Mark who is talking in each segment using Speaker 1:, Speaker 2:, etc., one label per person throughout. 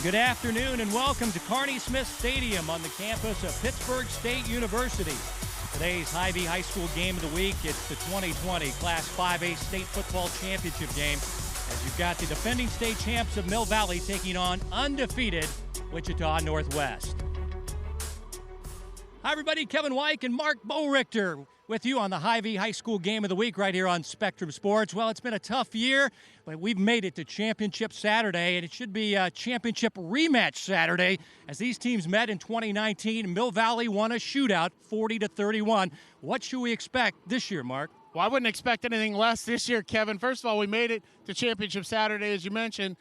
Speaker 1: Good afternoon and welcome to Carney Smith Stadium on the campus of Pittsburgh State University. Today's Hy-Vee High School game of the week, it's the 2020 Class 5A State Football Championship game, as you've got the defending state champs of Mill Valley taking on undefeated Wichita Northwest. Hi everybody, Kevin Wyke and Mark Bowrichter with you on the Hy-Vee High School game of the week right here on Spectrum Sports. Well, it's been a tough year, but we've made it to Championship Saturday, and it should be a championship rematch Saturday as these teams met in 2019. Mill Valley won a shootout 40-31. What should we expect this year, Mark?
Speaker 2: Well, I wouldn't expect anything less this year, Kevin. First of all, we made it to Championship Saturday, as you mentioned.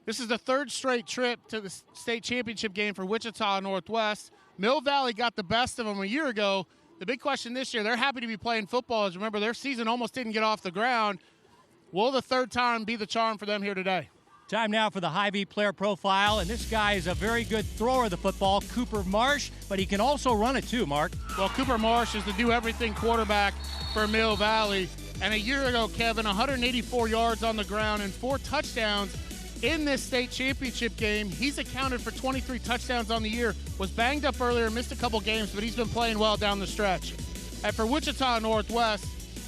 Speaker 2: This is the third straight trip to the state championship game for Wichita Northwest. Mill Valley got the best of them a year ago. The big question this year, they're happy to be playing football. As remember, their season almost didn't get off the ground. Will the third time be the charm for them here today?
Speaker 1: Time now for the Hy-Vee player profile, and this guy is a very good thrower of the football, Cooper Marsh, but he can also run it too, Mark.
Speaker 2: Well, Cooper Marsh is the do-everything quarterback for Mill Valley. And a year ago, Kevin, 184 yards on the ground and 4 touchdowns in this state championship game. He's accounted for 23 touchdowns on the year, was banged up earlier, missed a couple games, but he's been playing well down the stretch. And for Wichita Northwest,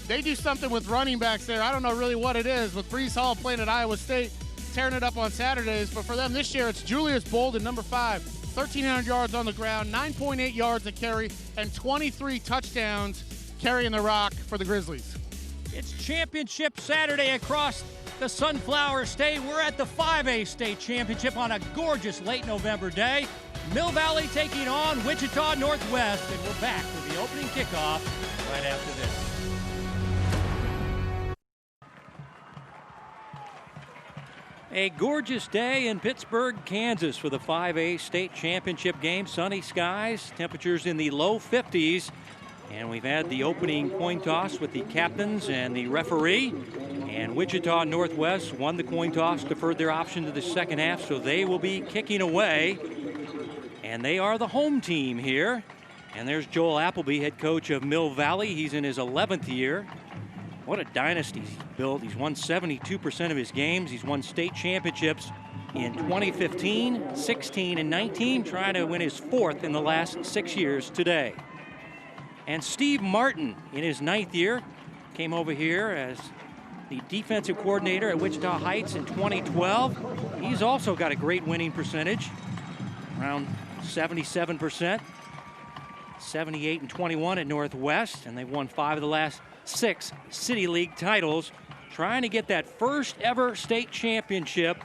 Speaker 2: they do something with running backs there. I don't know really what it is, with Brees Hall playing at Iowa State, tearing it up on Saturdays. But for them this year, it's Julius Bolden, number 5, 1,300 yards on the ground, 9.8 yards a carry, and 23 touchdowns carrying the rock for the Grizzlies.
Speaker 1: It's Championship Saturday across the Sunflower State. We're at the 5A State Championship on a gorgeous late November day. Mill Valley taking on Wichita Northwest, and we're back with the opening kickoff right after this. A gorgeous day in Pittsburgh, Kansas for the 5A State Championship game. Sunny skies, temperatures in the low 50s. And we've had the opening coin toss with the captains and the referee. And Wichita Northwest won the coin toss, deferred their option to the second half, so they will be kicking away. And they are the home team here. And there's Joel Appleby, head coach of Mill Valley. He's in his 11th year. What a dynasty he's built. He's won 72% of his games. He's won state championships in 2015, 16, and 19, trying to win his 4th in the last 6 years today. And Steve Martin, in his 9th year, came over here as the defensive coordinator at Wichita Heights in 2012. He's also got a great winning percentage, around 77%, 78-21 at Northwest, and they've won 5 of the last 6 City League titles, trying to get that first ever state championship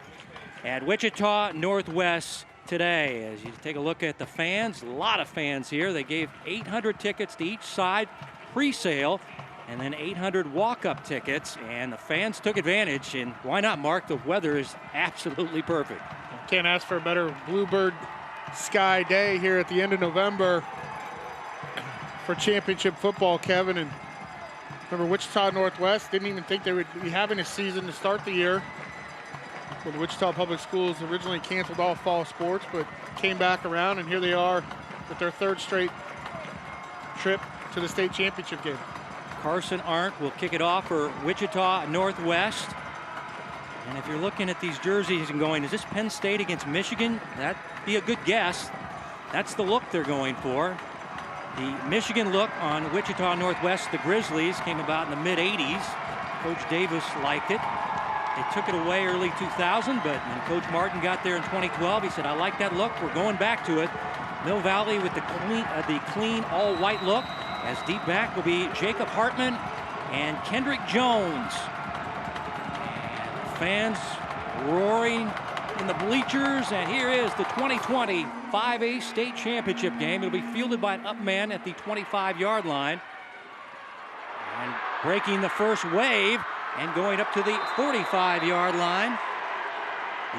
Speaker 1: at Wichita Northwest today. As you take a look at the fans, a lot of fans here. They gave 800 tickets to each side pre-sale, and then 800 walk-up tickets, and the fans took advantage. And why not, Mark? The weather is absolutely perfect.
Speaker 2: Can't ask for a better bluebird sky day here at the end of November for championship football, Kevin. And remember, Wichita Northwest didn't even think they would be having a season to start the year. Well, the Wichita Public Schools originally canceled all fall sports, but came back around, and here they are with their 3rd straight trip to the state championship game.
Speaker 1: Carson Arndt will kick it off for Wichita Northwest. And if you're looking at these jerseys and going, is this Penn State against Michigan? That'd be a good guess. That's the look they're going for. The Michigan look on Wichita Northwest, the Grizzlies, came about in the mid-'80s. Coach Davis liked it. They took it away early 2000, but when Coach Martin got there in 2012, he said, I like that look. We're going back to it. Mill Valley with the clean all-white look. As deep back will be Jacob Hartman and Kendrick Jones. And fans roaring in the bleachers. And here is the 2020 5A State Championship game. It'll be fielded by an up man at the 25-yard line. And breaking the first wave and going up to the 45-yard line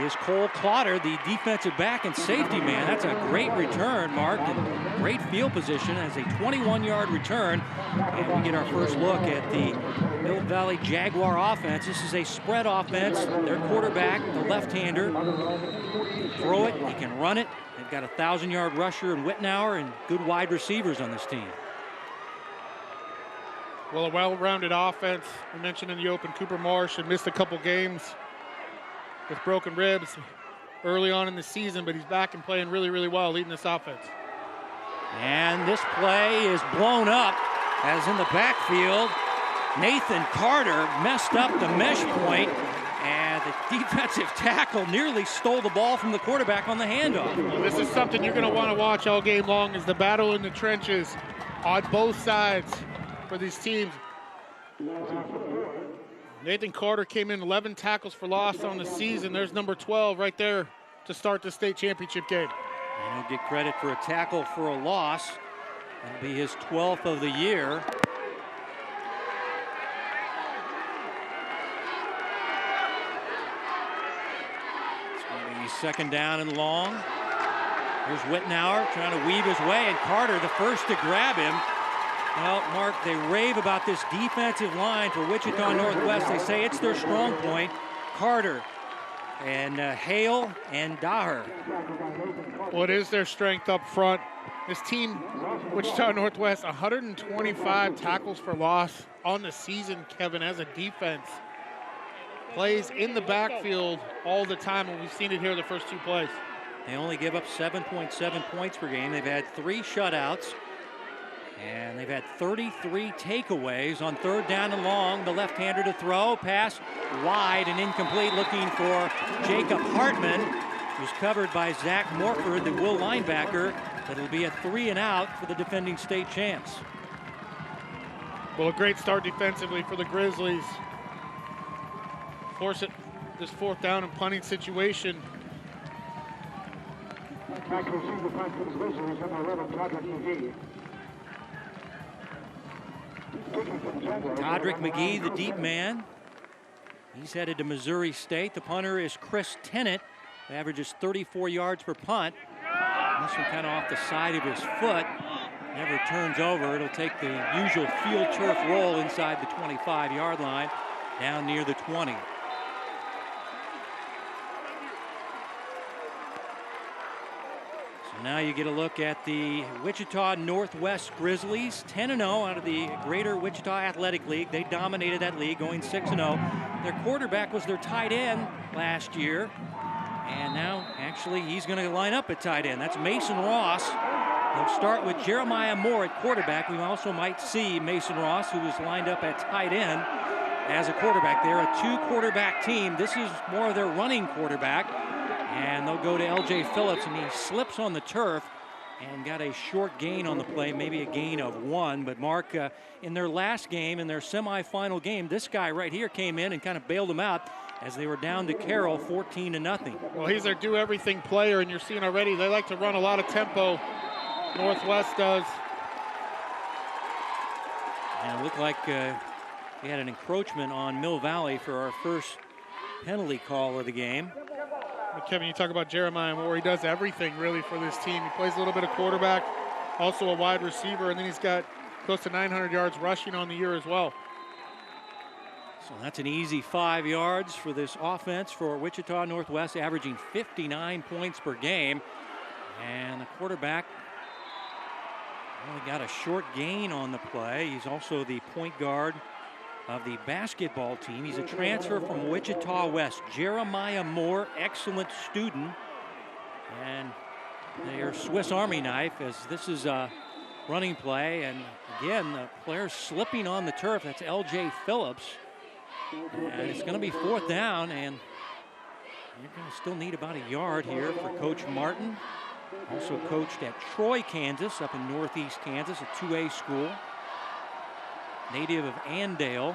Speaker 1: is Cole Clotter, the defensive back and safety man. That's a great return, Mark, and great field position as a 21-yard return. And we get our first look at the Mill Valley Jaguar offense. This is a spread offense. Their quarterback, the left-hander, can throw it, he can run it. They've got a 1,000-yard rusher in Wittenauer and good wide receivers on this team.
Speaker 2: Well, a well-rounded offense. We mentioned in the open, Cooper Marsh had missed a couple games with broken ribs. early on in the season, but he's back and playing really, really well, leading this offense.
Speaker 1: And this play is blown up as in the backfield, Nathan Carter messed up the mesh point, and the defensive tackle nearly stole the ball from the quarterback on the handoff.
Speaker 2: Well, this is something you're going to want to watch all game long, is the battle in the trenches on both sides for these teams. Nathan Carter came in 11 tackles for loss on the season. There's number 12 right there to start the state championship game.
Speaker 1: And he'll get credit for a tackle for a loss. That'll be his 12th of the year. It's going to be second down and long. Here's Wittenauer trying to weave his way, and Carter the first to grab him. Well, Mark, they rave about this defensive line for Wichita Northwest. They say it's their strong point. Carter and Hale and Daher.
Speaker 2: Well, it is their strength up front. This team, Wichita Northwest, 125 tackles for loss on the season, Kevin, as a defense. Plays in the backfield all the time, and we've seen it here the first two plays.
Speaker 1: They only give up 7.7 points per game. They've had 3 shutouts, and they've had 33 takeaways on third down and long. The left-hander to throw, pass wide and incomplete, looking for Jacob Hartman, who's covered by Zach Morford, the Will linebacker. It'll be a 3 and out for the defending state champs.
Speaker 2: Well, a great start defensively for the Grizzlies. Force it, this fourth down and punting situation.
Speaker 1: Todrick Mcgee, the deep man. He's headed to Missouri State. The punter is Chris Tennant, who averages 34 yards per punt. This one kind of off the side of his foot. Never turns over. It'll take the usual field turf roll inside the 25-yard line, down near the 20. So now you get a look at the Wichita Northwest Grizzlies, 10-0 out of the Greater Wichita Athletic League. They dominated that league, going 6-0. Their quarterback was their tight end last year. And now, actually, he's going to line up at tight end. That's Mason Ross. They'll start with Jeremiah Moore at quarterback. We also might see Mason Ross, who is lined up at tight end, as a quarterback. They're a 2-quarterback team. This is more of their running quarterback. And they'll go to L.J. Phillips, and he slips on the turf and got a short gain on the play, maybe a gain of 1. But, Mark, in their last game, in their semifinal game, this guy right here came in and kind of bailed them out as they were down to Carroll 14-0.
Speaker 2: Well, he's their do-everything player, and you're seeing already they like to run a lot of tempo. Northwest does.
Speaker 1: And it looked like we had an encroachment on Mill Valley for our first penalty call of the game.
Speaker 2: But Kevin, you talk about Jeremiah Moore. He does everything, really, for this team. He plays a little bit of quarterback, also a wide receiver, and then he's got close to 900 yards rushing on the year as well.
Speaker 1: So that's an easy 5 yards for this offense for Wichita Northwest, averaging 59 points per game. And the quarterback only got a short gain on the play. He's also the point guard of the basketball team. He's a transfer from Wichita West. Jeremiah Moore, excellent student. And their Swiss Army knife, as this is a running play. And again, the player's slipping on the turf. That's L.J. Phillips. And it's going to be fourth down, and you're going to still need about a yard here for Coach Martin. Also coached at Troy, Kansas, up in northeast Kansas, a 2A school. Native of Andale.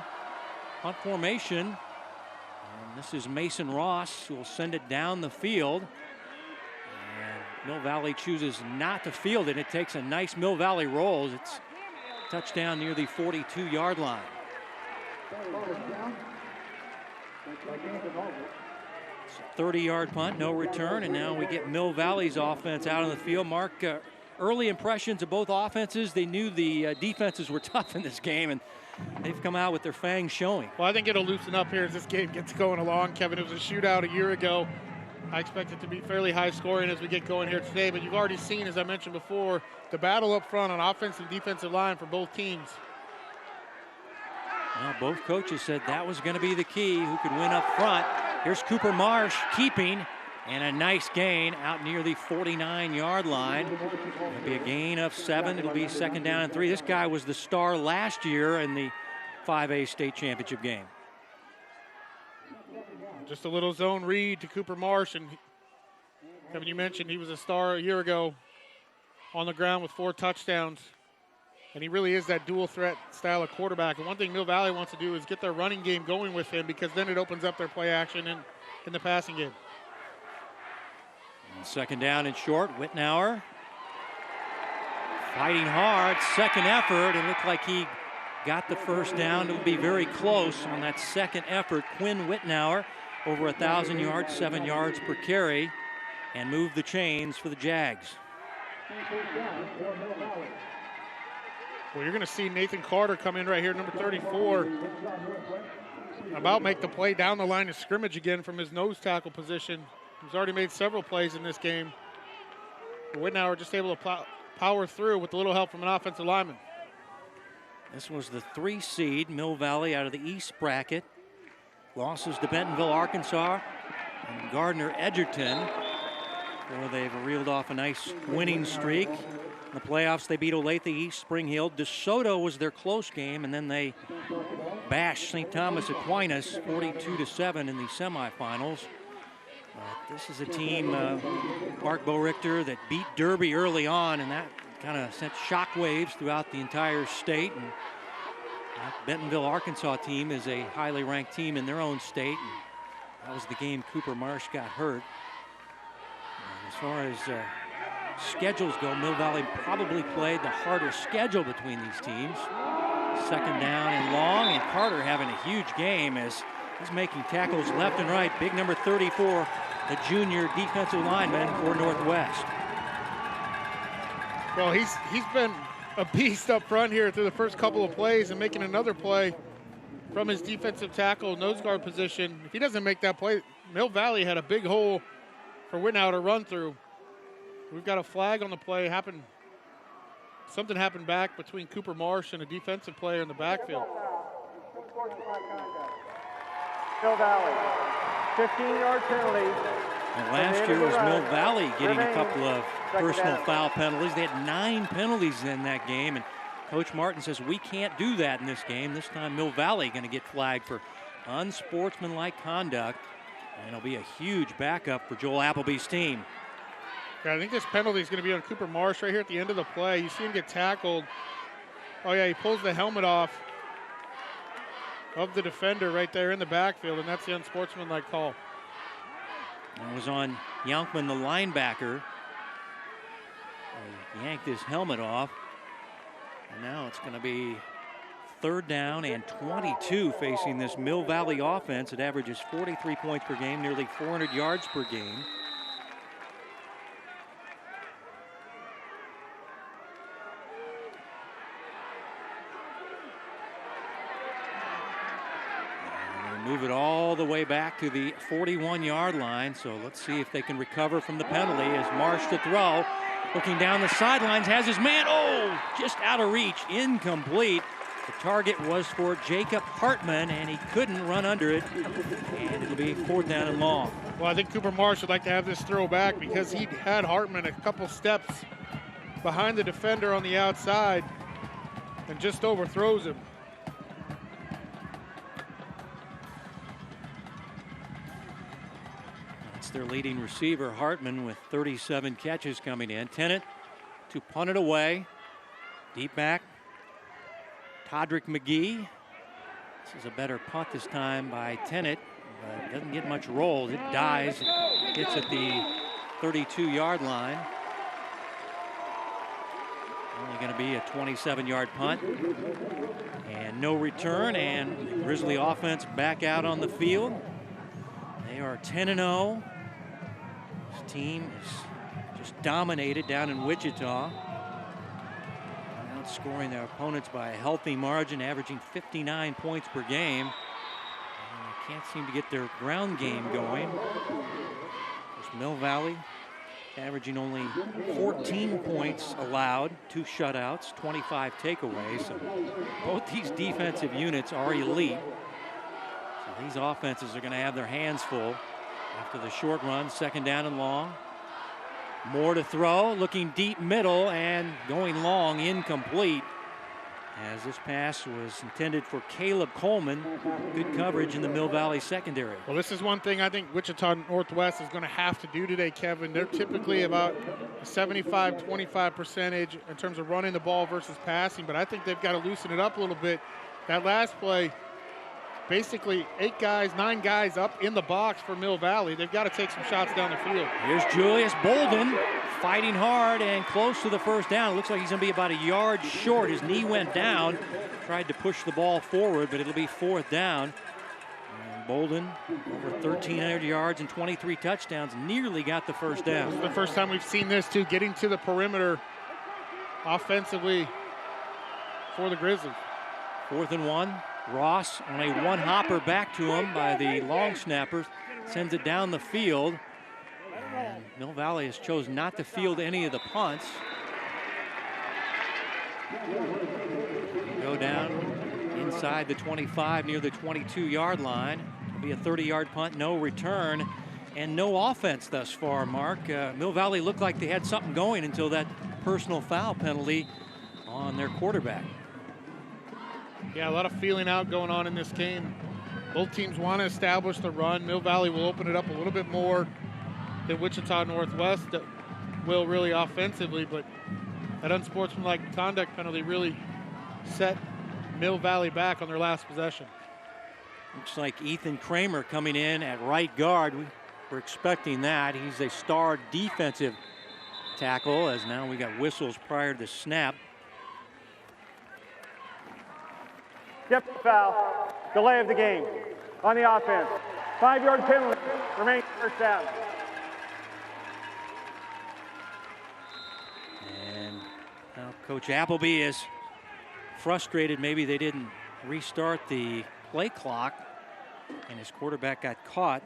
Speaker 1: Punt formation. And this is Mason Ross, who will send it down the field. And Mill Valley chooses not to field it. It takes a nice Mill Valley rolls. It's a touchdown near the 42-yard line. It's a 30-yard punt, no return, and now we get Mill Valley's offense out on the field. Mark, early impressions of both offenses. They knew the defenses were tough in this game, and they've come out with their fangs showing.
Speaker 2: Well, I think it'll loosen up here as this game gets going along, Kevin. It was a shootout a year ago. I expect it to be fairly high scoring as we get going here today, but you've already seen, as I mentioned before, the battle up front on offensive and defensive line for both teams.
Speaker 1: Well, both coaches said that was going to be the key, who could win up front. Here's Cooper Marsh keeping, And a nice gain out near the 49-yard line. It'll be a gain of 7. It'll be 2nd down and 3. This guy was the star last year in the 5A state championship game.
Speaker 2: Just a little zone read to Cooper Marsh. And Kevin, you mentioned he was a star a year ago on the ground with 4 touchdowns. And he really is that dual threat style of quarterback. And one thing Mill Valley wants to do is get their running game going with him, because then it opens up their play action in the passing game.
Speaker 1: 2nd down and short. Whitnauer fighting hard. 2nd effort. It looked like he got the 1st down. It'll be very close on that 2nd effort. Quinn Whitnauer over 1,000 yards, 7 yards per carry, and moved the chains for the Jags.
Speaker 2: Well, you're going to see Nathan Carter come in right here, number 34. About make the play down the line of scrimmage again from his nose tackle position. He's already made several plays in this game. Whitnauer just able to power through with a little help from an offensive lineman.
Speaker 1: This was the 3 seed, Mill Valley out of the East bracket. Losses to Bentonville, Arkansas, and Gardner Edgerton. Well, they've reeled off a nice winning streak. In the playoffs, they beat Olathe East, Spring Hill. DeSoto was their close game, and then they bashed St. Thomas Aquinas 42-7 in the semifinals. This is a team, Mark Bo-Richter, that beat Derby early on, and that kind of sent shockwaves throughout the entire state. And that Bentonville, Arkansas team is a highly ranked team in their own state. And that was the game Cooper Marsh got hurt. And as far as schedules go, Mill Valley probably played the harder schedule between these teams. 2nd down and long, and Carter having a huge game as he's making tackles left and right. Big number 34, the junior defensive lineman for Northwest.
Speaker 2: Well, he's been a beast up front here through the first couple of plays, and making another play from his defensive tackle nose guard position. If he doesn't make that play, Mill Valley had a big hole for Whitnauer to run through. We've got a flag on the play. Something happened back between Cooper Marsh and a defensive player in the backfield.
Speaker 3: Mill Valley, 15-yard penalty.
Speaker 1: And last year was Mill Valley getting a couple of personal foul penalties. They had 9 penalties in that game, and Coach Martin says we can't do that in this game. This time Mill Valley going to get flagged for unsportsmanlike conduct, and it'll be a huge backup for Joel Appleby's team.
Speaker 2: Yeah, I think this penalty is going to be on Cooper Marsh right here at the end of the play. You see him get tackled. Oh, yeah, he pulls the helmet off of the defender right there in the backfield, and that's the unsportsmanlike call.
Speaker 1: It was on Yonkman, the linebacker. He yanked his helmet off. And now it's going to be 3rd down and 22 facing this Mill Valley offense. It averages 43 points per game, nearly 400 yards per game. Move it all the way back to the 41-yard line. So let's see if they can recover from the penalty as Marsh to throw. Looking down the sidelines, has his man. Oh, just out of reach, incomplete. The target was for Jacob Hartman, and he couldn't run under it. And it'll be 4th down and long.
Speaker 2: Well, I think Cooper Marsh would like to have this throw back because he had Hartman a couple steps behind the defender on the outside and just overthrows him.
Speaker 1: Their leading receiver, Hartman, with 37 catches coming in. Tennant to punt it away. Deep back, Todrick Mcgee. This is a better punt this time by Tennant. It doesn't get much roll. It dies. It gets at the 32-yard line. Only going to be a 27-yard punt. And no return, and the Grizzly offense back out on the field. They are 10-0. This team is just dominated down in Wichita, outscoring their opponents by a healthy margin, averaging 59 points per game. And they can't seem to get their ground game going. There's Mill Valley averaging only 14 points allowed, 2 shutouts, 25 takeaways. So both these defensive units are elite. So these offenses are going to have their hands full. After the short run, 2nd down and long. Moore to throw, looking deep middle and going long, incomplete. As this pass was intended for Caleb Coleman. Good coverage in the Mill Valley secondary.
Speaker 2: Well, this is one thing I think Wichita Northwest is going to have to do today, Kevin. They're typically about a 75-25 percentage in terms of running the ball versus passing, but I think they've got to loosen it up a little bit. That last play, basically 9 guys up in the box for Mill Valley. They've got to take some shots down the field.
Speaker 1: Here's Julius Bolden fighting hard and close to the 1st down. It looks like he's going to be about a yard short. His knee went down. Tried to push the ball forward, but it'll be 4th down. And Bolden, over 1,300 yards and 23 touchdowns, nearly got the 1st down.
Speaker 2: This is the first time we've seen this, too, getting to the perimeter offensively for the Grizzlies.
Speaker 1: 4th and 1. Ross on a one-hopper back to him by the long snappers. Sends it down the field. And Mill Valley has chosen not to field any of the punts. Go down inside the 25 near the 22-yard line. It'll be a 30-yard punt, no return, and no offense thus far, Mark. Mill Valley looked like they had something going until that personal foul penalty on their quarterback.
Speaker 2: Yeah, a lot of feeling out going on in this game. Both teams want to establish the run. Mill Valley will open it up a little bit more than Wichita Northwest will really offensively, but that unsportsmanlike conduct penalty really set Mill Valley back on their last possession.
Speaker 1: Looks like Ethan Kramer coming in at right guard. We're expecting that. He's a star defensive tackle, as now we got whistles prior to the snap.
Speaker 3: Yep, foul. Delay of the game on the offense. 5-yard penalty. Remaining 1st down.
Speaker 1: And now Coach Appleby is frustrated. Maybe they didn't restart the play clock, and his quarterback got caught.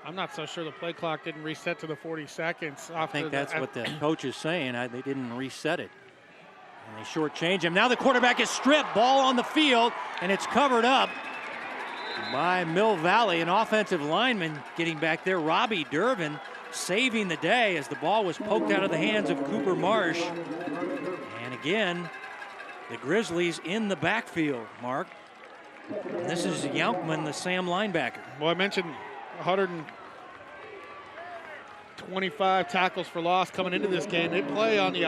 Speaker 2: I'm not so sure the play clock didn't reset to the 40 seconds.
Speaker 1: I think that's what the coach is saying. They didn't reset it. And they shortchange him. Now the quarterback is stripped. Ball on the field, and it's covered up by Mill Valley. An offensive lineman getting back there, Robbie Durbin, saving the day as the ball was poked out of the hands of Cooper Marsh. And again, the Grizzlies in the backfield, Mark. And this is Younkman, the Sam linebacker.
Speaker 2: Well, I mentioned 125 tackles for loss coming into this game. They play on the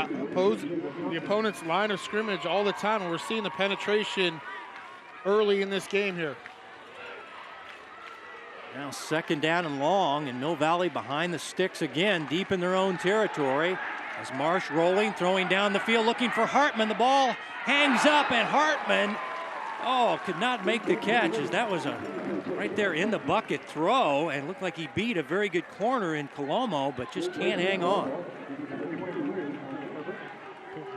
Speaker 2: opponent's line of scrimmage all the time, and we're seeing the penetration early in this game here.
Speaker 1: Now 2nd down and long, and Mill Valley behind the sticks again, deep in their own territory. As Marsh rolling, throwing down the field, looking for Hartman. The ball hangs up, and Hartman, could not make the catch, as that was a right there in the bucket throw, and looked like he beat a very good corner in Colomo, but just can't hang on.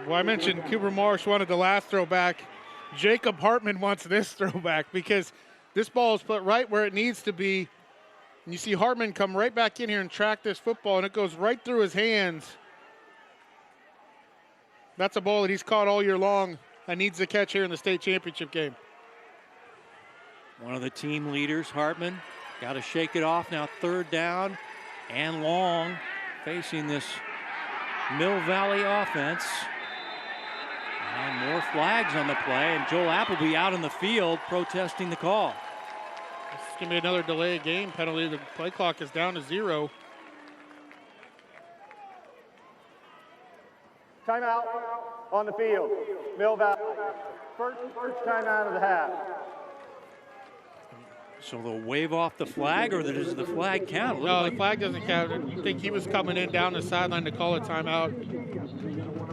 Speaker 2: Well, I mentioned Cooper Marsh wanted the last throwback. Jacob Hartman wants this throwback because this ball is put right where it needs to be. And you see Hartman come right back in here and track this football, and it goes right through his hands. That's a ball that he's caught all year long and needs to catch here in the state championship game.
Speaker 1: One of the team leaders, Hartman, got to shake it off now. 3rd down and long, facing this Mill Valley offense. And more flags on the play, and Joel Appleby out in the field protesting the call.
Speaker 2: This is going to be another delay of game penalty. The play clock is down to 0.
Speaker 3: Timeout on the field. Mill Valley. First timeout of the half.
Speaker 1: So they'll wave off the flag, or does the flag count?
Speaker 2: No, the flag doesn't count. I think he was coming in down the sideline to call a timeout.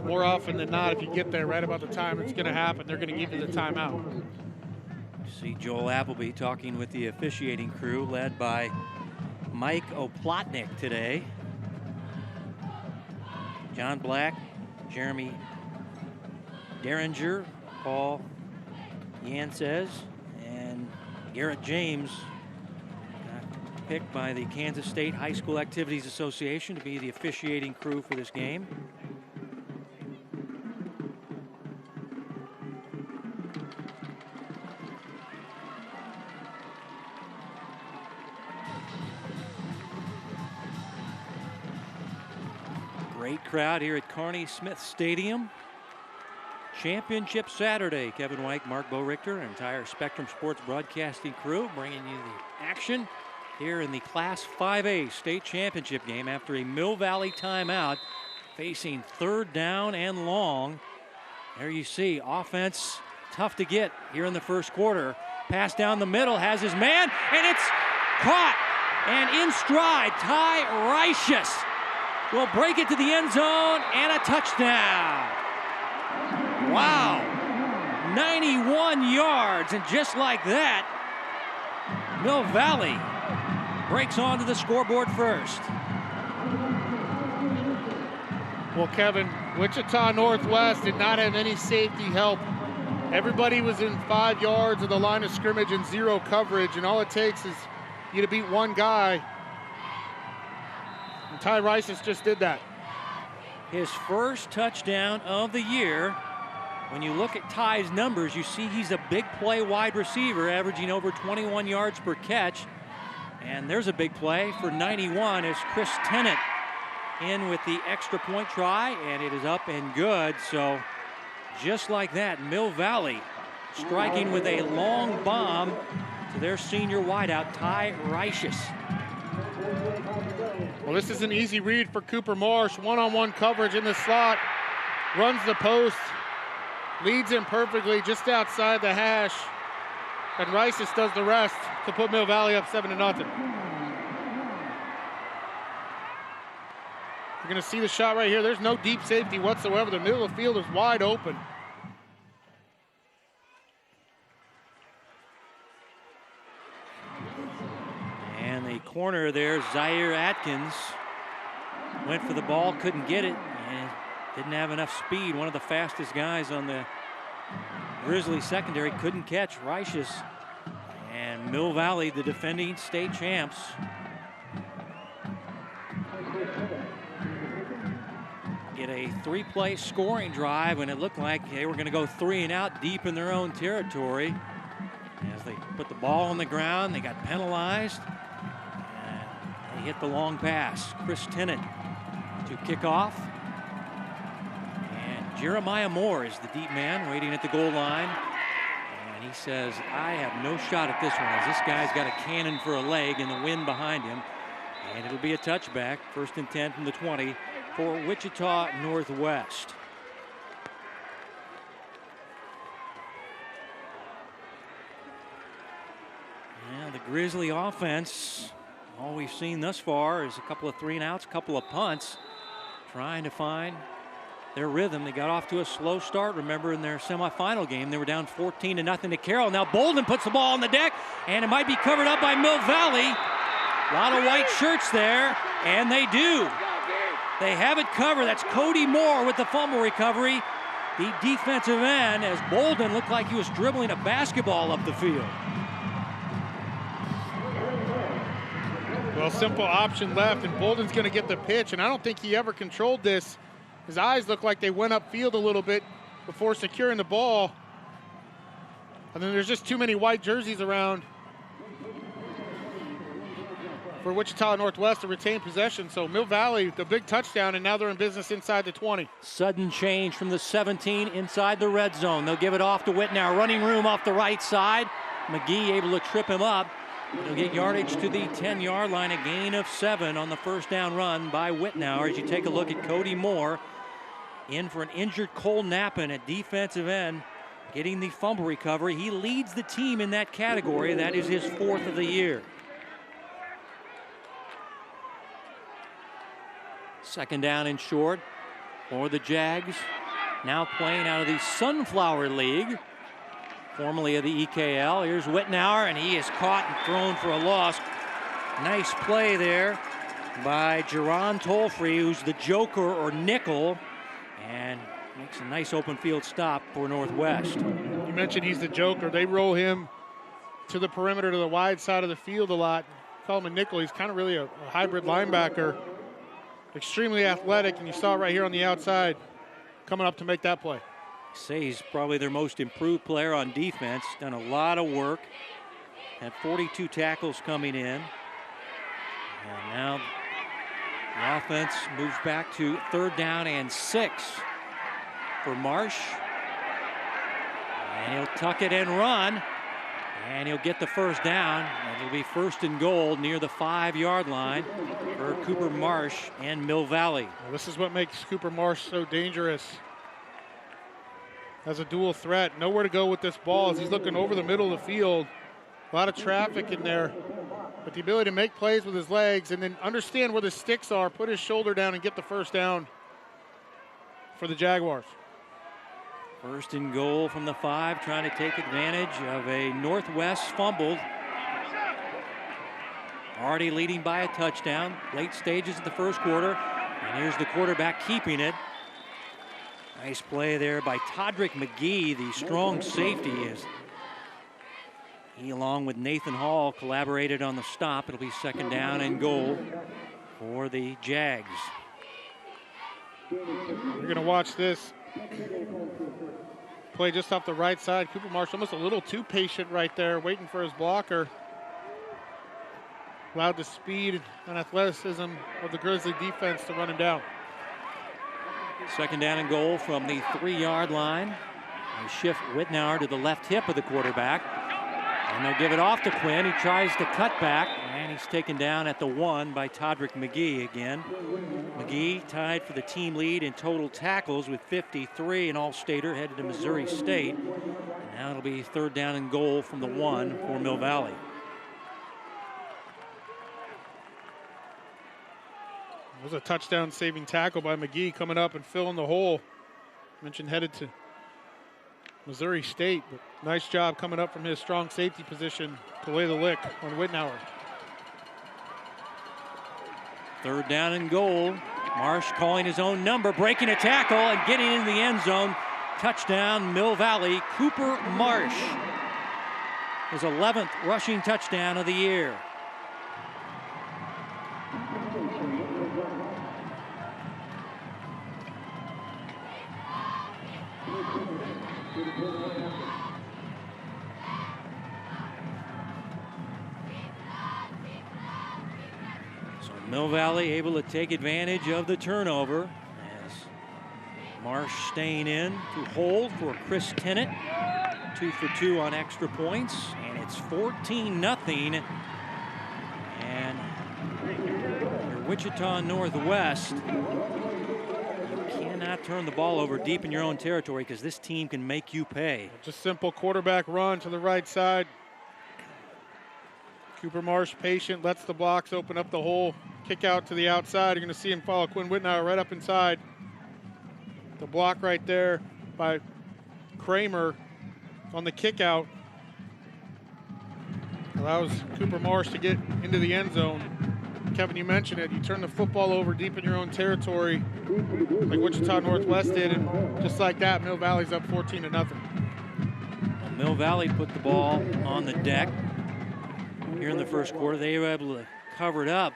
Speaker 2: More often than not, if you get there right about the time it's going to happen, they're going to give you the timeout.
Speaker 1: See Joel Appleby talking with the officiating crew, led by Mike Oplotnik today. John Black, Jeremy Derringer, Paul Yancez, and Garrett James, picked by the Kansas State High School Activities Association to be the officiating crew for this game. Great crowd here at Carney Smith Stadium. Championship Saturday. Kevin White, Mark Bo-Richter, and entire Spectrum Sports broadcasting crew bringing you the action here in the Class 5A state championship game after a Mill Valley timeout, facing third down and long. There you see offense tough to get here in the first quarter. Pass down the middle, has his man, and it's caught. And in stride, Ty Reiches will break it to the end zone and a touchdown. Wow, 91 yards, and just like that, Mill Valley breaks onto the scoreboard first.
Speaker 2: Well, Kevin, Wichita Northwest did not have any safety help. Everybody was in 5 yards of the line of scrimmage and zero coverage, and all it takes is you to beat one guy. And Ty Reiches just did that.
Speaker 1: His first touchdown of the year. When you look at Ty's numbers, you see he's a big play wide receiver, averaging over 21 yards per catch. And there's a big play for 91 as Chris Tennant in with the extra point try, and it is up and good. So just like that, Mill Valley striking with a long bomb to their senior wideout, Ty Reiches.
Speaker 2: Well, this is an easy read for Cooper Marsh. One-on-one coverage in the slot, runs the post, leads him perfectly just outside the hash, and Reiches does the rest to put Mill Valley up 7-0. You're going to see the shot right here. There's no deep safety whatsoever. The middle of the field is wide open.
Speaker 1: And the corner there, Zaire Atkins, went for the ball, couldn't get it, and didn't have enough speed. One of the fastest guys on the Grizzly secondary couldn't catch Reiches. And Mill Valley, the defending state champs, get a three-play scoring drive, and it looked like they were going to go 3 and out deep in their own territory. As they put the ball on the ground, they got penalized. And they hit the long pass. Chris Tennant to kick off. And Jeremiah Moore is the deep man waiting at the goal line. And he says, I have no shot at this one, as this guy's got a cannon for a leg and the wind behind him. And it'll be a touchback, 1st and 10 from the 20 for Wichita Northwest. Yeah, the Grizzly offense, all we've seen thus far is a couple of 3 and outs, a couple of punts, trying to find their rhythm. They got off to a slow start. Remember, in their semifinal game, they were down 14-0 to Carroll. Now Bolden puts the ball on the deck, and it might be covered up by Mill Valley. A lot of white shirts there, and they do. They have it covered. That's Cody Moore with the fumble recovery, the defensive end, as Bolden looked like he was dribbling a basketball up the field.
Speaker 2: Well, simple option left, and Bolden's going to get the pitch, and I don't think he ever controlled this. His eyes look like they went upfield a little bit before securing the ball. And then there's just too many white jerseys around for Wichita Northwest to retain possession. So Mill Valley, the big touchdown, and now they're in business inside the 20.
Speaker 1: Sudden change from the 17 inside the red zone. They'll give it off to Whitnow. Running room off the right side. McGee able to trip him up. He'll get yardage to the 10-yard line, a gain of 7 on the first down run by Whitnow. As you take a look at Cody Moore, in for an injured Cole Knappen at defensive end, getting the fumble recovery. He leads the team in that category. That is his 4th of the year. Second down and short for the Jags. Now playing out of the Sunflower League, formerly of the EKL. Here's Whitnow, and he is caught and thrown for a loss. Nice play there by Jerron Tolfree, who's the joker or nickel, and makes a nice open field stop for Northwest.
Speaker 2: You mentioned he's the joker. They roll him to the perimeter, to the wide side of the field a lot. Call him a nickel. He's kind of really a hybrid linebacker. Extremely athletic, and you saw it right here on the outside coming up to make that play.
Speaker 1: Say he's probably their most improved player on defense. Done a lot of work. Had 42 tackles coming in. And now The offense moves back to 3rd down and 6 for Marsh. And he'll tuck it and run. And he'll get the 1st down. It'll be 1st and goal near the 5-yard line for Cooper Marsh and Mill Valley.
Speaker 2: Well, this is what makes Cooper Marsh so dangerous. Has a dual threat. Nowhere to go with this ball as he's looking over the middle of the field. A lot of traffic in there. But the ability to make plays with his legs and then understand where the sticks are, put his shoulder down and get the 1st down for the Jaguars.
Speaker 1: 1st and goal from the 5, trying to take advantage of a Northwest fumble. Already leading by a touchdown. Late stages of the 1st quarter. And here's the quarterback keeping it. Nice play there by Todrick Mcgee, the strong safety. Is he, along with Nathan Hall, collaborated on the stop. It'll be 2nd down and goal for the Jags.
Speaker 2: We're going to watch this play just off the right side. Cooper Marsh almost a little too patient right there, waiting for his blocker. Allowed the speed and athleticism of the Grizzly defense to run him down.
Speaker 1: 2nd down and goal from the 3-yard line. They shift Whitnauer to the left hip of the quarterback. And they'll give it off to Quinn. He tries to cut back, and he's taken down at the 1 by Todrick Mcgee again. Mcgee tied for the team lead in total tackles with 53, and All-Stater headed to Missouri State. And now it'll be 3rd down and goal from the 1 for Mill Valley.
Speaker 2: It was a touchdown-saving tackle by Mcgee coming up and filling the hole. Mentioned headed to Missouri State, but nice job coming up from his strong safety position to lay the lick on Whitnauer.
Speaker 1: 3rd down and goal. Marsh calling his own number, breaking a tackle and getting into the end zone. Touchdown, Mill Valley. Cooper Marsh, his 11th rushing touchdown of the year. Mill Valley able to take advantage of the turnover as Marsh staying in to hold for Chris Tennant. 2 for 2 on extra points, and it's 14-0. And your Wichita Northwest, you cannot turn the ball over deep in your own territory because this team can make you pay.
Speaker 2: Just simple quarterback run to the right side. Cooper Marsh patient, lets the blocks open up the hole, kick out to the outside. You're going to see him follow Quinn Whitnauer right up inside. The block right there by Kramer on the kick out allows Cooper Marsh to get into the end zone. Kevin, you mentioned it. You turn the football over deep in your own territory like Wichita Northwest did, and just like that, Mill Valley's up 14-0.
Speaker 1: Well, Mill Valley put the ball on the deck here in the 1st quarter. They were able to cover it up.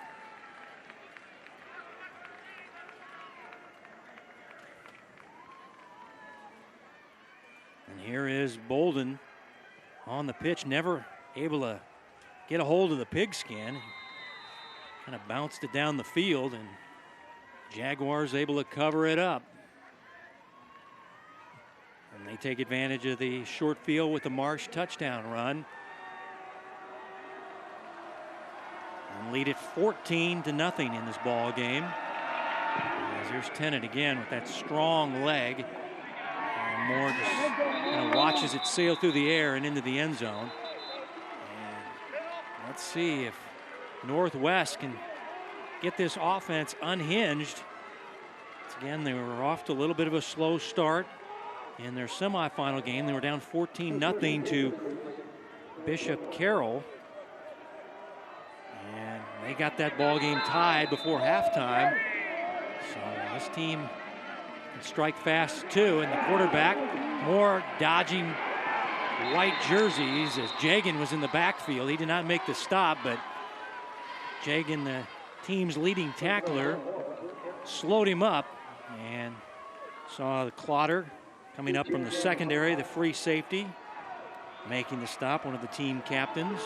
Speaker 1: And here is Bolden on the pitch, never able to get a hold of the pigskin. Kind of bounced it down the field, and Jaguars able to cover it up. And they take advantage of the short field with the Marsh touchdown run. And lead it 14-0 in this ball game. As here's Tennant again with that strong leg. And Moore just kind of watches it sail through the air and into the end zone. And let's see if Northwest can get this offense unhinged. Again, they were off to a little bit of a slow start in their semifinal game. They were down 14-0 to Bishop Carroll. And they got that ball game tied before halftime. So this team can strike fast too. And the quarterback, Moore dodging white jerseys as Jagan was in the backfield. He did not make the stop, but Jagan, the team's leading tackler, slowed him up and saw the Clotter coming up from the secondary, the free safety, making the stop, one of the team captains.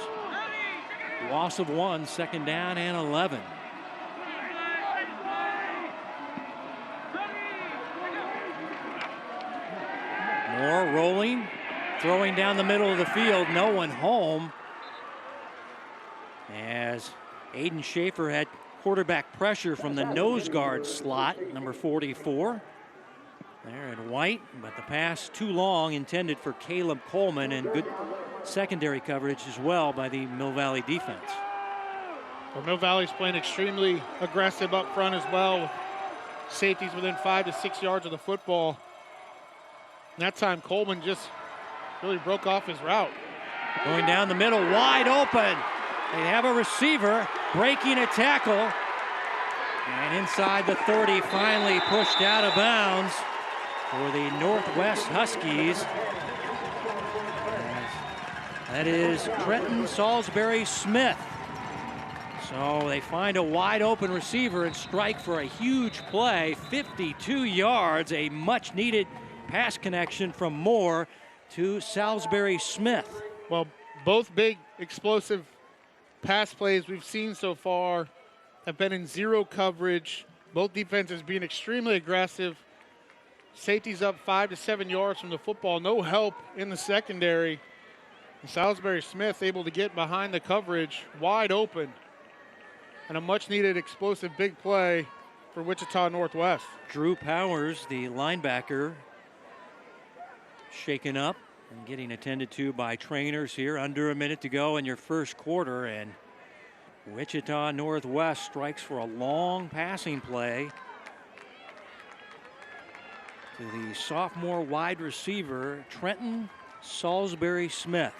Speaker 1: Loss of 1, 2nd down and 11. Moore rolling, throwing down the middle of the field, no one home. As Aiden Schaefer had quarterback pressure from the nose guard slot, number 44. There in white, but the pass too long, intended for Caleb Coleman, and good secondary coverage as well by the Mill Valley defense.
Speaker 2: Well, Mill Valley's playing extremely aggressive up front as well, with safeties within 5 to 6 yards of the football. And that time Coleman just really broke off his route.
Speaker 1: Going down the middle, wide open. They have a receiver breaking a tackle. And inside the 30, finally pushed out of bounds for the Northwest Huskies. That is Trenton Salisbury Smith. So they find a wide open receiver and strike for a huge play, 52 yards, a much needed pass connection from Moore to Salisbury Smith.
Speaker 2: Well, both big explosive pass plays we've seen so far have been in zero coverage. Both defenses being extremely aggressive. Safeties up 5 to 7 yards from the football. No help in the secondary. And Salisbury Smith able to get behind the coverage, wide open. And a much-needed explosive big play for Wichita Northwest.
Speaker 1: Drew Powers, the linebacker, shaken up and getting attended to by trainers here. Under a minute to go in your first quarter, and Wichita Northwest strikes for a long passing play to the sophomore wide receiver, Trenton Salisbury Smith.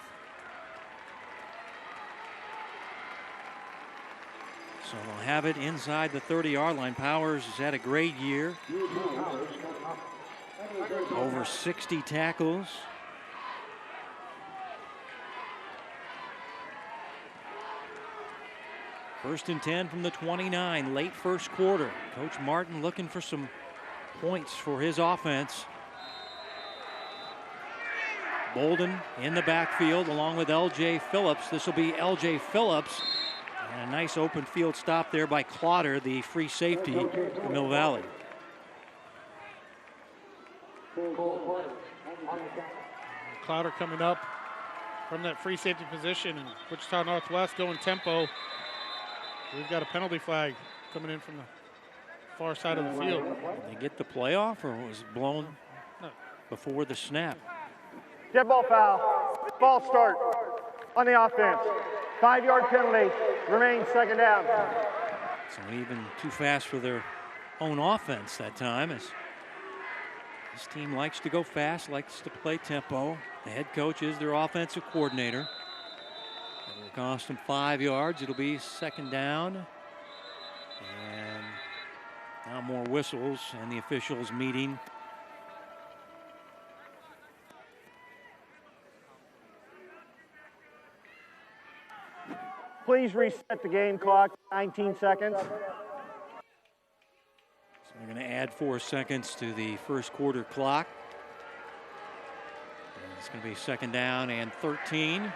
Speaker 1: So they'll have it inside the 30-yard line. Powers has had a great year. Over 60 tackles. First and 10 from the 29, late first quarter. Coach Martin looking for some points for his offense. Bolden in the backfield along with L.J. Phillips. This will be L.J. Phillips. And a nice open field stop there by Clotter, the free safety for Mill Valley.
Speaker 2: Clotter coming up from that free safety position, and Wichita Northwest going tempo. We've got a penalty flag coming in from the far side of the field.
Speaker 1: Did they get the playoff, or was it blown before the snap?
Speaker 3: Dead ball foul. Ball start on the offense. 5-yard penalty. Remains second down.
Speaker 1: So even too fast for their own offense that time, as this team likes to go fast, likes to play tempo. The head coach is their offensive coordinator. It'll cost them 5 yards. It'll be second down. And now more whistles and the officials meeting.
Speaker 3: Please reset the game clock. 19 seconds.
Speaker 1: So we're going to add 4 seconds to the first quarter clock. And it's going to be second down and 13.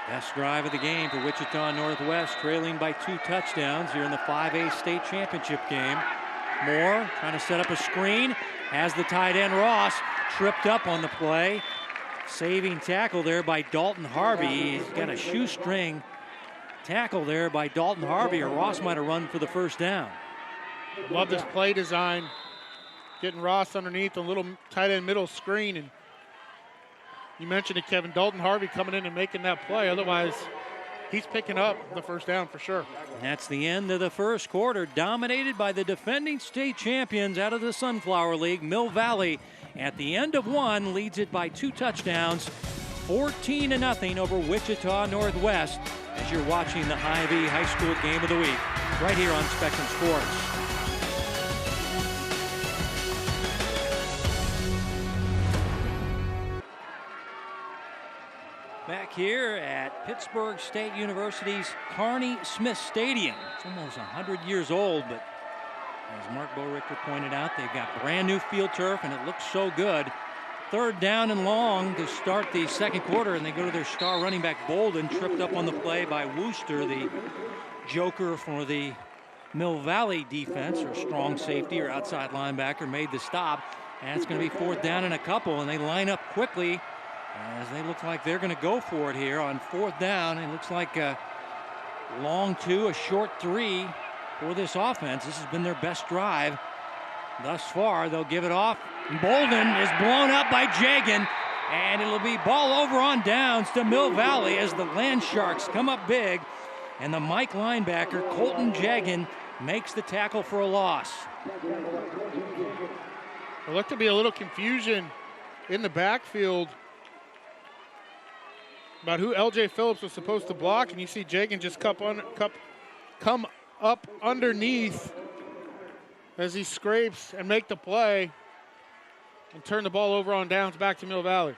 Speaker 1: Best drive of the game for Wichita Northwest, trailing by 2 touchdowns here in the 5A state championship game. Moore trying to set up a screen, has the tight end Ross tripped up on the play. Saving tackle there by Dalton Harvey. He's got a shoestring tackle there by Dalton Harvey, or Ross might have run for the first down.
Speaker 2: Love this play design. Getting Ross underneath a little tight end middle screen. And you mentioned it, Kevin, Dalton Harvey coming in and making that play. Otherwise, he's picking up the first down for sure.
Speaker 1: And that's the end of the first quarter, dominated by the defending state champions out of the Sunflower League, Mill Valley. At the end of one, leads it by 2 touchdowns, 14-0 over Wichita Northwest, as you're watching the Hy-Vee High School Game of the Week right here on Spectrum Sports. Back here at Pittsburgh State University's Carney Smith Stadium. It's almost 100 years old, but as Mark Borichter pointed out, they've got brand new field turf, and it looks so good. Third down and long to start the second quarter, and they go to their star running back Bolden, tripped up on the play by Wooster, the joker for the Mill Valley defense, or strong safety or outside linebacker, made the stop. And it's going to be 4th down and a couple, and they line up quickly as they look like they're going to go for it here on 4th down. It looks like a long 2, a short 3 for this offense. This has been their best drive thus far. They'll give it off. Bolden is blown up by Jagan, and it'll be ball over on downs to Mill Valley as the Land Sharks come up big, and the Mike linebacker, Colton Jagan, makes the tackle for a loss.
Speaker 2: There looked to be a little confusion in the backfield about who L.J. Phillips was supposed to block, and you see Jagan just come up underneath as he scrapes and make the play and turn the ball over on downs back to Mill Valley.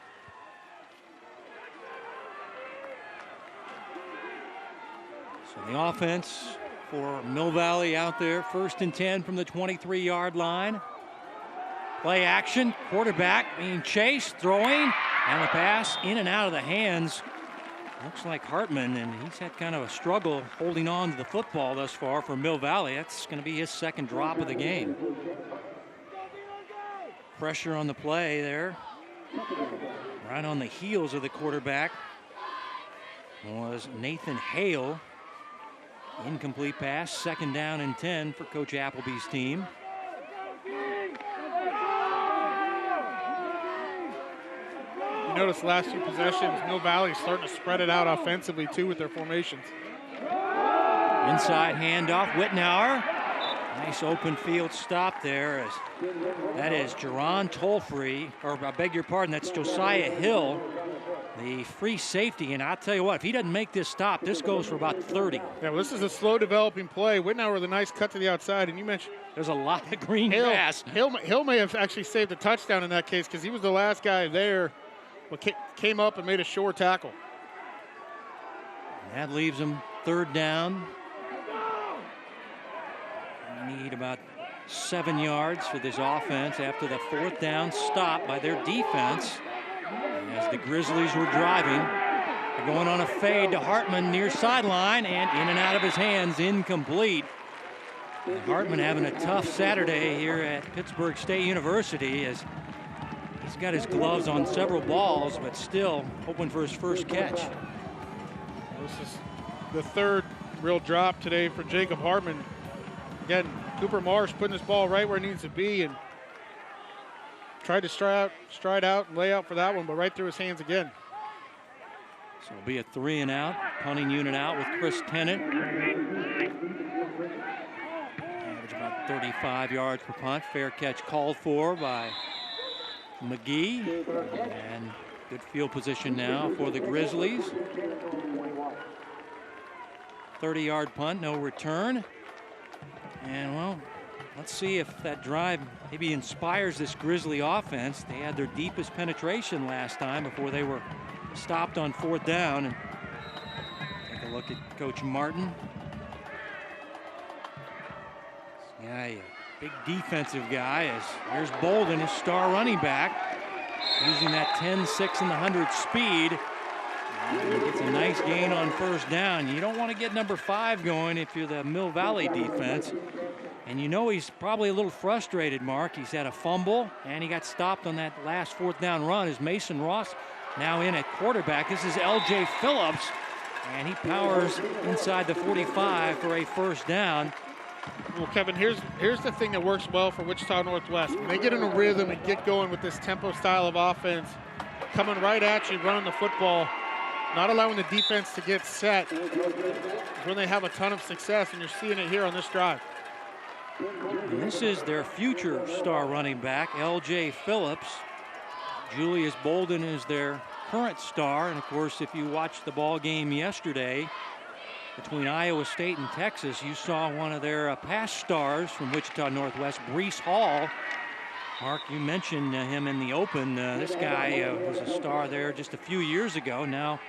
Speaker 1: So the offense for Mill Valley out there, 1st and 10 from the 23-yard line. Play action, quarterback being chased, throwing, and the pass in and out of the hands. Looks like Hartman, and he's had kind of a struggle holding on to the football thus far for Mill Valley. That's going to be his 2nd drop of the game. Pressure on the play there. Right on the heels of the quarterback was Nathan Hale. Incomplete pass, 2nd down and 10 for Coach Appleby's team.
Speaker 2: You notice the last 2 possessions, Mill Valley's starting to spread it out offensively too with their formations.
Speaker 1: Inside handoff, Wittenauer. Nice open field stop there. That is Jerron Tolfree, or I beg your pardon, that's Josiah Hill, the free safety. And I'll tell you what, if he doesn't make this stop, this goes for about 30.
Speaker 2: Yeah, well, this is a slow developing play. Wittenauer with a nice cut to the outside, and you mentioned
Speaker 1: there's a lot of green grass.
Speaker 2: Hill may have actually saved a touchdown in that case because he was the last guy there, but came up and made a sure tackle.
Speaker 1: That leaves him 3rd down. Need about 7 yards for this offense after the 4th down stop by their defense. As the Grizzlies were driving, they're going on a fade to Hartman near sideline, and in and out of his hands, incomplete. And Hartman having a tough Saturday here at Pittsburgh State University as he's got his gloves on several balls, but still hoping for his first catch.
Speaker 2: This is the 3rd real drop today for Jacob Hartman. Again, Cooper Marsh putting this ball right where it needs to be and tried to stride out and lay out for that one, but right through his hands again.
Speaker 1: So it'll be a 3 and out, punting unit out with Chris Tennant. Average about 35 yards per punt. Fair catch called for by McGee. And good field position now for the Grizzlies. 30-yard punt, no return. And, well, let's see if that drive maybe inspires this Grizzly offense. They had their deepest penetration last time before they were stopped on 4th down. And take a look at Coach Martin. Yeah, a big defensive guy. As here's Bolden, his star running back, using that 10-6 in the 100 speed. And gets a nice gain on 1st down. You don't want to get number 5 going if you're the Mill Valley defense. And you know he's probably a little frustrated, Mark. He's had a fumble, and he got stopped on that last 4th down run as Mason Ross now in at quarterback. This is L.J. Phillips, and he powers inside the 45 for a 1st down.
Speaker 2: Well, Kevin, here's the thing that works well for Wichita Northwest. When they get in a rhythm and get going with this tempo style of offense, coming right at you, running the football, not allowing the defense to get set, is when they have a ton of success, and you're seeing it here on this drive.
Speaker 1: And this is their future star running back, L.J. Phillips. Julius Bolden is their current star. And, of course, if you watched the ball game yesterday between Iowa State and Texas, you saw one of their past stars from Wichita Northwest, Brees Hall. Mark, you mentioned him in the open. This guy was a star there just a few years ago. Now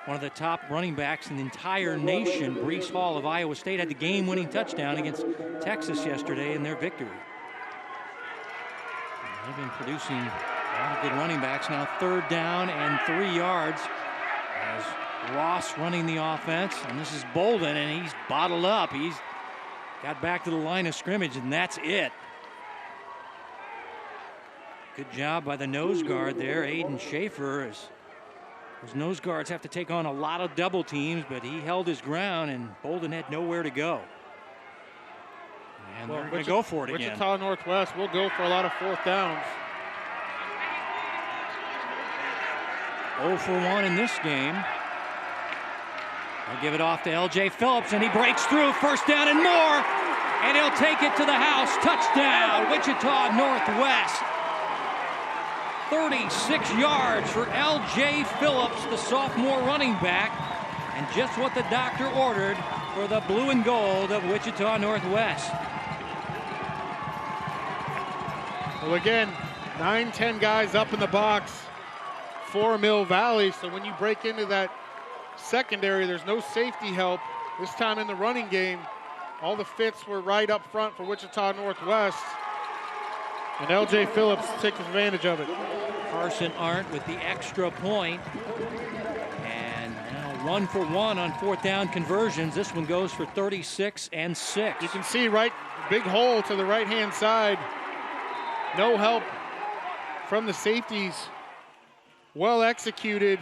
Speaker 1: one of the top running backs in the entire nation. Brees Hall of Iowa State had the game-winning touchdown against Texas yesterday in their victory. They've been producing a lot of good running backs. Now 3rd down and 3 yards as Ross running the offense. And this is Bolden, and he's bottled up. He's got back to the line of scrimmage, and that's it. Good job by the nose guard there, Aiden Schaefer. Those nose guards have to take on a lot of double teams, but he held his ground, and Bolden had nowhere to go. And they're going to go for it again.
Speaker 2: Wichita Northwest will go for a lot of fourth downs.
Speaker 1: 0 for 1 in this game. They'll give it off to L.J. Phillips, and he breaks through. First down and more, and he'll take it to the house. Touchdown, Wichita Northwest. 36 yards for L.J. Phillips, the sophomore running back, and just what the doctor ordered for the blue and gold of Wichita Northwest.
Speaker 2: Well, again, 9-10 guys up in the box for Mill Valley, so when you break into that secondary, there's no safety help. This time in the running game, all the fits were right up front for Wichita Northwest, and L.J. Phillips takes advantage of it.
Speaker 1: Carson Arndt with the extra point, and now 1 for 1 on fourth down conversions. This one goes for 36 and 6.
Speaker 2: You can see right, big hole to the right-hand side. No help from the safeties. Well executed.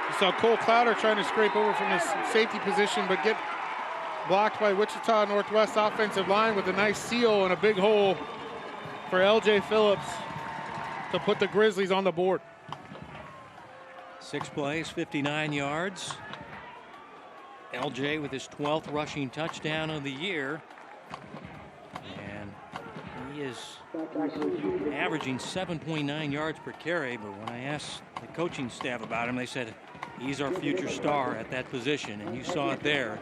Speaker 2: You saw Cole Clowder trying to scrape over from his safety position, but get blocked by Wichita Northwest offensive line with a nice seal and a big hole for L.J. Phillips to put the Grizzlies on the board.
Speaker 1: 6 plays, 59 yards. L.J. with his 12th rushing touchdown of the year. And he is averaging 7.9 yards per carry, but when I asked the coaching staff about him, they said he's our future star at that position, and you saw it there.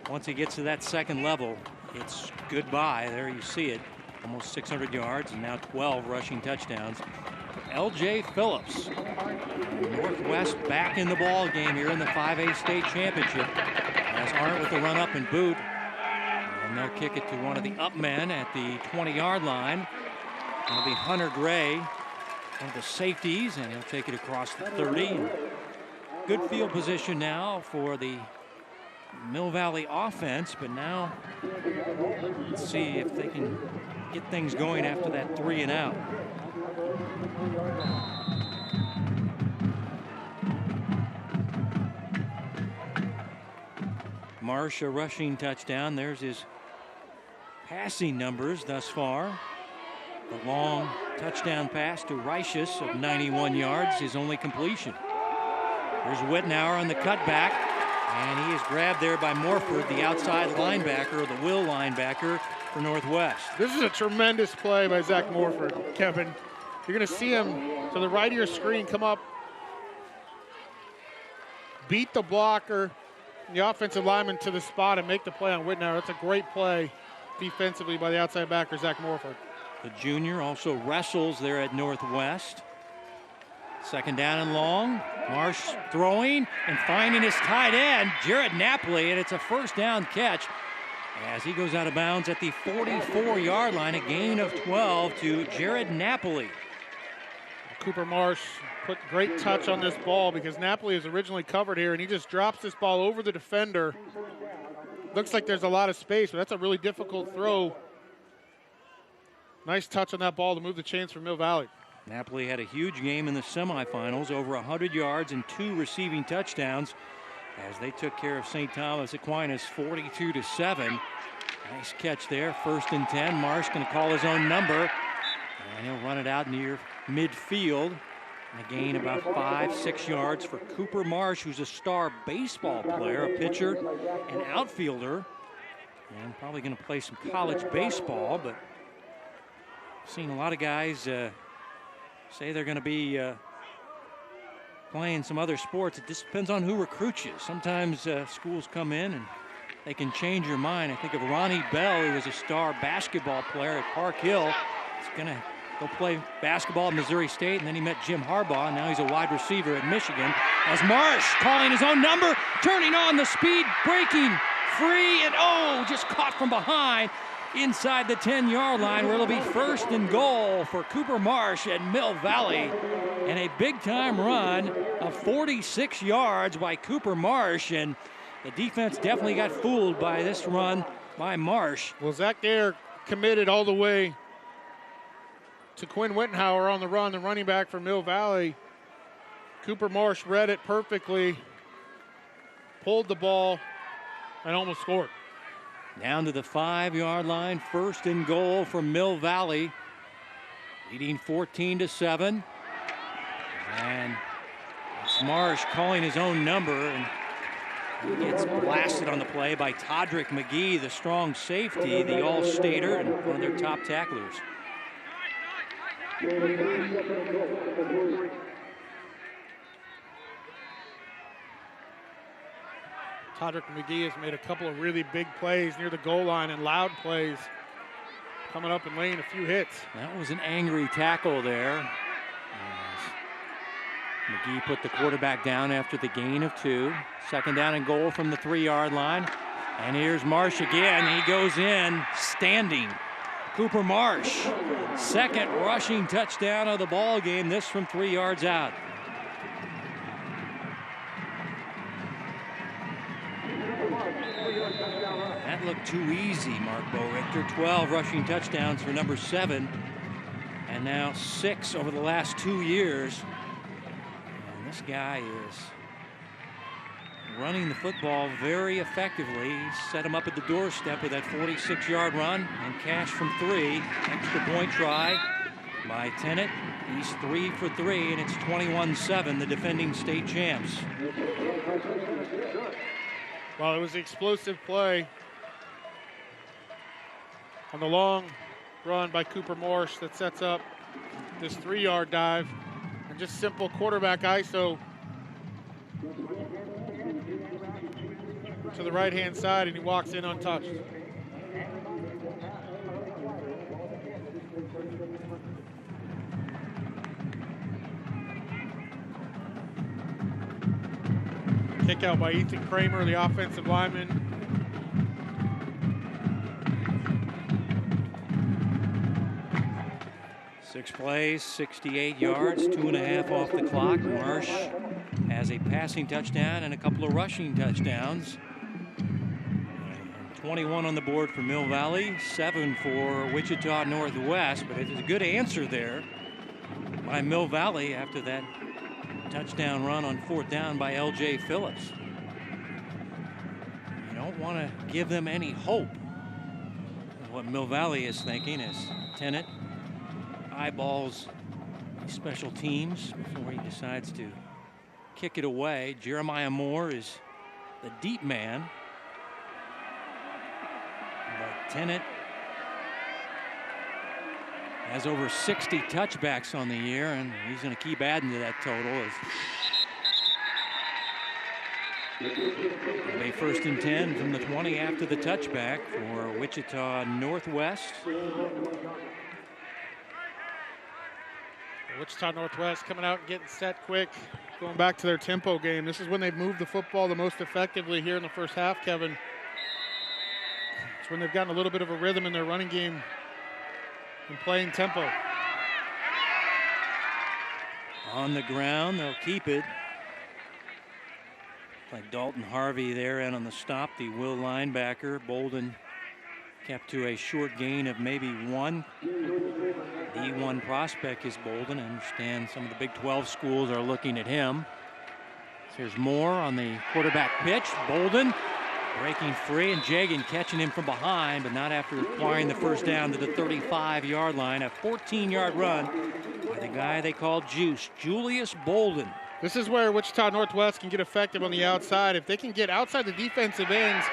Speaker 1: Once he gets to that second level, it's goodbye. There you see it. Almost 600 yards and now 12 rushing touchdowns. L.J. Phillips. And Northwest back in the ball game here in the 5A state championship. As Arndt with the run up and boot. And they'll kick it to one of the up men at the 20-yard line. It'll be Hunter Gray, one of the safeties, and he'll take it across the 30. Good field position now for the Mill Valley offense, but now let's see if they can get things going after that 3 and out. Marsh a rushing touchdown. There's his passing numbers thus far. The long touchdown pass to Reichus of 91 yards, his only completion. There's Wittenauer on the cutback, and he is grabbed there by Morford, the outside linebacker, the will linebacker for Northwest.
Speaker 2: This is a tremendous play by Zach Morford, Kevin. You're going to see him to the right of your screen come up, beat the blocker, the offensive lineman to the spot and make the play on Wittenauer. That's a great play defensively by the outside backer, Zach Morford.
Speaker 1: The junior also wrestles there at Northwest. Second down and long. Marsh throwing and finding his tight end, Jared Napoli, and it's a first down catch as he goes out of bounds at the 44-yard line. A gain of 12 to Jared Napoli.
Speaker 2: Cooper Marsh put great touch on this ball because Napoli is originally covered here, and he just drops this ball over the defender. Looks like there's a lot of space, but that's a really difficult throw. Nice touch on that ball to move the chains for Mill Valley.
Speaker 1: Napoli had a huge game in the semifinals, over 100 yards and 2 receiving touchdowns as they took care of St. Thomas Aquinas 42-7. Nice catch there, 1st and 10. Marsh going to call his own number, and he'll run it out near midfield. And a gain about 5-6 yards for Cooper Marsh, who's a star baseball player, a pitcher, an outfielder, and probably going to play some college baseball. But I've seen a lot of guys say they're going to be playing some other sports. It just depends on who recruits you. Sometimes schools come in and they can change your mind. I think of Ronnie Bell, who was a star basketball player at Park Hill. He's going to go play basketball at Missouri State, and then he met Jim Harbaugh, and now he's a wide receiver at Michigan. As Marsh calling his own number, turning on the speed, breaking free, and just caught from behind inside the 10-yard line, where it'll be 1st and goal for Cooper Marsh at Mill Valley. And a big-time run of 46 yards by Cooper Marsh, and the defense definitely got fooled by this run by Marsh.
Speaker 2: Well, Zach Gare committed all the way to Quinn Wittenhauer on the run, the running back for Mill Valley. Cooper Marsh read it perfectly, pulled the ball, and almost scored.
Speaker 1: Down to the 5-yard line, 1st and goal for Mill Valley, leading 14-7. And it's Marsh calling his own number, and he gets blasted on the play by Todrick Mcgee, the strong safety, the all-stater, and one of their top tacklers.
Speaker 2: Todrick Mcgee has made a couple of really big plays near the goal line and loud plays, coming up and laying a few hits.
Speaker 1: That was an angry tackle there. McGee put the quarterback down after the gain of 2. 2nd down and goal from the 3-yard line. And here's Marsh again. He goes in standing. Cooper Marsh, 2nd rushing touchdown of the ball game. This from 3 yards out. That looked too easy, Mark Bo-Richter. 12 rushing touchdowns for number 7. And now 6 over the last 2 years. This guy is running the football very effectively. He set him up at the doorstep with that 46-yard run and cash from 3. Extra point try by Tennant. He's 3 for 3, and it's 21-7, the defending state champs.
Speaker 2: Well, it was an explosive play on the long run by Cooper Marsh that sets up this 3-yard dive. Just simple quarterback ISO to the right-hand side, and he walks in untouched. Kick out by Ethan Kramer, the offensive lineman.
Speaker 1: Six plays, 68 yards, 2.5 off the clock. Marsh has a passing touchdown and a couple of rushing touchdowns. 21 on the board for Mill Valley, 7 for Wichita Northwest, but it's a good answer there by Mill Valley after that touchdown run on 4th down by L.J. Phillips. You don't want to give them any hope. What Mill Valley is thinking is Tennant eyeballs special teams before he decides to kick it away. Jeremiah Moore is the deep man. But Tennant has over 60 touchbacks on the year, and he's going to keep adding to that total. A 1st and 10 from the 20 after the touchback for Wichita Northwest.
Speaker 2: Wichita Northwest coming out and getting set quick, going back to their tempo game. This is when they've moved the football the most effectively here in the first half, Kevin. It's when they've gotten a little bit of a rhythm in their running game and playing tempo.
Speaker 1: On the ground, they'll keep it. Like Dalton Harvey there and on the stop, the Will linebacker. Bolden kept to a short gain of maybe 1. The E1 prospect is Bolden. I understand some of the Big 12 schools are looking at him. Here's Moore on the quarterback pitch. Bolden breaking free, and Jagan catching him from behind, but not after acquiring the 1st down to the 35-yard line. A 14-yard run by the guy they call Juice, Julius Bolden.
Speaker 2: This is where Wichita Northwest can get effective on the outside. If they can get outside the defensive ends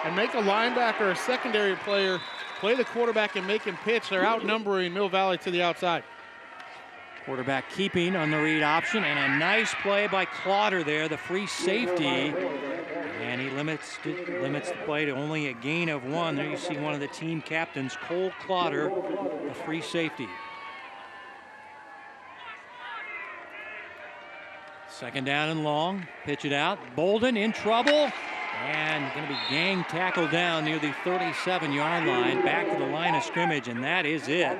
Speaker 2: and make a linebacker or a secondary player play the quarterback and make him pitch, they're outnumbering Mill Valley to the outside.
Speaker 1: Quarterback keeping on the read option, and a nice play by Clotter there, the free safety. And he limits the play to only a gain of 1. There you see one of the team captains, Cole Clotter, the free safety. 2nd down and long. Pitch it out. Bolden in trouble. And going to be gang tackled down near the 37-yard line. Back to the line of scrimmage, and that is it.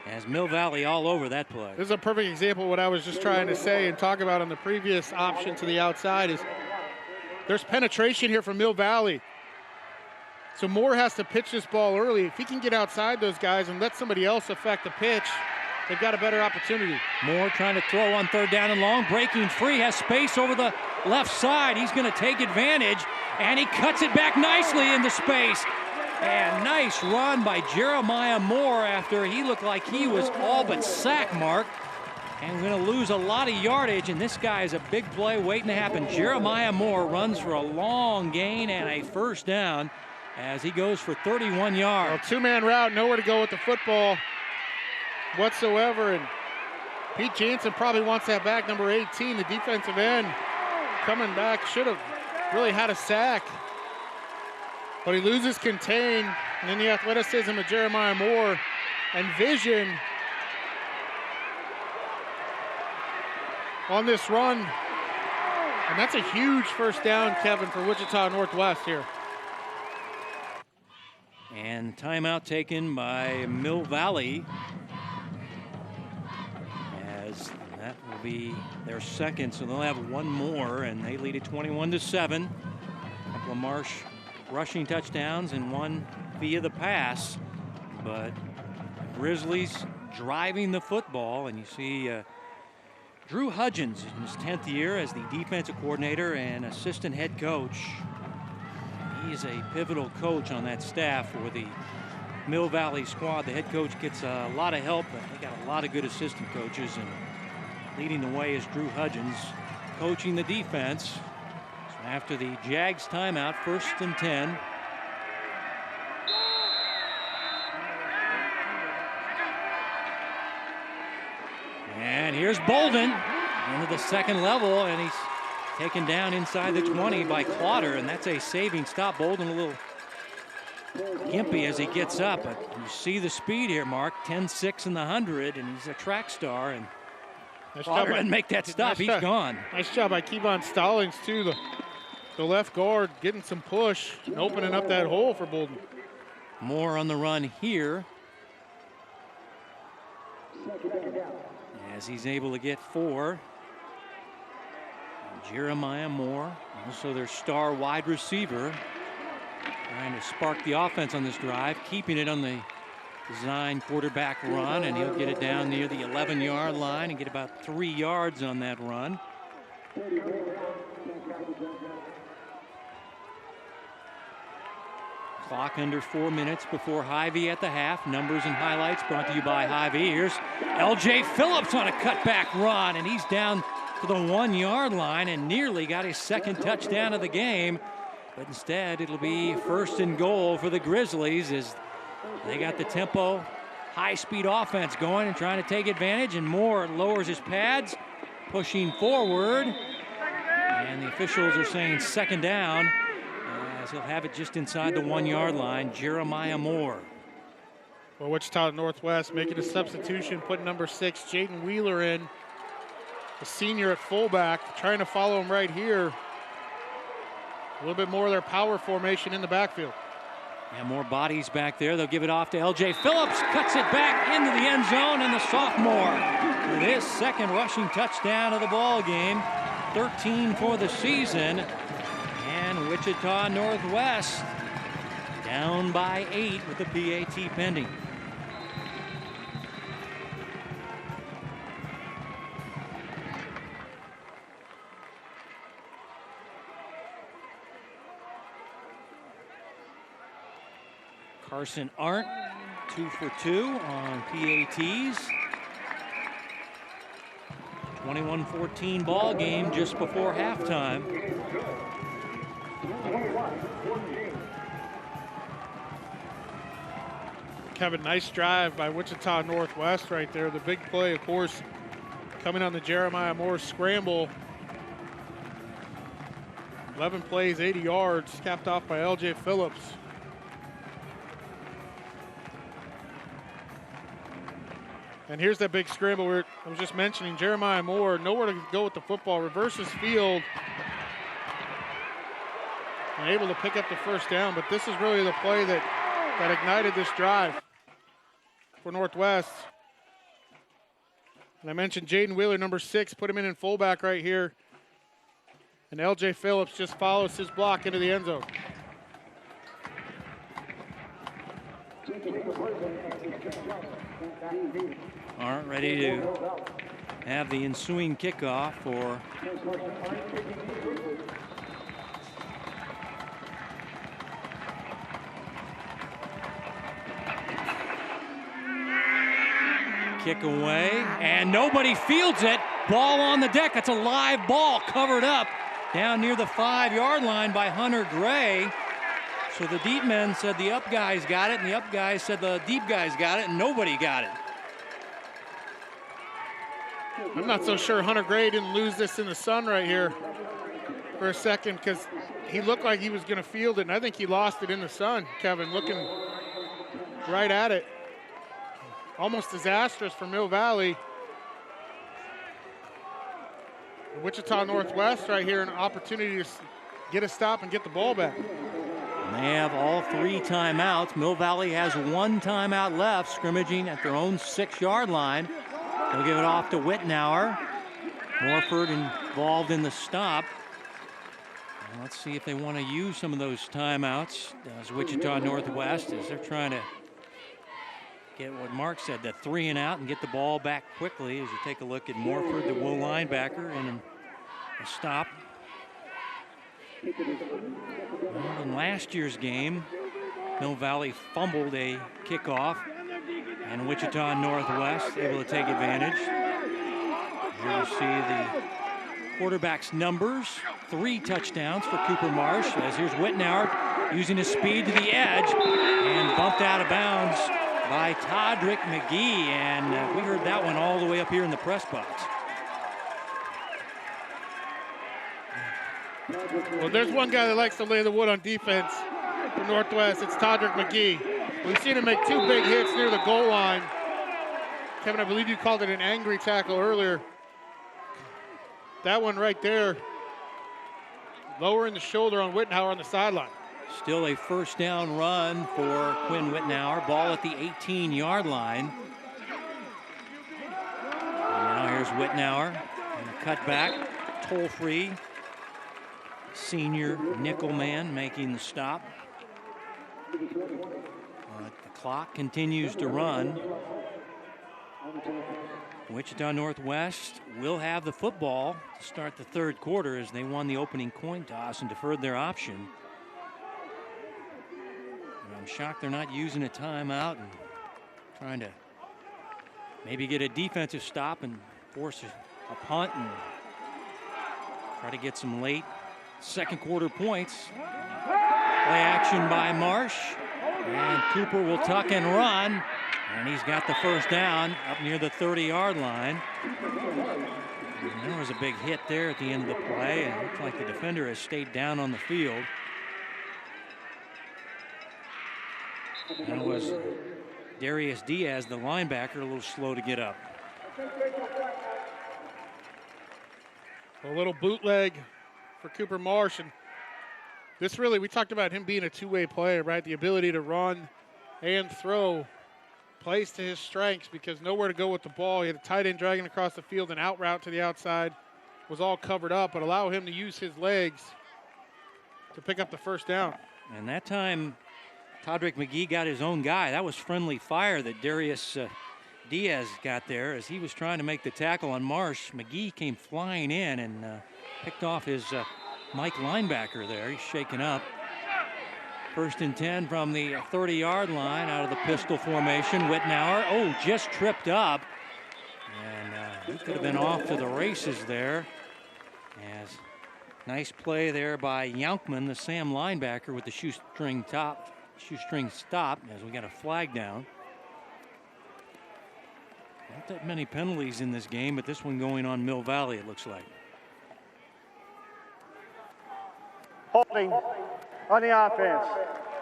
Speaker 1: As Mill Valley all over that play.
Speaker 2: This is a perfect example of what I was just trying to say and talk about on the previous option to the outside is there's penetration here from Mill Valley. So Moore has to pitch this ball early. If he can get outside those guys and let somebody else affect the pitch, they've got a better opportunity.
Speaker 1: Moore trying to throw on 3rd down and long, breaking free, has space over the left side. He's going to take advantage, and he cuts it back nicely into space. And nice run by Jeremiah Moore after he looked like he was all but sack marked. And we're going to lose a lot of yardage, and this guy is a big play waiting to happen. Jeremiah Moore runs for a long gain and a 1st down as he goes for 31 yards.
Speaker 2: Well, 2-man route, nowhere to go with the football whatsoever. And Pete Jansen probably wants that back, number 18, the defensive end. Coming back, should have really had a sack. But he loses contain, and then the athleticism of Jeremiah Moore and vision on this run. And that's a huge 1st down, Kevin, for Wichita Northwest here.
Speaker 1: And timeout taken by Mill Valley, as that will be their 2nd, so they'll have 1 more, and they lead it 21-7. A couple of Marsh rushing touchdowns and 1 via the pass, but Grizzlies driving the football, and you see Drew Hudgens in his 10th year as the defensive coordinator and assistant head coach. He is a pivotal coach on that staff for the Mill Valley squad. The head coach gets a lot of help, but they got a lot of good assistant coaches, and leading the way is Drew Hudgens coaching the defense. So after the Jags timeout, 1st and 10. And here's Bolden into the 2nd level, and he's taken down inside the 20 by Clotter, and that's a saving stop. Bolden a little gimpy as he gets up, but you see the speed here, Mark. 10.6 in the 100, and he's a track star, and Clotter didn't make that stop. He's gone.
Speaker 2: Nice job by Kevon Stallings, too, the left guard, getting some push and opening up that hole for Bolden.
Speaker 1: Moore on the run here, as he's able to get 4. Jeremiah Moore, also their star wide receiver, trying to spark the offense on this drive, keeping it on the design quarterback run, and he'll get it down near the 11-yard line and get about 3 yards on that run. Clock under 4 minutes before Hy-Vee at the half. Numbers and highlights brought to you by Hy-Vee. Here's L.J. Phillips on a cutback run, and he's down to the 1-yard line and nearly got his 2nd touchdown of the game. But instead, it'll be 1st and goal for the Grizzlies as they got the tempo, high-speed offense going and trying to take advantage. And Moore lowers his pads, pushing forward. And the officials are saying 2nd down, as he'll have it just inside the 1-yard line. Jeremiah Moore.
Speaker 2: Well, Wichita Northwest making a substitution, putting number 6, Jaden Wheeler in. The senior at fullback, trying to follow him right here. A little bit more of their power formation in the backfield.
Speaker 1: Yeah, more bodies back there. They'll give it off to L.J. Phillips, cuts it back into the end zone, and the sophomore with his 2nd rushing touchdown of the ball game, 13 for the season. And Wichita Northwest down by 8 with the PAT pending. Carson Arndt, 2 for 2 on PATs. 21-14 ball game just before halftime.
Speaker 2: Kevin, nice drive by Wichita Northwest right there. The big play, of course, coming on the Jeremiah Moore scramble. 11 plays, 80 yards, capped off by L.J. Phillips. And here's that big scramble where I was just mentioning. Jeremiah Moore, nowhere to go with the football, reverses field, and able to pick up the 1st down. But this is really the play that ignited this drive for Northwest. And I mentioned Jaden Wheeler, number 6, put him in fullback right here. And L.J. Phillips just follows his block into the end zone.
Speaker 1: aren't ready to have the ensuing kickoff for kick away, and nobody fields it. Ball on the deck. It's a live ball covered up down near the 5-yard line by Hunter Gray. So the deep men said the up guys got it, and the up guys said the deep guys got it, and nobody got it.
Speaker 2: I'm not so sure Hunter Gray didn't lose this in the sun right here for a second, because he looked like he was going to field it, and I think he lost it in the sun, Kevin, looking right at it. Almost disastrous for Mill Valley. Wichita Northwest right here, an opportunity to get a stop and get the ball back.
Speaker 1: They have all 3 timeouts. Mill Valley has 1 timeout left, scrimmaging at their own 6-yard line. They'll give it off to Wittenauer. Morford involved in the stop. And let's see if they want to use some of those timeouts as Wichita Northwest, as they're trying to get what Mark said, the 3 and out, and get the ball back quickly. As you take a look at Morford, the Will linebacker, and a stop. Well, in last year's game, Mill Valley fumbled a kickoff, and Wichita Northwest able to take advantage. Here you see the quarterback's numbers. 3 touchdowns for Cooper Marsh, as here's Wittenauer using his speed to the edge and bumped out of bounds by Todrick Mcgee, and we heard that one all the way up here in the press box.
Speaker 2: Well, there's one guy that likes to lay the wood on defense for Northwest. It's Todrick Mcgee. We've seen him make 2 big hits near the goal line. Kevin, I believe you called it an angry tackle earlier. That one right there, lowering the shoulder on Wittenauer on the sideline.
Speaker 1: Still a first down run for Quinn Wittenauer. Ball at the 18-yard line. And now here's Wittenauer. And a cutback, toll-free. Senior nickel man making the stop. The clock continues to run. Wichita Northwest will have the football to start the 3rd quarter, as they won the opening coin toss and deferred their option. And I'm shocked they're not using a timeout and trying to maybe get a defensive stop and force a punt and try to get some late 2nd quarter points. Play action by Marsh, and Cooper will tuck and run, and he's got the first down up near the 30-yard line. And there was a big hit there at the end of the play, and it looked like the defender has stayed down on the field. And it was Darius Diaz, the linebacker, a little slow to get up.
Speaker 2: A little bootleg for Cooper Marsh, and this really, we talked about him being a 2-way player, right? The ability to run and throw plays to his strengths, because nowhere to go with the ball. He had a tight end dragging across the field, and out route to the outside was all covered up, but allow him to use his legs to pick up the first down.
Speaker 1: And that time, Todrick Mcgee got his own guy. That was friendly fire that Darius Diaz got there as he was trying to make the tackle on Marsh. Mcgee came flying in and picked off his Mike linebacker there. He's shaken up. 1st and 10 from the 30-yard line out of the pistol formation. Wittenauer, just tripped up. And he could have been off to the races there. As nice play there by Younkman, the Sam linebacker, with the shoestring stop, as we got a flag down. Not that many penalties in this game, but this one going on Mill Valley, it looks like.
Speaker 3: Holding on the offense.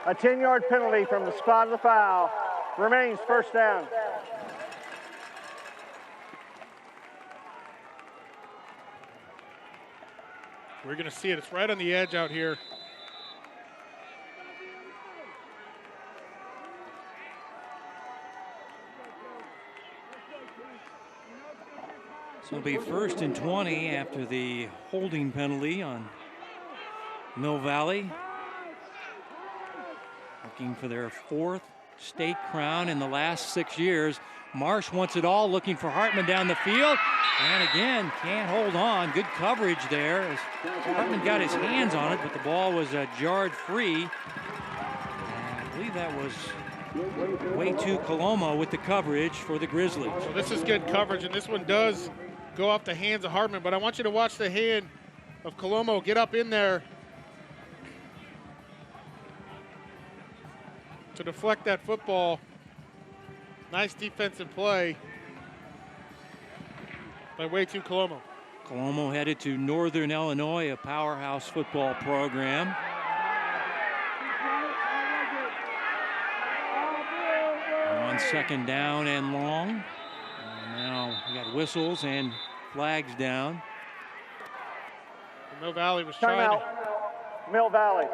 Speaker 3: A 10-yard penalty from the spot of the foul. Remains first down.
Speaker 2: We're going to see it. It's right on the edge out here.
Speaker 1: So it'll be 1st and 20 after the holding penalty on Mill Valley. Looking for their 4th state crown in the last 6 years. Marsh wants it all, looking for Hartman down the field. And again, can't hold on. Good coverage there as Hartman got his hands on it, but the ball was jarred free. And I believe that was way too Colomo with the coverage for the Grizzlies.
Speaker 2: So this is good coverage, and this one does go off the hands of Hartman, but I want you to watch the hand of Colomo get up in there to deflect that football. Nice defensive play by Way-Too Colomo.
Speaker 1: Colomo headed to Northern Illinois, a powerhouse football program. On second down and long. And now we got whistles and flags down.
Speaker 2: Mill Valley was trying to.
Speaker 3: Mill Valley.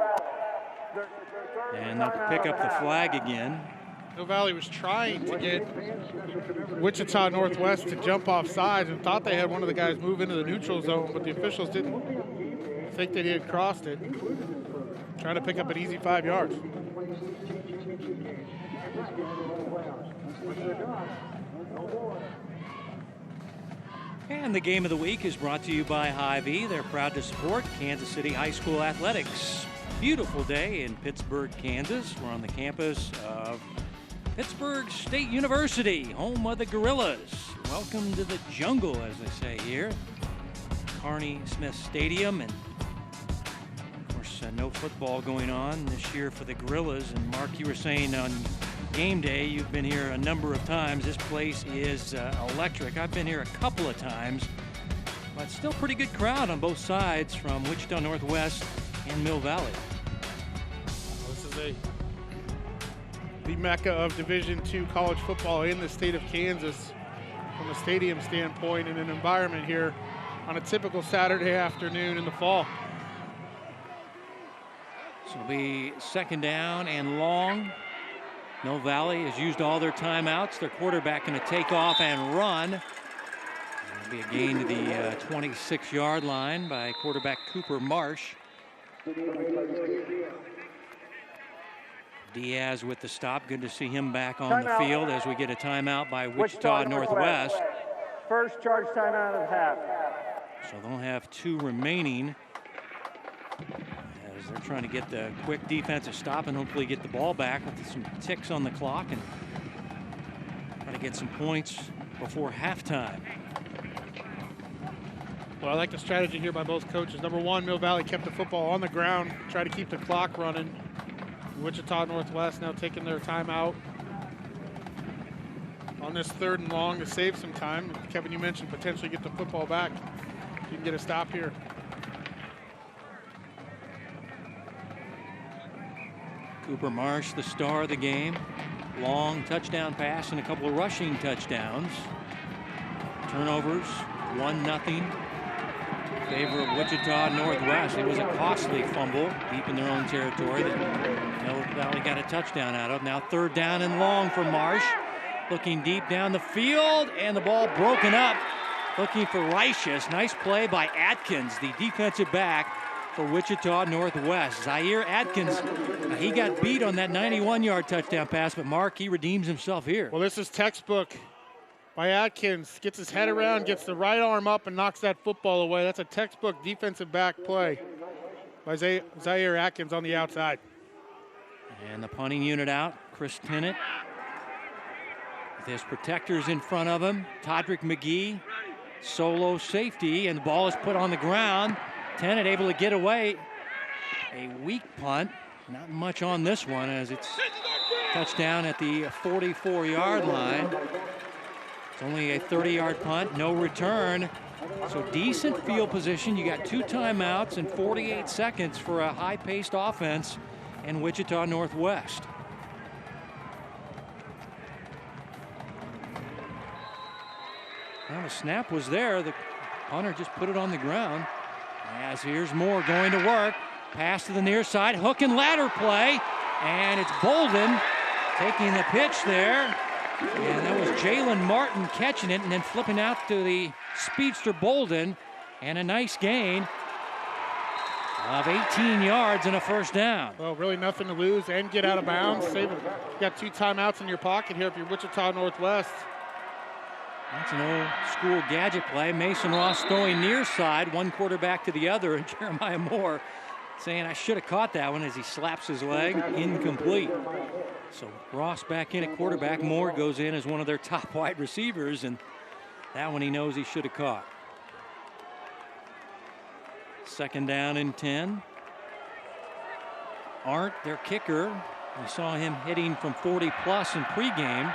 Speaker 1: And they'll pick up the flag again.
Speaker 2: Mill Valley was trying to get Wichita Northwest to jump off sides and thought they had one of the guys move into the neutral zone, but the officials didn't think that he had crossed it. Trying to pick up an easy 5 yards.
Speaker 1: And the game of the week is brought to you by Hy-Vee. They're proud to support Kansas City High School athletics. Beautiful day in Pittsburg, Kansas. We're on the campus of Pittsburg State University, home of the Gorillas. Welcome to the jungle, as they say here. Carney Smith Stadium, and of course no football going on this year for the Gorillas. And Mark, you were saying on game day, you've been here a number of times. This place is electric. I've been here a couple of times, but still pretty good crowd on both sides from Wichita Northwest and Mill Valley.
Speaker 2: This is the mecca of Division II college football in the state of Kansas from a stadium standpoint and an environment here on a typical Saturday afternoon in the fall.
Speaker 1: So it'll be second down and long. Mill Valley has used all their timeouts. Their quarterback going to take off and run. It'll be a gain to the 26-yard line by quarterback Cooper Marsh. Diaz with the stop. Good to see him back on the field as we get a timeout by Wichita Northwest.
Speaker 3: First charge timeout of the half.
Speaker 1: So they'll have 2 remaining as they're trying to get the quick defensive stop and hopefully get the ball back with some ticks on the clock and try to get some points before halftime.
Speaker 2: Well, I like the strategy here by both coaches. Number one, Mill Valley kept the football on the ground, try to keep the clock running. Wichita Northwest now taking their timeout on this third and long to save some time. Kevin, you mentioned potentially get the football back. You can get a stop here.
Speaker 1: Cooper Marsh, the star of the game. Long touchdown pass and a couple of rushing touchdowns. Turnovers, 1-0. Favor of Wichita Northwest. It was a costly fumble deep in their own territory that Mill Valley got a touchdown out of. Now third down and long for Marsh. Looking deep down the field, and the ball broken up. Looking for Righteous. Nice play by Atkins, the defensive back for Wichita Northwest. Zaire Atkins, he got beat on that 91-yard touchdown pass, but Mark, he redeems himself here.
Speaker 2: Well, this is textbook by Atkins. Gets his head around, gets the right arm up, and knocks that football away. That's a textbook defensive back play by Zaire Atkins on the outside.
Speaker 1: And the punting unit out, Chris Tennant. With his protectors in front of him, Todrick Mcgee, solo safety, and the ball is put on the ground. Tennant able to get away. A weak punt, not much on this one as it's touchdown at the 44-yard line. It's only a 30-yard punt, no return. So decent field position. You got 2 timeouts and 48 seconds for a high-paced offense in Wichita Northwest. Well, the snap was there. The punter just put it on the ground. As here's Moore going to work. Pass to the near side. Hook and ladder play. And it's Bolden taking the pitch there. And that was Jalen Martin catching it and then flipping out to the speedster Bolden. And a nice gain. of 18 yards and a first down.
Speaker 2: Well, really nothing to lose and get out of bounds. You got 2 timeouts in your pocket here if you're Wichita Northwest.
Speaker 1: That's an old school gadget play. Mason Ross throwing near side, one quarterback to the other, and Jeremiah Moore saying, I should have caught that one, as he slaps his leg. Incomplete. So Ross back in at quarterback. Moore goes in as one of their top wide receivers, and that one he knows he should have caught. Second down and 10. Arndt, their kicker. We saw him hitting from 40 plus in pregame.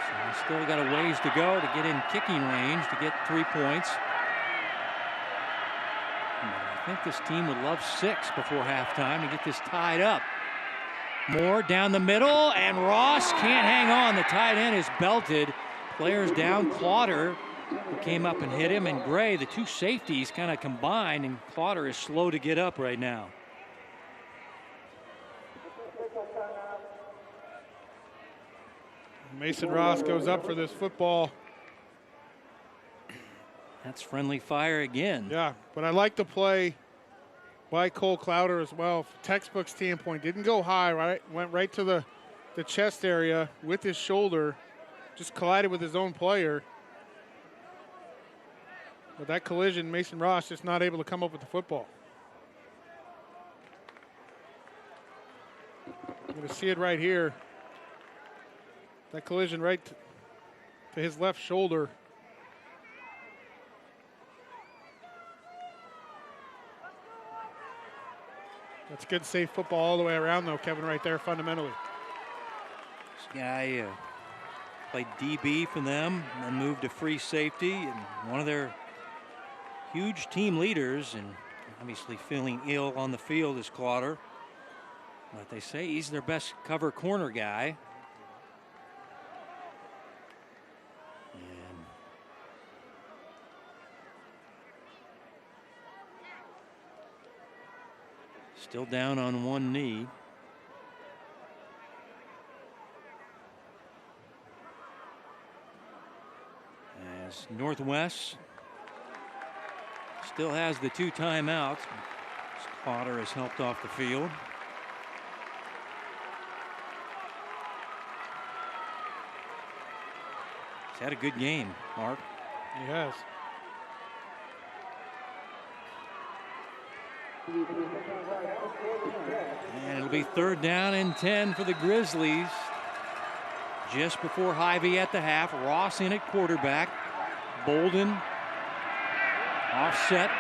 Speaker 1: So he's still got a ways to go to get in kicking range to get 3 points. I think this team would love 6 before halftime to get this tied up. Moore down the middle, and Ross can't hang on. The tight end is belted. Players down. Clotter, who came up and hit him, and Gray, the 2 safeties, kind of combined, and Clotter is slow to get up right now.
Speaker 2: Mason Ross goes up for this football.
Speaker 1: That's friendly fire again.
Speaker 2: Yeah, but I like the play by Cole Clotter as well. From textbook standpoint, didn't go high, right? Went right to the chest area with his shoulder, just collided with his own player. But that collision, Mason Ross just not able to come up with the football. You're going to see it right here. That collision right to his left shoulder. That's good, safe football all the way around, though, Kevin, right there, fundamentally.
Speaker 1: This guy played DB for them, and then moved to free safety, and one of their huge team leaders, and obviously feeling ill on the field is Clotter. But they say he's their best cover corner guy. And still down on one knee. As Northwest still has the 2 timeouts. Clotter is helped off the field. He's had a good game, Mark.
Speaker 2: He has.
Speaker 1: And it'll be 3rd down and 10 for the Grizzlies. Just before Hy-Vee at the half. Ross in at quarterback. Bolden offset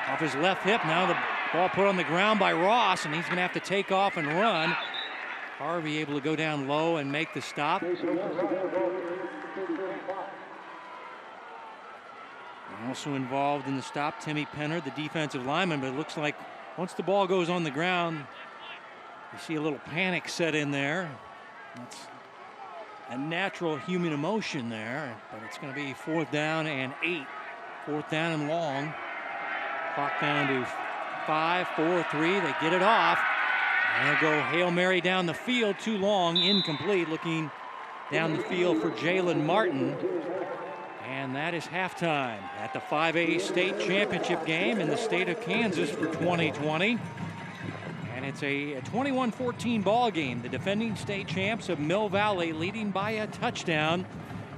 Speaker 1: off his left hip. Now the ball put on the ground by Ross, and he's going to have to take off and run. Harvey able to go down low and make the stop. Also involved in the stop, Timmy Penner, the defensive lineman, but it looks like once the ball goes on the ground, you see a little panic set in there. That's a natural human emotion there, but it's going to be 4th down and 8. 4th down and long. Clock down to 5, 4, 3. They get it off. And they'll go Hail Mary down the field. Too long, incomplete. Looking down the field for Jalen Martin. And that is halftime at the 5A state championship game in the state of Kansas for 2020. And it's a 21-14 ball game. The defending state champs of Mill Valley leading by a touchdown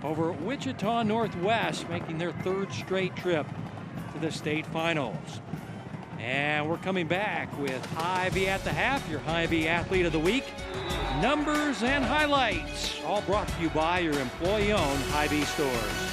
Speaker 1: over Wichita Northwest, making their 3rd straight trip to the state finals. And we're coming back with Hy-Vee at the half, your Hy-Vee Athlete of the Week. Numbers and highlights, all brought to you by your employee-owned Hy-Vee stores.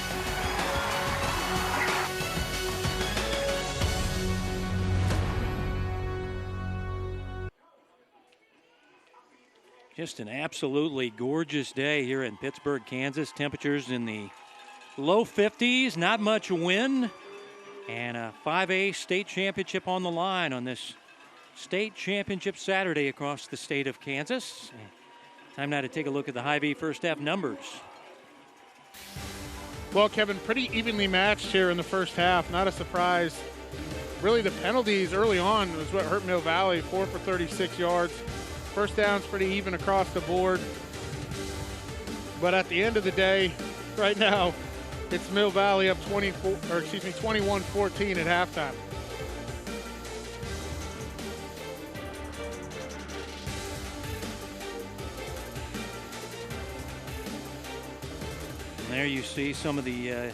Speaker 1: Just an absolutely gorgeous day here in Pittsburgh, Kansas. Temperatures in the low 50s, not much wind, and a 5A state championship on the line on this state championship Saturday across the state of Kansas. Time now to take a look at the Hy-Vee first half numbers.
Speaker 2: Well, Kevin, pretty evenly matched here in the first half. Not a surprise. Really, the penalties early on was what hurt Mill Valley. 4 for 36 yards. First down's pretty even across the board. But at the end of the day, right now, it's Mill Valley up 21-14 at halftime.
Speaker 1: There you see some of the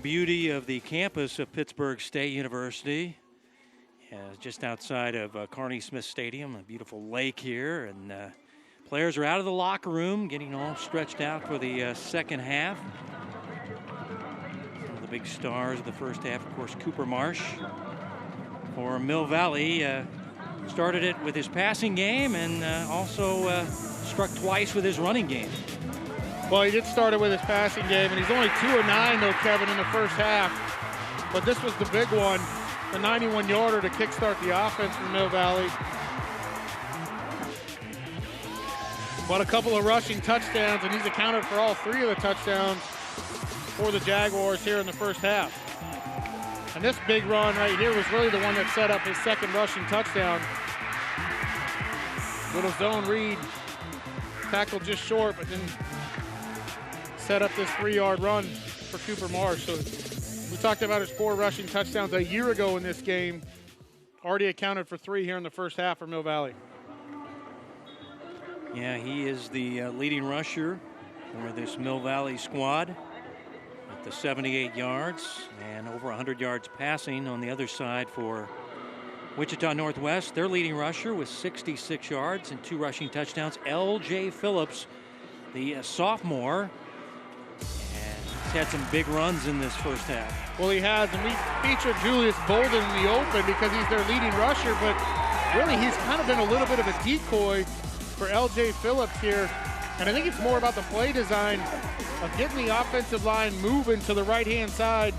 Speaker 1: beauty of the campus of Pittsburgh State University. Just outside of Carney Smith Stadium, a beautiful lake here, and players are out of the locker room, getting all stretched out for the second half. Some of the big stars of the first half, of course, Cooper Marsh for Mill Valley. Started it with his passing game and also struck twice with his running game.
Speaker 2: Well, he did start it with his passing game, and he's only 2 of 9, though, Kevin, in the first half. But this was the big one, the 91-yarder to kickstart the offense for Mill Valley. But a couple of rushing touchdowns, and he's accounted for all 3 of the touchdowns for the Jaguars here in the first half. And this big run right here was really the one that set up his second rushing touchdown. Little zone read, tackled just short, but then set up this 3-yard run for Cooper Marsh. So we talked about his 4 rushing touchdowns a year ago in this game. Already accounted for 3 here in the first half for Mill Valley.
Speaker 1: Yeah, he is the leading rusher for this Mill Valley squad at the 78 yards and over 100 yards passing on the other side for Wichita Northwest. Their leading rusher with 66 yards and 2 rushing touchdowns. L.J. Phillips, the sophomore, and he's had some big runs in this first half.
Speaker 2: Well, he has, and we featured Julius Bolden in the open because he's their leading rusher, but really he's kind of been a little bit of a decoy for L.J. Phillips here. And I think it's more about the play design of getting the offensive line moving to the right-hand side,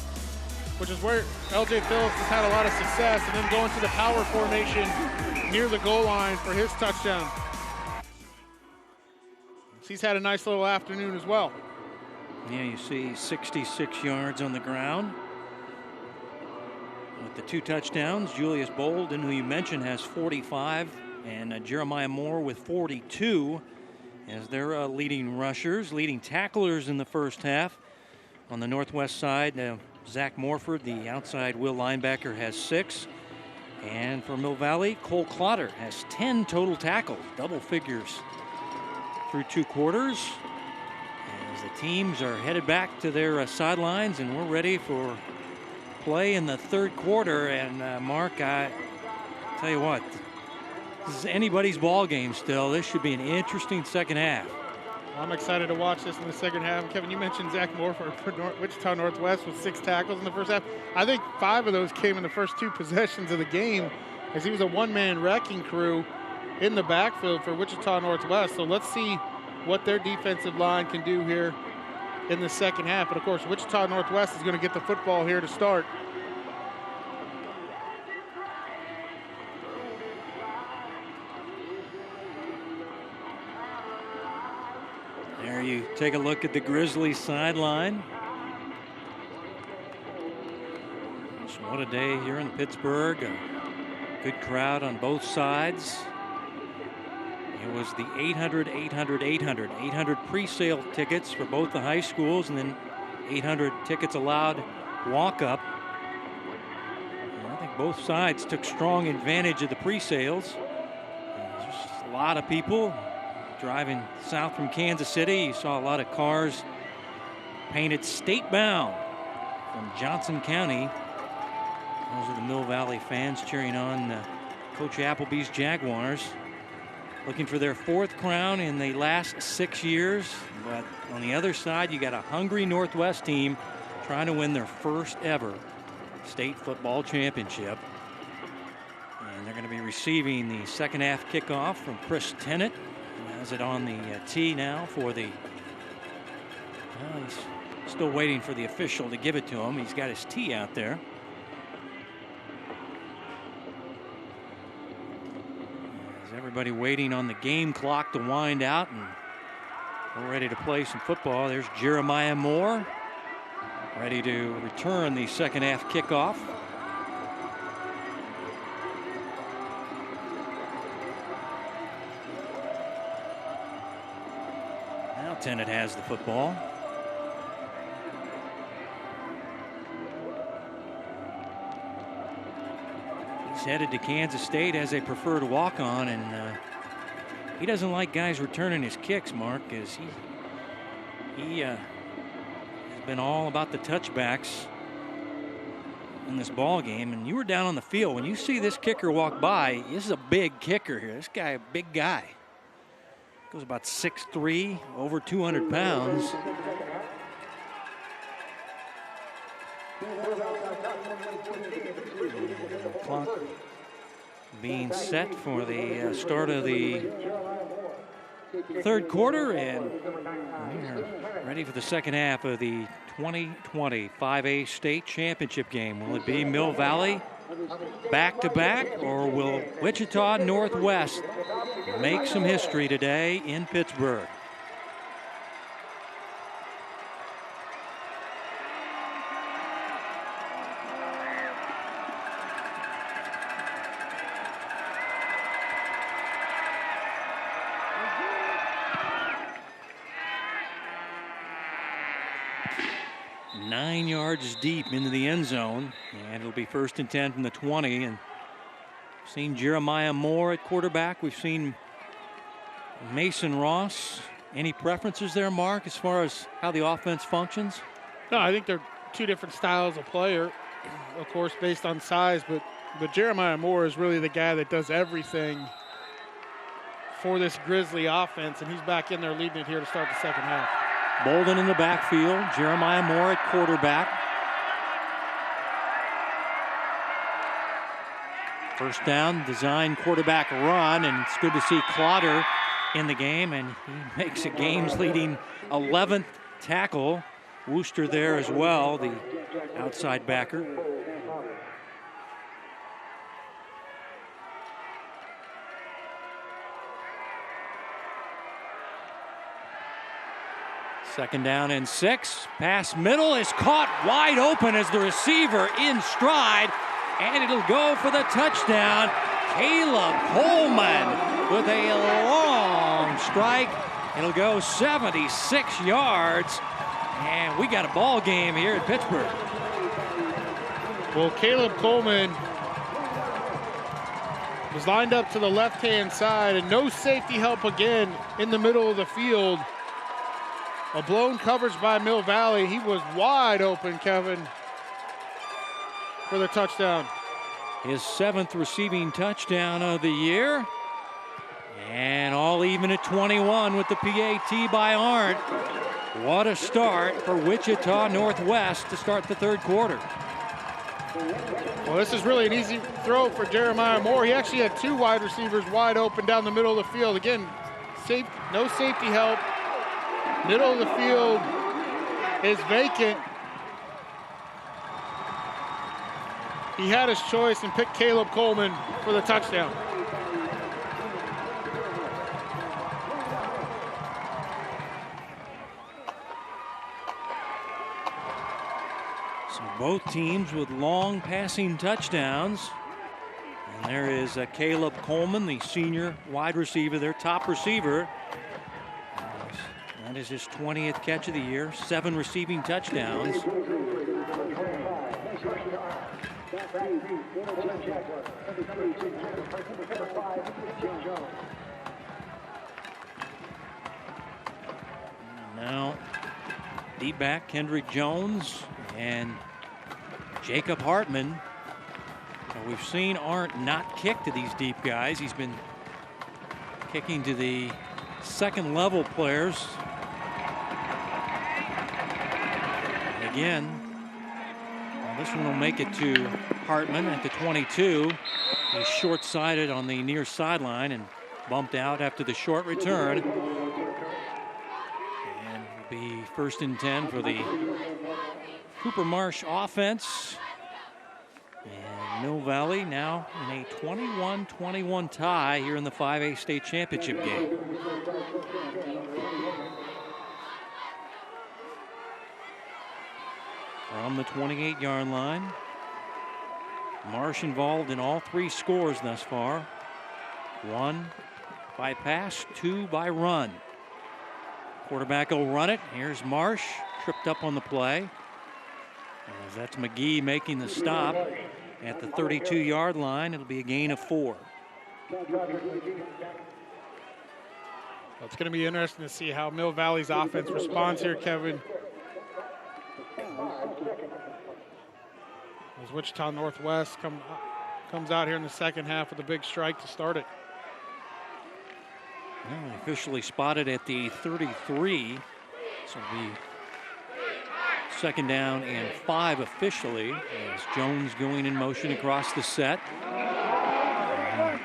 Speaker 2: which is where L.J. Phillips has had a lot of success, and then going to the power formation near the goal line for his touchdown. He's had a nice little afternoon as well.
Speaker 1: Yeah, you see 66 yards on the ground. With the 2 touchdowns, Julius Bolden, who you mentioned, has 45, and Jeremiah Moore with 42 as their leading rushers, leading tacklers in the first half. On the Northwest side, Zach Morford, the outside will linebacker, has 6. And for Mill Valley, Cole Clotter has 10 total tackles, double figures through 2 quarters. As the teams are headed back to their sidelines, and we're ready for play in the third quarter. And Mark, I tell you what, this is anybody's ball game still. This should be an interesting second half.
Speaker 2: I'm excited to watch this in the second half. Kevin, you mentioned Zach Morford for Wichita Northwest with 6 tackles in the first half. I think 5 of those came in the first 2 possessions of the game, as he was a one-man wrecking crew in the backfield for Wichita Northwest. So let's see what their defensive line can do here in the second half. But of course, Wichita Northwest is going to get the football here to start.
Speaker 1: There you take a look at the Grizzlies sideline. So what a day here in Pittsburgh. A good crowd on both sides. It was the 800 pre-sale tickets for both the high schools, and then 800 tickets allowed walk-up. I think both sides took strong advantage of the pre-sales. There's just a lot of people driving south from Kansas City. You saw a lot of cars painted state-bound from Johnson County. Those are the Mill Valley fans cheering on Coach Appleby's Jaguars, looking for their 4th crown in the last 6 years. But on the other side, you got a hungry Northwest team trying to win their first ever state football championship. And they're going to be receiving the second half kickoff from Chris Tennant. He has it on the tee now for the, well, he's still waiting for the official to give it to him. He's got his tee out there. Everybody waiting on the game clock to wind out, and we're ready to play some football. There's Jeremiah Moore, ready to return the second half kickoff. Now Tennant has the football. Headed to Kansas State as a preferred walk-on, and he doesn't like guys returning his kicks, Mark, because he been all about the touchbacks in this ball game, and you were down on the field. When you see this kicker walk by, this is a big kicker here. This guy, a big guy. Goes about 6'3", over 200 pounds. Clock being set for the start of the third quarter, and we're ready for the second half of the 2020 5A state championship game. Will it be Mill Valley back-to-back, or will Wichita Northwest make some history today in Pittsburgh? Yards deep into the end zone, and it'll be 1st and 10 from the 20. And we've seen Jeremiah Moore at quarterback. We've seen Mason Ross. Any preferences there, Mark, as far as how the offense functions?
Speaker 2: No, I think they're two different styles of player, of course, based on size. But Jeremiah Moore is really the guy that does everything for this Grizzly offense, and he's back in there leading it here to start the second half.
Speaker 1: Bolden in the backfield, Jeremiah Moore at quarterback. First down, design quarterback run, and it's good to see Clotter in the game, and he makes a game's leading 11th tackle. Wooster there as well, the outside backer. Second down and 6. Pass middle is caught wide open as the receiver in stride, and it'll go for the touchdown. Caleb Coleman with a long strike. It'll go 76 yards, and we got a ball game here in Pittsburgh.
Speaker 2: Well, Caleb Coleman was lined up to the left-hand side, and no safety help again in the middle of the field. A blown coverage by Mill Valley. He was wide open, Kevin, for the touchdown.
Speaker 1: His 7th receiving touchdown of the year. And all even at 21 with the PAT by Arndt. What a start for Wichita Northwest to start the third quarter.
Speaker 2: Well, this is really an easy throw for Jeremiah Moore. He actually had 2 wide receivers wide open down the middle of the field. Again, no safety help. Middle of the field is vacant. He had his choice and picked Caleb Coleman for the touchdown.
Speaker 1: So both teams with long passing touchdowns. And there is Caleb Coleman, the senior wide receiver, their top receiver. That is his 20th catch of the year, 7 receiving touchdowns. Now, deep back, Kendrick Jones and Jacob Hartman. Now, we've seen Arndt not kick to these deep guys. He's been kicking to the second level players. Again, well, this one will make it to Hartman at the 22. He's short-sided on the near sideline and bumped out after the short return. And it'll be 1st and 10 for the Cooper Marsh offense. And Mill Valley now in a 21-21 tie here in the 5A state championship game. From the 28-yard line. Marsh involved in all 3 scores thus far. 1 by pass, 2 by run. Quarterback will run it. Here's Marsh, tripped up on the play. As that's Mcgee making the stop at the 32-yard line. It'll be a gain of 4.
Speaker 2: Well, it's going to be interesting to see how Mill Valley's offense responds here, Kevin. As Wichita Northwest comes out here in the second half with a big strike to start it.
Speaker 1: Well, officially spotted at the 33. So it'll be 2nd down and 5 officially as Jones going in motion across the set.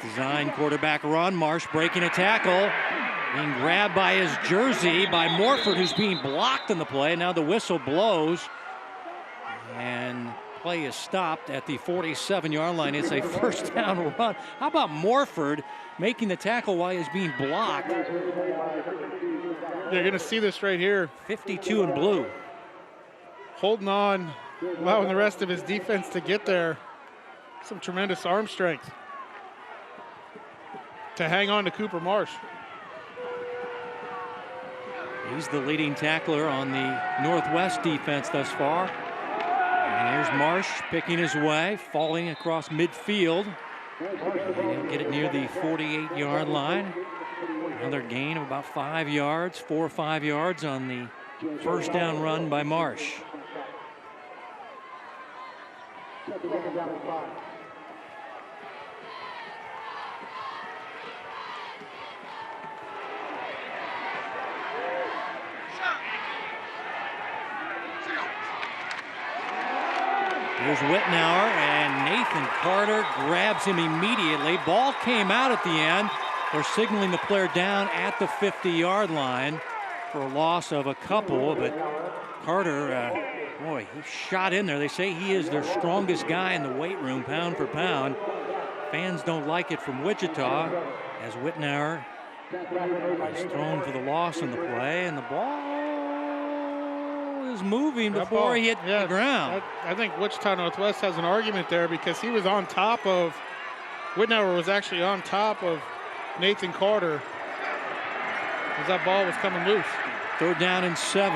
Speaker 1: Design quarterback run. Marsh breaking a tackle. Being grabbed by his jersey by Morford, who's being blocked in the play. Now the whistle blows. And play is stopped at the 47-yard line. It's a 1st down run. How about Morford making the tackle while he's being blocked?
Speaker 2: You're going to see this right here.
Speaker 1: 52 in blue.
Speaker 2: Holding on, allowing the rest of his defense to get there. Some tremendous arm strength to hang on to Cooper Marsh.
Speaker 1: He's the leading tackler on the Northwest defense thus far. And here's Marsh picking his way, falling across midfield. And he'll get it near the 48-yard line. Another gain of about 5 yards, 4 or 5 yards on the 1st down run by Marsh. Here's Whitnauer, and Nathan Carter grabs him immediately. Ball came out at the end. They're signaling the player down at the 50-yard line for a loss of a couple, but Carter, boy, he shot in there. They say he is their strongest guy in the weight room, pound for pound. Fans don't like it from Wichita, as Whitnauer is thrown for the loss on the play, and the ball is moving before he hit the ground.
Speaker 2: I think Wichita Northwest has an argument there because he was on top of, Whitnauer was actually on top of Nathan Carter as that ball was coming loose.
Speaker 1: 3rd down and 7.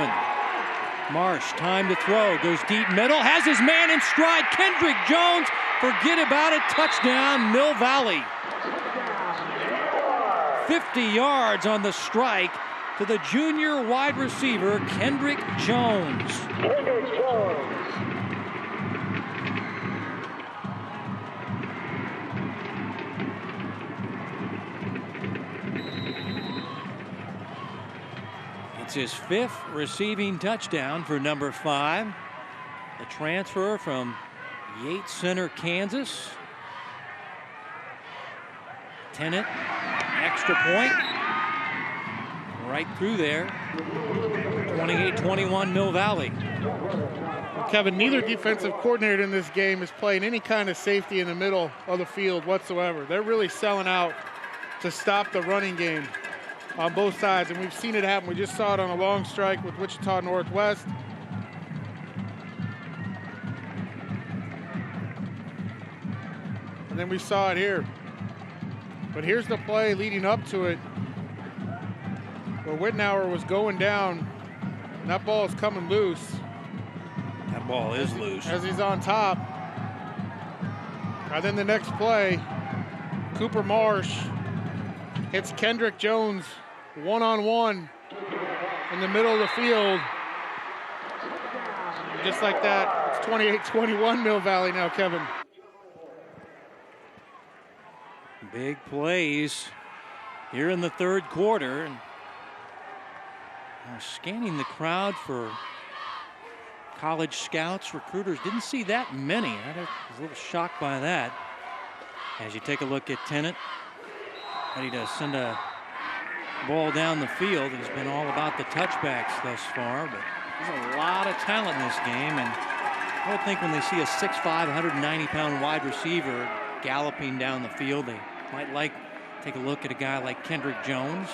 Speaker 1: Marsh, time to throw, goes deep middle, has his man in stride. Kendrick Jones, forget about it, touchdown, Mill Valley. 50 yards on the strike to the junior wide receiver, Kendrick Jones. It's his 5th receiving touchdown for number 5. The transfer from Yates Center, Kansas. Tennant, extra point. Right through there. 28-21 Mill Valley.
Speaker 2: Well, Kevin, neither defensive coordinator in this game is playing any kind of safety in the middle of the field whatsoever. They're really selling out to stop the running game on both sides, and we've seen it happen. We just saw it on a long strike with Wichita Northwest. And then we saw it here. But here's the play leading up to it, where Whitnauer was going down, and that ball is coming loose.
Speaker 1: That ball is loose.
Speaker 2: As he's on top. And then the next play, Cooper Marsh hits Kendrick Jones one-on-one in the middle of the field. Just like that, it's 28-21 Mill Valley now, Kevin.
Speaker 1: Big plays here in the 3rd quarter. Scanning the crowd for college scouts, recruiters. Didn't see that many. I was a little shocked by that. As you take a look at Tennant, ready to send a ball down the field. He's been all about the touchbacks thus far, but there's a lot of talent in this game. And I would think when they see a 6'5", 190-pound wide receiver galloping down the field, they might take a look at a guy like Kendrick Jones.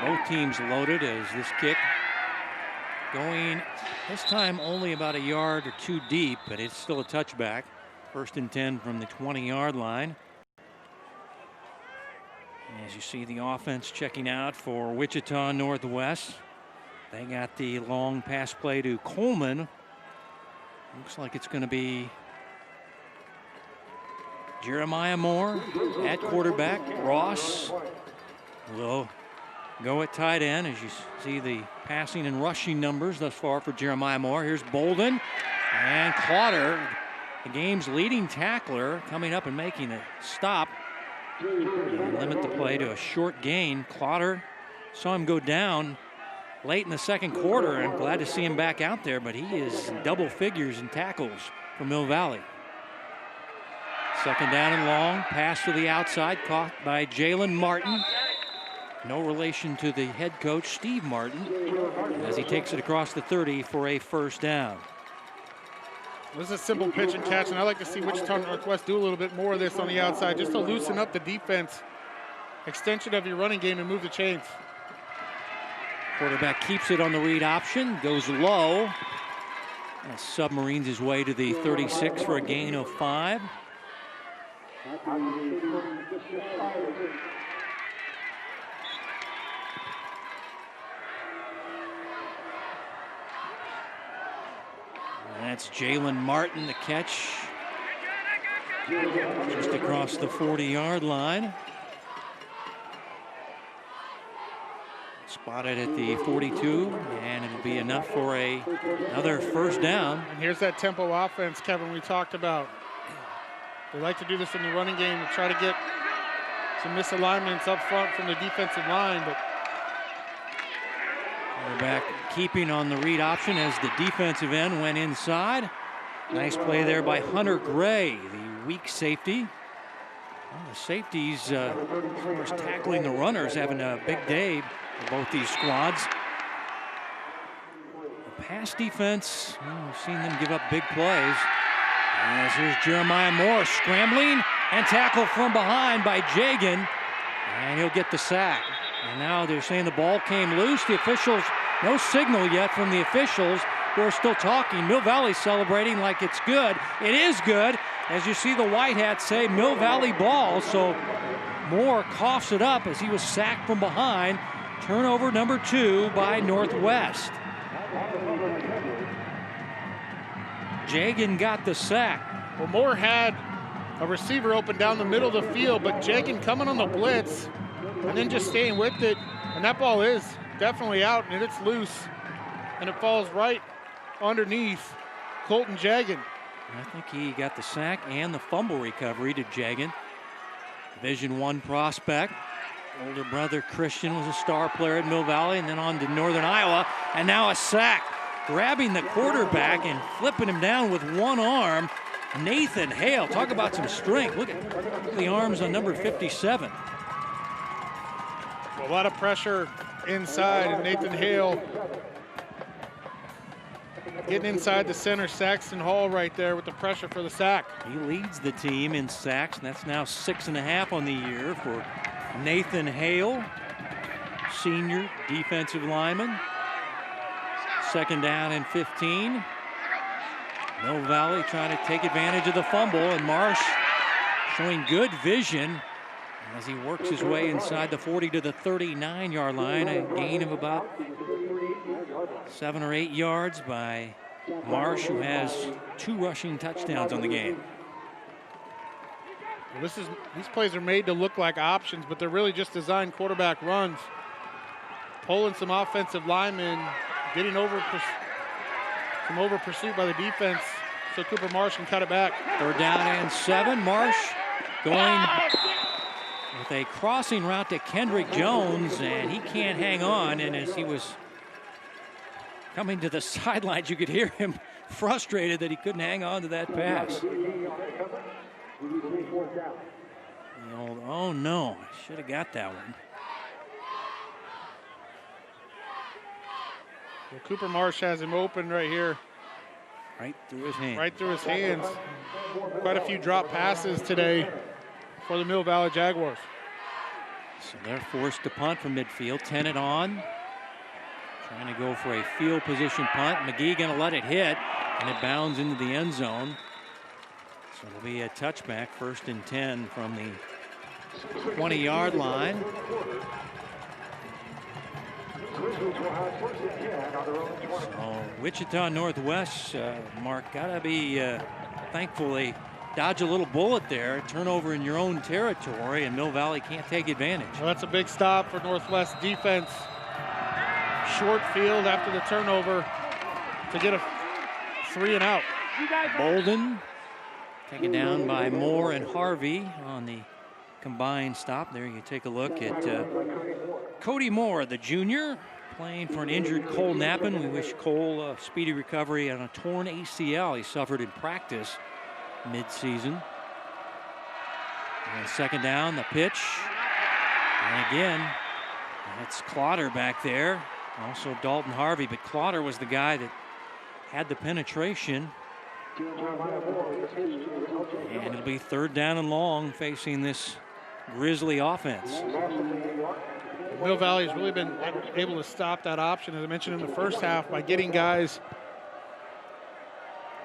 Speaker 1: Both teams loaded as this kick going this time only about a yard or 2 deep, but it's still a touchback. 1st and 10 from the 20-yard line. As you see the offense checking out for Wichita Northwest. They got the long pass play to Coleman. Looks like it's going to be Jeremiah Moore at quarterback. Ross will go at tight end as you see the passing and rushing numbers thus far for Jeremiah Moore. Here's Bolden and Clotter, the game's leading tackler, coming up and making a stop. And limit the play to a short gain. Clotter saw him go down late in the second quarter. I'm glad to see him back out there, but he is in double figures in tackles for Mill Valley. Second down and long, pass to the outside, caught by Jalen Martin. No relation to the head coach, Steve Martin, as he takes it across the 30 for a first down.
Speaker 2: This is a simple pitch and catch, and I like to see Wichita Northwest do a little bit more of this on the outside, just to loosen up the defense. Extension of your running game and move the chains.
Speaker 1: Quarterback keeps it on the read option, goes low. And submarines his way to the 36 for a gain of 5. That's Jalen Martin, the catch just across the 40-yard line. Spotted at the 42, and it'll be enough for another first down.
Speaker 2: And here's that tempo offense, Kevin, we talked about. They like to do this in the running game to try to get some misalignments up front from the defensive line, but
Speaker 1: quarterback keeping on the read option as the defensive end went inside. Nice play there by Hunter Gray, the weak safety. Well, the safeties, as far as tackling the runners, having a big day for both these squads. The pass defense, we've seen them give up big plays. As here's Jeremiah Moore scrambling and tackled from behind by Jagan, and he'll get the sack. And now they're saying the ball came loose. The officials, no signal yet from the officials, who are still talking. Mill Valley celebrating like it's good. It is good, as you see the white hats say Mill Valley ball. So Moore coughs it up as he was sacked from behind. Turnover number 2 by Northwest. Jagan got the sack.
Speaker 2: Well, Moore had a receiver open down the middle of the field, but Jagan coming on the blitz and then just staying with it. And that ball is definitely out, and it's loose. And it falls right underneath Colton Jagan.
Speaker 1: I think he got the sack and the fumble recovery to Jagan. Division I prospect. Older brother Christian was a star player at Mill Valley and then on to Northern Iowa. And now a sack. Grabbing the quarterback and flipping him down with one arm. Nathan Hale, talk about some strength. Look at the arms on number 57.
Speaker 2: A lot of pressure inside, and Nathan Hale getting inside the center. Saxton Hall right there with the pressure for the sack.
Speaker 1: He leads the team in sacks, and that's now 6.5 on the year for Nathan Hale, senior defensive lineman. Second down and 15. Mill Valley trying to take advantage of the fumble, and Marsh showing good vision as he works his way inside the 40 to the 39-yard line. A gain of about 7 or 8 yards by Marsh, who has 2 rushing touchdowns on the game.
Speaker 2: Well, these plays are made to look like options, but they're really just designed quarterback runs. Pulling some offensive linemen, getting some over pursuit by the defense, so Cooper Marsh can cut it back.
Speaker 1: Third down and 7. Marsh going with a crossing route to Kendrick Jones, and he can't hang on. And as he was coming to the sidelines, you could hear him frustrated that he couldn't hang on to that pass. The old, oh no, I should have got that one.
Speaker 2: Well, Cooper Marsh has him open right here.
Speaker 1: Right through his hands.
Speaker 2: Right through his hands. Quite a few drop passes today for the Mill Valley Jaguars.
Speaker 1: So they're forced to punt from midfield. 10 it on. Trying to go for a field position punt. McGee going to let it hit, and it bounds into the end zone. So it'll be a touchback, 1st and 10 from the 20-yard line. So Wichita Northwest, Mark, gotta be thankful they dodge a little bullet there, turnover in your own territory, and Mill Valley can't take advantage.
Speaker 2: Well, that's a big stop for Northwest defense. Short field after the turnover to get a 3 and out.
Speaker 1: Bolden taken down by Moore and Harvey on the combined stop. There you take a look at Cody Moore, the junior, playing for an injured Cole Knappen. We wish Cole a speedy recovery on a torn ACL he suffered in practice mid-season. And second down, the pitch. And again, that's Clotter back there. Also Dalton Harvey, but Clotter was the guy that had the penetration. And it'll be third down and long facing this Grizzly offense.
Speaker 2: Mill Valley has really been able to stop that option, as I mentioned in the first half, by getting guys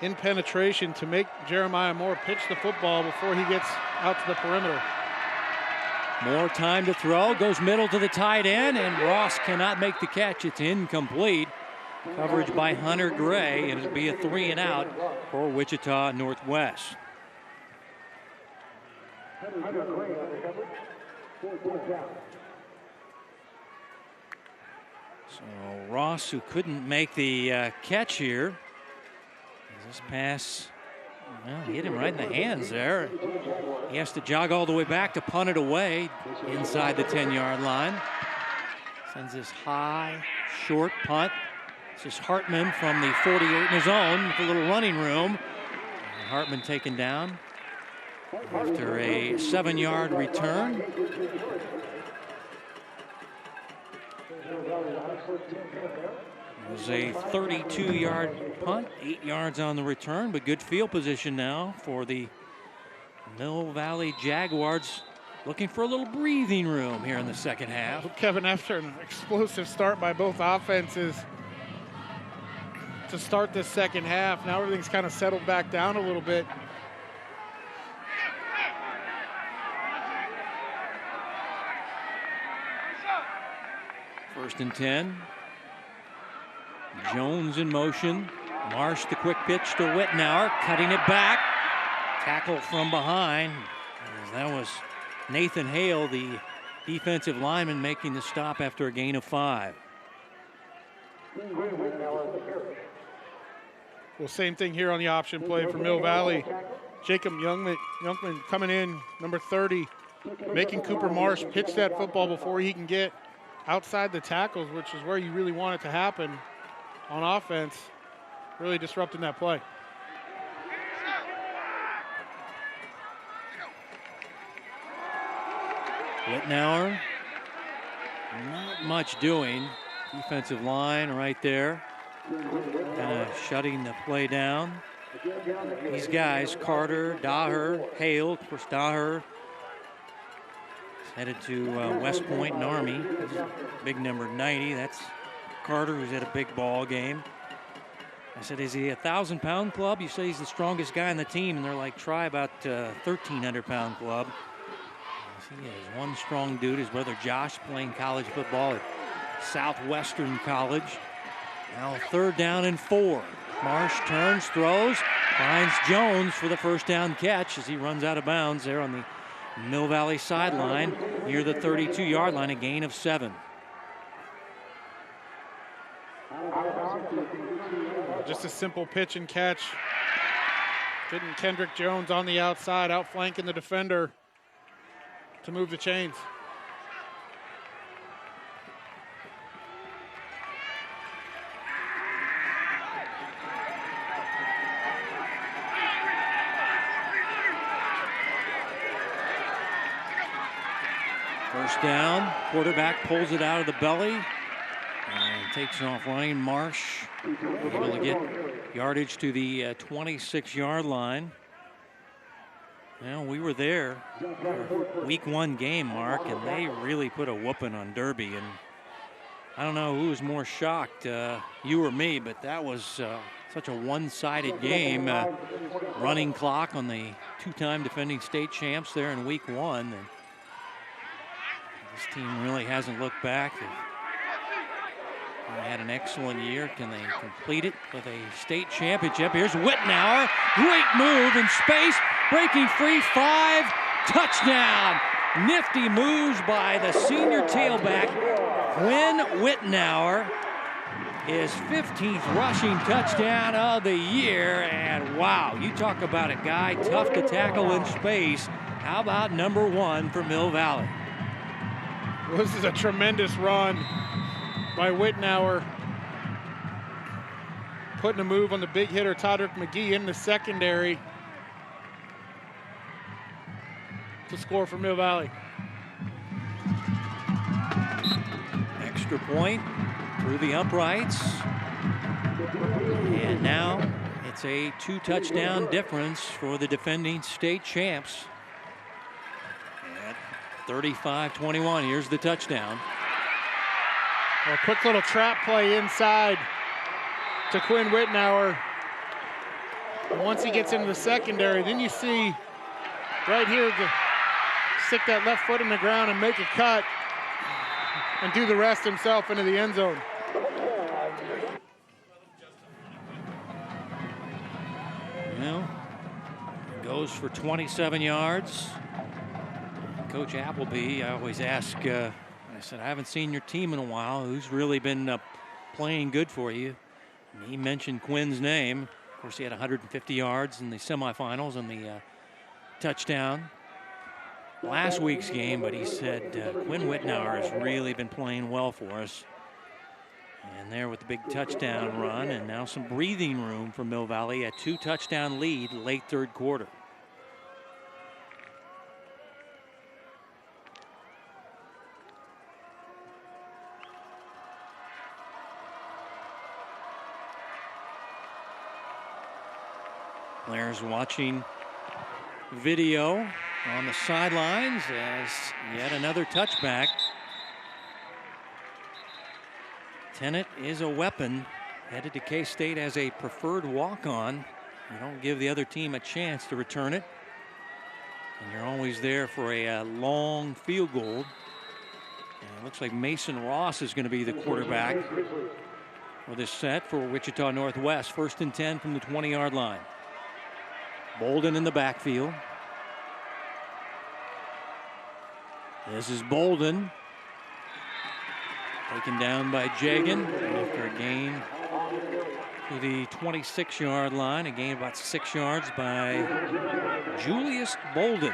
Speaker 2: in penetration to make Jeremiah Moore pitch the football before he gets out to the perimeter.
Speaker 1: More time to throw, goes middle to the tight end, and Ross cannot make the catch. It's incomplete. Coverage by Hunter Gray, and it'll be a 3 and out for Wichita Northwest. So Ross, who couldn't make the catch here, this pass, well, he hit him right in the hands there. He has to jog all the way back to punt it away inside the 10-yard line. Sends this high, short punt. This is Hartman from the 48 in his own with a little running room. And Hartman taken down after a 7-yard return. It was a 32-yard punt, 8 yards on the return, but good field position now for the Mill Valley Jaguars, looking for a little breathing room here in the second half.
Speaker 2: Well, Kevin, after an explosive start by both offenses to start this second half, now everything's kind of settled back down a little bit.
Speaker 1: First and 10. Jones in motion. Marsh, the quick pitch to Wittenauer, cutting it back. Tackle from behind. That was Nathan Hale, the defensive lineman, making the stop after a gain of 5.
Speaker 2: Well, same thing here on the option play for Mill Valley. Jacob Youngman coming in, number 30, making Cooper Marsh pitch that football before he can get outside the tackles, which is where you really want it to happen on offense, really disrupting that play.
Speaker 1: Wittenauer, not much doing. Defensive line right there, kind of shutting the play down. These guys, Carter, Daher, Hale, of course Daher headed to West Point and Army. Big number 90, that's Carter, who's had a big ball game. I said, is he a 1,000-pound club? You say he's the strongest guy on the team, and they're like, try about 1,300-pound club. He is one strong dude. His brother Josh playing college football at Southwestern College. Now third down and 4. Marsh turns, throws, finds Jones for the first down catch as he runs out of bounds there on the Mill Valley sideline near the 32-yard line, a gain of 7.
Speaker 2: Just a simple pitch and catch. Getting Kendrick Jones on the outside, outflanking the defender to move the chains.
Speaker 1: First down, quarterback pulls it out of the belly and takes off running. Marsh able to get yardage to the 26-yard line. Well, we were there for week 1 game, Mark, and they really put a whooping on Derby. And I don't know who was more shocked, you or me, but that was such a one-sided game. Running clock on the 2-time defending state champs there in week 1. And this team really hasn't looked back. They had an excellent year. Can they complete it with a state championship? Here's Wittenauer. Great move in space. Breaking free. 5. Touchdown. Nifty moves by the senior tailback, Quinn Wittenauer. His 15th rushing touchdown of the year. And wow, you talk about a guy tough to tackle in space. How about number 1 for Mill Valley?
Speaker 2: Well, this is a tremendous run by Wittenauer. Putting a move on the big hitter, Todrick Mcgee, in the secondary to score for Mill Valley.
Speaker 1: Extra point through the uprights. And now it's a 2-touchdown difference for the defending state champs. At 35-21, here's the touchdown.
Speaker 2: A quick little trap play inside to Quinn Wittenauer. And once he gets into the secondary, then you see right here, stick that left foot in the ground and make a cut and do the rest himself into the end zone.
Speaker 1: Well, goes for 27 yards. Coach Appleby, I always ask, I said, I haven't seen your team in a while. Who's really been playing good for you? And he mentioned Quinn's name. Of course, he had 150 yards in the semifinals and the touchdown last week's game, but he said Quinn Wittenauer has really been playing well for us. And there with the big touchdown run, and now some breathing room for Mill Valley. A 2-touchdown lead late third quarter. Players watching video on the sidelines as yet another touchback. Tennant is a weapon, headed to K-State as a preferred walk-on. You don't give the other team a chance to return it. And you're always there for a long field goal. And it looks like Mason Ross is going to be the quarterback for this set for Wichita Northwest. 1st and 10 from the 20-yard line. Bolden in the backfield. This is Bolden. Taken down by Jagan after a gain to the 26-yard line. A gain of about 6 yards by Julius Bolden.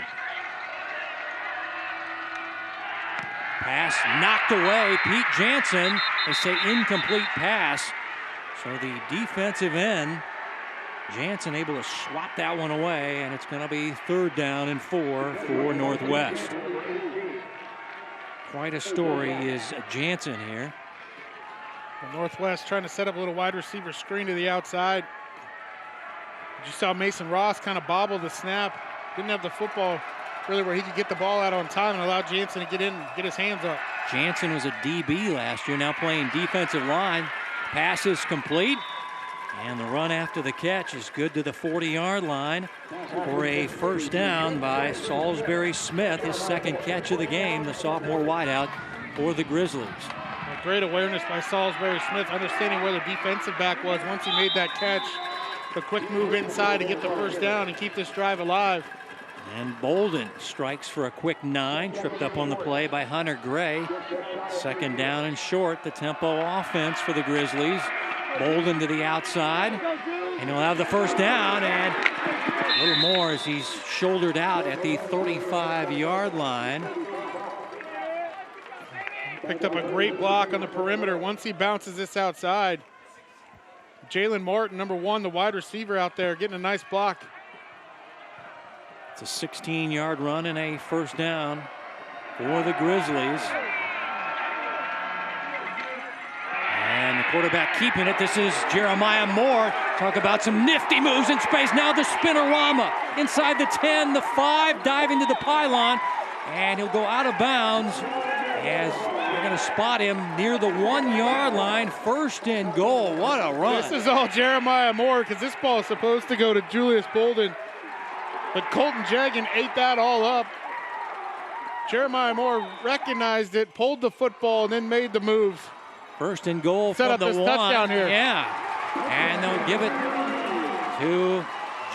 Speaker 1: Pass knocked away. Pete Jansen, they say incomplete pass. So the defensive end, Jansen, able to swat that one away, and it's going to be 3rd down and 4 for Northwest. Quite a story is Jansen here.
Speaker 2: Well, Northwest trying to set up a little wide receiver screen to the outside. You saw Mason Ross kind of bobble the snap. Didn't have the football really where he could get the ball out on time and allow Jansen to get in and get his hands up.
Speaker 1: Jansen was a DB last year, now playing defensive line. Pass is complete. And the run after the catch is good to the 40-yard line for a 1st down by Salisbury Smith, his 2nd catch of the game, the sophomore wideout for the Grizzlies.
Speaker 2: A great awareness by Salisbury Smith, understanding where the defensive back was once he made that catch. A quick move inside to get the 1st down and keep this drive alive.
Speaker 1: And Bolden strikes for a quick 9, tripped up on the play by Hunter Gray. 2nd down and short, the tempo offense for the Grizzlies. Bolden to the outside, and he'll have the 1st down, and a little more as he's shouldered out at the 35-yard line.
Speaker 2: Picked up a great block on the perimeter once he bounces this outside. Jalen Martin, number 1, the wide receiver out there, getting a nice block.
Speaker 1: It's a 16-yard run and a 1st down for the Grizzlies. And the quarterback keeping it. This is Jeremiah Moore. Talk about some nifty moves in space. Now the spinorama inside the 10, the 5, diving to the pylon. And he'll go out of bounds as they're going to spot him near the 1-yard line. 1st and goal. What a run.
Speaker 2: This is all Jeremiah Moore because this ball is supposed to go to Julius Bolden. But Colton Jagan ate that all up. Jeremiah Moore recognized it, pulled the football, and then made the moves.
Speaker 1: First and goal
Speaker 2: Set
Speaker 1: from
Speaker 2: up
Speaker 1: the
Speaker 2: this
Speaker 1: one.
Speaker 2: touchdown here.
Speaker 1: Yeah. And they'll give it to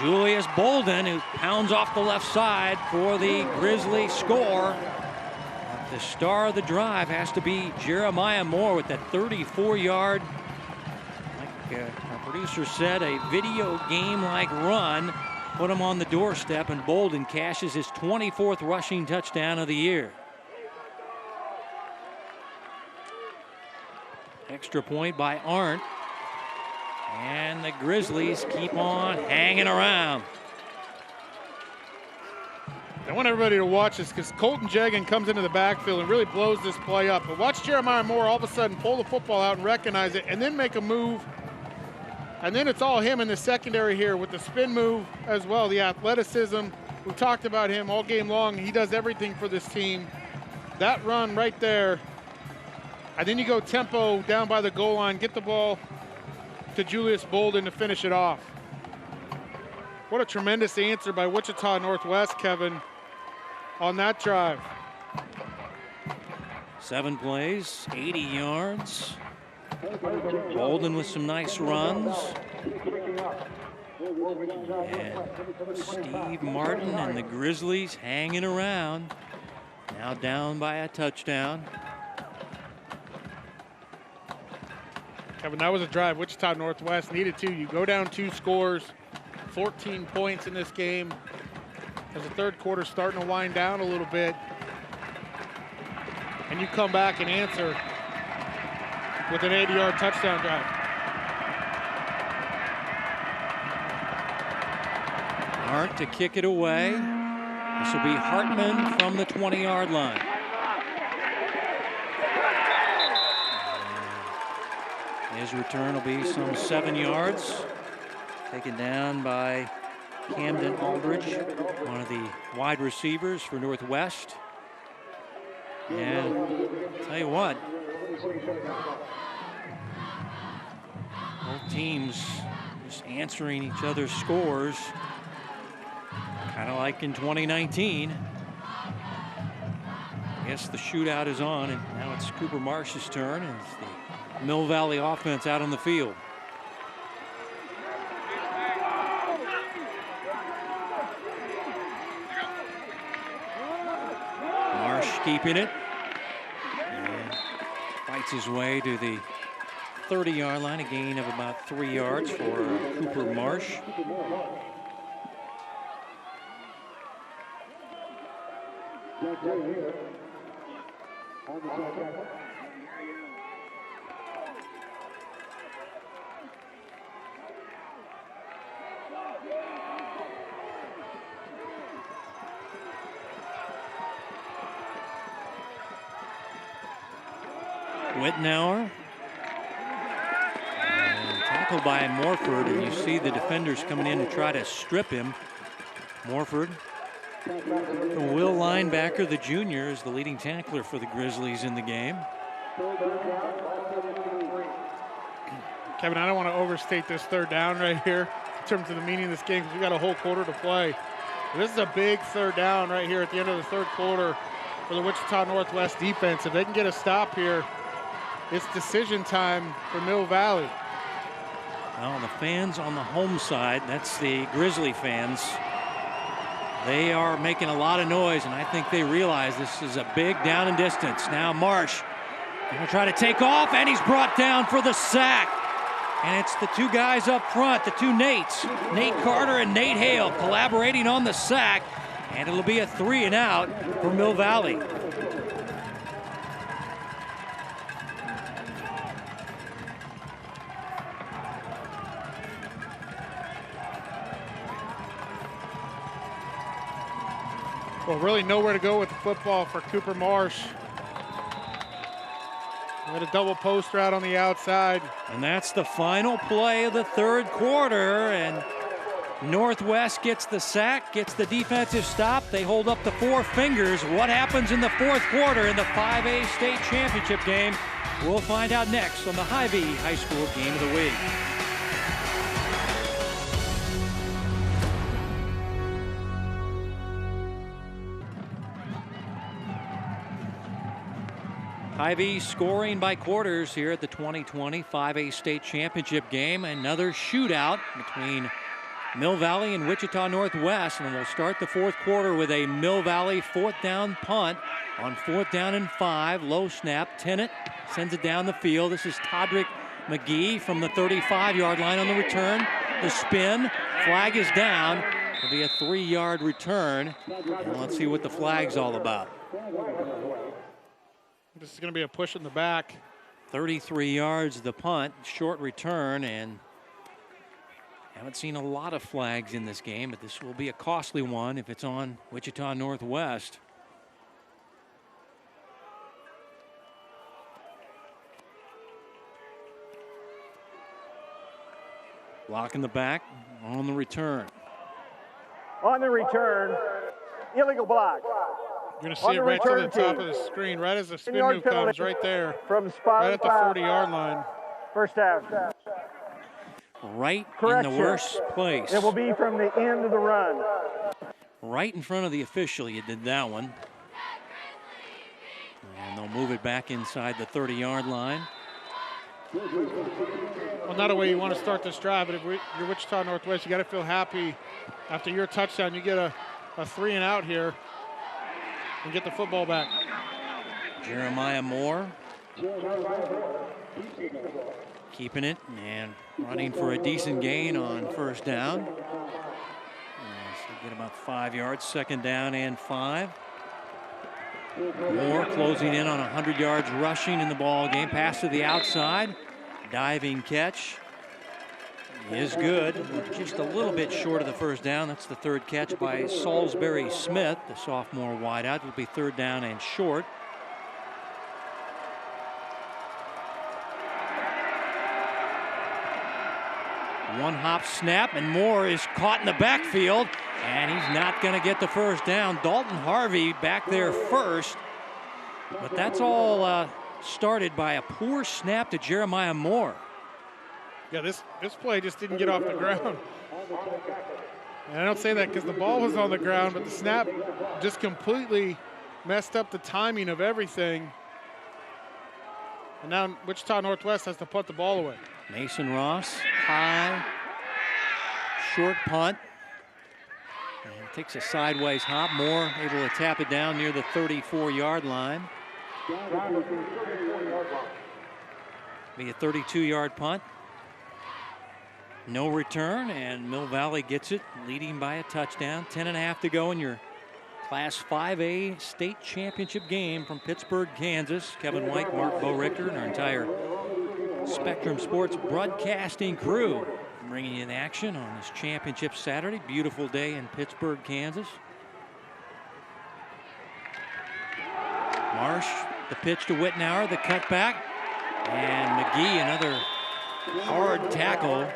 Speaker 1: Julius Bolden, who pounds off the left side for the Grizzly score. But the star of the drive has to be Jeremiah Moore with that 34-yard, like our producer said, a video game-like run. Put him on the doorstep, and Bolden cashes his 24th rushing touchdown of the year. Extra point by Arndt. And the Grizzlies keep on hanging around.
Speaker 2: I want everybody to watch this because Colton Jegan comes into the backfield and really blows this play up. But watch Jeremiah Moore all of a sudden pull the football out and recognize it and then make a move. And then it's all him in the secondary here with the spin move as well, the athleticism. We talked about him all game long. He does everything for this team. That run right there. And then you go tempo down by the goal line, get the ball to Julius Bolden to finish it off. What a tremendous answer by Wichita Northwest, Kevin, on that drive.
Speaker 1: 7 plays, 80 yards. Bolden with some nice runs. And Steve Martin and the Grizzlies hanging around. Now down by a touchdown.
Speaker 2: Kevin, that was a drive Wichita Northwest needed to. You go down 2 scores, 14 points in this game. As the third quarter starting to wind down a little bit. And you come back and answer with an 80-yard touchdown drive.
Speaker 1: Arndt to kick it away. This will be Hartman from the 20-yard line. His return will be some 7 yards. Taken down by Camden Aldridge, one of the wide receivers for Northwest. And I'll tell you what, both teams just answering each other's scores, kind of like in 2019. I guess the shootout is on, and now it's Cooper Marsh's turn, and it's the Mill Valley offense out on the field. Marsh keeping it. And fights his way to the 30-yard line, a gain of about 3 yards for Cooper Marsh. Wittenauer. And tackled by Morford, and you see the defenders coming in to try to strip him. Morford, the Will linebacker, the junior, is the leading tackler for the Grizzlies in the game.
Speaker 2: Kevin, I don't want to overstate this third down right here in terms of the meaning of this game because we got a whole quarter to play. But this is a big third down right here at the end of the third quarter for the Wichita Northwest defense. If they can get a stop here, it's decision time for Mill Valley.
Speaker 1: Well, the fans on the home side, that's the Grizzly fans, they are making a lot of noise, and I think they realize this is a big down and distance. Now Marsh going to try to take off, and he's brought down for the sack. And it's the 2 guys up front, the 2 Nates, Nate Carter and Nate Hale, collaborating on the sack, and it'll be a 3 and out for Mill Valley.
Speaker 2: Well, really nowhere to go with the football for Cooper Marsh. Had a double post route on the outside.
Speaker 1: And that's the final play of the third quarter, and Northwest gets the sack, gets the defensive stop. They hold up the 4 fingers. What happens in the fourth quarter in the 5A state championship game? We'll find out next on the Hy-Vee High School Game of the Week. Hy-Vee scoring by quarters here at the 2020 5A state championship game. Another shootout between Mill Valley and Wichita Northwest, and we'll start the fourth quarter with a Mill Valley 4th down punt on 4th down and 5. Low snap. Tennant sends it down the field. This is Todrick Mcgee from the 35-yard line on the return. The spin. Flag is down. It'll be a 3-yard return. And let's see what the flag's all about.
Speaker 2: This is going to be a push in the back.
Speaker 1: 33 yards the punt, short return, and haven't seen a lot of flags in this game, but this will be a costly one if it's on Wichita Northwest. Block in the back on the return.
Speaker 3: On the return, illegal block.
Speaker 2: You're going to see it right to the top of the screen, right as the spin move comes, right there,
Speaker 3: from spot
Speaker 2: right at the 40-yard line.
Speaker 3: First down.
Speaker 1: Right in the worst place.
Speaker 3: It will be from the end of the run.
Speaker 1: Right in front of the official, you did that one. And they'll move it back inside the 30-yard line.
Speaker 2: Well, not a way you want to start this drive, but if you're Wichita Northwest, you got to feel happy after your touchdown. You get a 3-and-out here and get the football back.
Speaker 1: Jeremiah Moore keeping it and running for a decent gain on first down. So get about 5 yards, 2nd down and 5. Moore closing in on 100 yards rushing in the ball game. Pass to the outside. Diving catch is good. Just a little bit short of the first down. That's the 3rd catch by Salisbury Smith, the sophomore wideout. It'll be 3rd down and short. One hop snap, and Moore is caught in the backfield, and he's not going to get the first down. Dalton Harvey back there first, but that's all started by a poor snap to Jeremiah Moore.
Speaker 2: Yeah, this play just didn't get off the ground. And I don't say that because the ball was on the ground, but the snap just completely messed up the timing of everything. And now Wichita Northwest has to punt the ball away.
Speaker 1: Mason Ross, high, short punt. And takes a sideways hop. Moore able to tap it down near the 34-yard line. Be a 32-yard punt. No return, and Mill Valley gets it, leading by a touchdown. 10.5 to go in your Class 5A state championship game from Pittsburgh, Kansas. Kevin White, Mark Bo-Richter, and our entire Spectrum Sports broadcasting crew bringing you in action on this championship Saturday. Beautiful day in Pittsburgh, Kansas. Marsh, the pitch to Wittenauer, the cutback, and Mcgee, another hard tackle.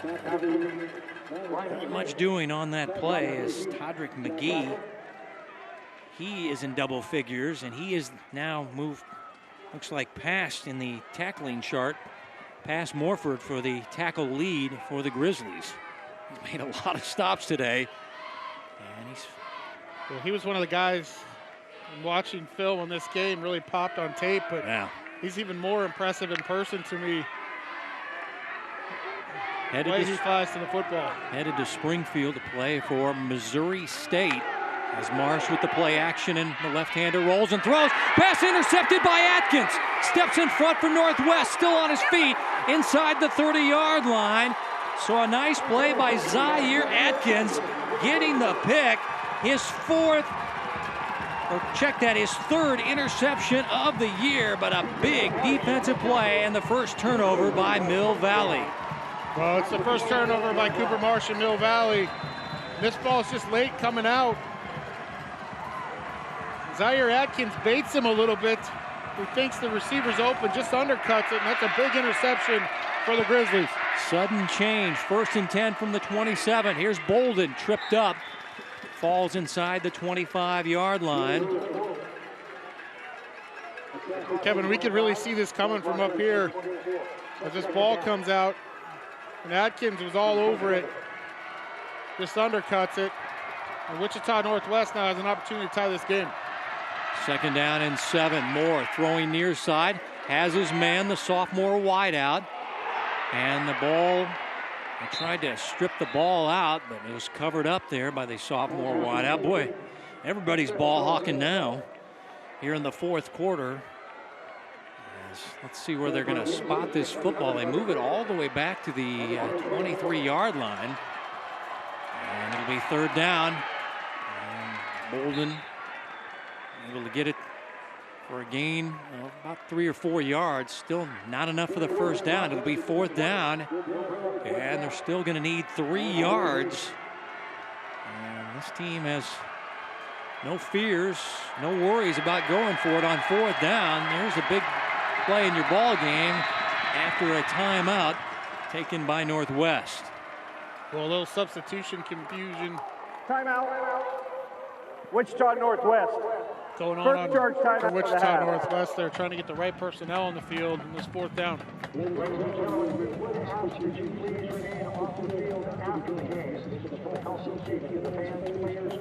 Speaker 1: Not much doing on that play as Todrick Mcgee. He is in double figures, and he is now moved, looks like past in the tackling chart, past Morford for the tackle lead for the Grizzlies. He's made a lot of stops today, and
Speaker 2: he was one of the guys watching film on this game really popped on tape, but he's even more impressive in person to me. The way he flies to the football.
Speaker 1: Headed to Springfield to play for Missouri State as Marsh with the play action, and the left-hander rolls and throws. Pass intercepted by Atkins. Steps in front for Northwest, still on his feet inside the 30-yard line. So a nice play by Zaire Atkins getting the pick. His his third interception of the year, but a big defensive play and the first turnover by Mill Valley.
Speaker 2: Well, it's the first turnover by Cooper Marsh in Mill Valley. This ball's just late coming out. Zaire Atkins baits him a little bit. He thinks the receiver's open, just undercuts it, and that's a big interception for the Grizzlies.
Speaker 1: Sudden change, 1st and 10 from the 27. Here's Bolden, tripped up, falls inside the 25-yard line.
Speaker 2: Kevin, we could really see this coming from up here as this ball comes out. And Atkins was all over it, just undercuts it. And Wichita Northwest now has an opportunity to tie this game.
Speaker 1: Second down and 7. Moore throwing near side. Has his man, the sophomore wideout. And the ball, they tried to strip the ball out, but it was covered up there by the sophomore wideout. Boy, everybody's ball hawking now here in the fourth quarter. Let's see where they're going to spot this football. They move it all the way back to the 23-yard line. And it'll be third down. And Bolden able to get it for a gain of about 3 or 4 yards. Still not enough for the first down. It'll be fourth down. And they're still going to need 3 yards. And this team has no fears, no worries about going for it on fourth down. There's a big play in your ball game after a timeout taken by Northwest.
Speaker 2: Well, a little substitution confusion.
Speaker 3: Timeout. Wichita Northwest.
Speaker 2: Going on
Speaker 3: First charge timeout
Speaker 2: for Wichita
Speaker 3: for the half.
Speaker 2: Northwest. They're trying to get the right personnel on the field in this fourth down.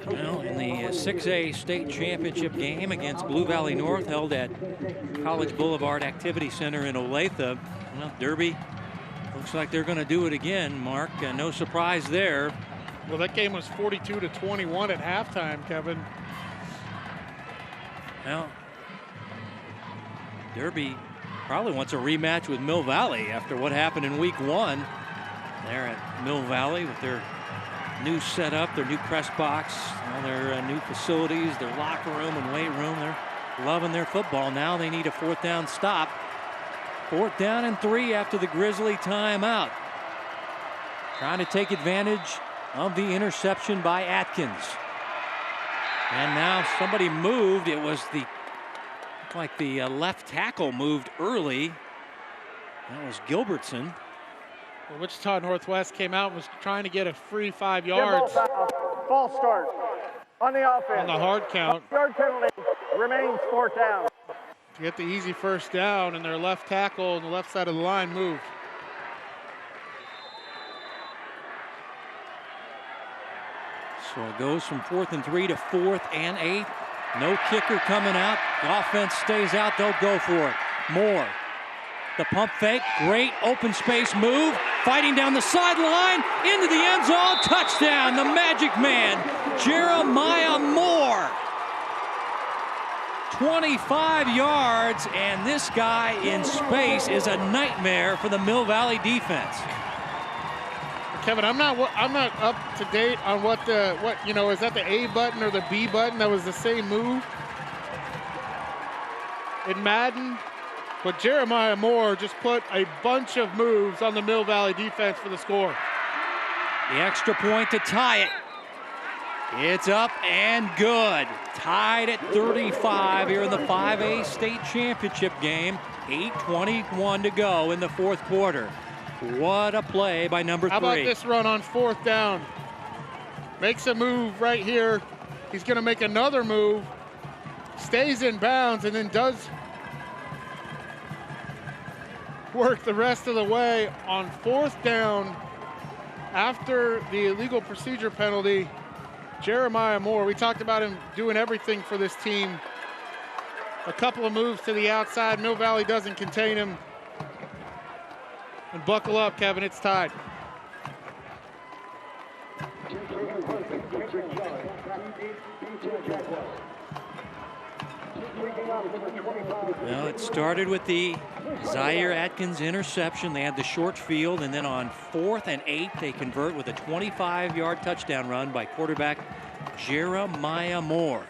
Speaker 1: Well, in the 6A state championship game against Blue Valley North held at College Boulevard Activity Center in Olathe, well, Derby looks like they're going to do it again, Mark. No surprise there.
Speaker 2: Well, that game was 42-21 at halftime, Kevin.
Speaker 1: Well, Derby probably wants a rematch with Mill Valley after what happened in week 1. They're at Mill Valley with their new setup, their new press box, all their new facilities, their locker room and weight room. They're loving their football. Now they need a fourth down stop. Fourth down and 3 after the Grizzly timeout. Trying to take advantage of the interception by Atkins. And now somebody moved. It was like the left tackle moved early. That was Gilbertson.
Speaker 2: Well, Wichita Northwest came out and was trying to get a free 5 yards.
Speaker 3: False start on the offense.
Speaker 2: On the hard count.
Speaker 3: Yard penalty remains fourth down.
Speaker 2: To get the easy first down, and their left tackle on the left side of the line moved.
Speaker 1: So it goes from 4th and 3 to 4th and 8. No kicker coming out. The offense stays out. They'll go for it. Moore. The pump fake. Great open space move. Fighting down the sideline. Into the end zone. Touchdown. The Magic Man. Jeremiah Moore. 25 yards. And this guy in space is a nightmare for the Mill Valley defense.
Speaker 2: Kevin, I'm not up to date on what is that the A button or the B button that was the same move in Madden, but Jeremiah Moore just put a bunch of moves on the Mill Valley defense for the score.
Speaker 1: The extra point to tie it. It's up and good. Tied at 35 here in the 5A state championship game. 8:21 to go in the fourth quarter. What a play by number 3.
Speaker 2: How about this run on fourth down? Makes a move right here. He's going to make another move. Stays in bounds and then does work the rest of the way on fourth down after the illegal procedure penalty. Jeremiah Moore, we talked about him doing everything for this team. A couple of moves to the outside. Mill Valley doesn't contain him. And buckle up, Kevin, it's tied.
Speaker 1: Well, it started with the Zaire Atkins interception. They had the short field, and then on 4th and 8, they convert with a 25-yard touchdown run by quarterback Jeremiah Moore.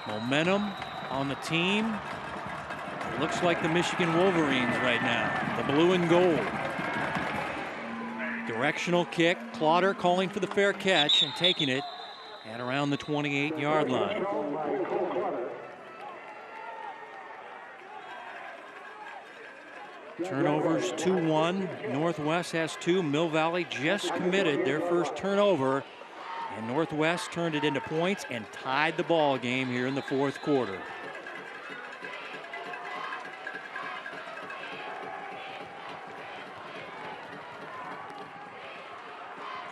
Speaker 1: Momentum on the team. It looks like the Michigan Wolverines right now, the blue and gold. Directional kick. Clotter calling for the fair catch and taking it at around the 28-yard line. Turnovers 2-1. Northwest has 2. Mill Valley just committed their first turnover, and Northwest turned it into points and tied the ball game here in the fourth quarter.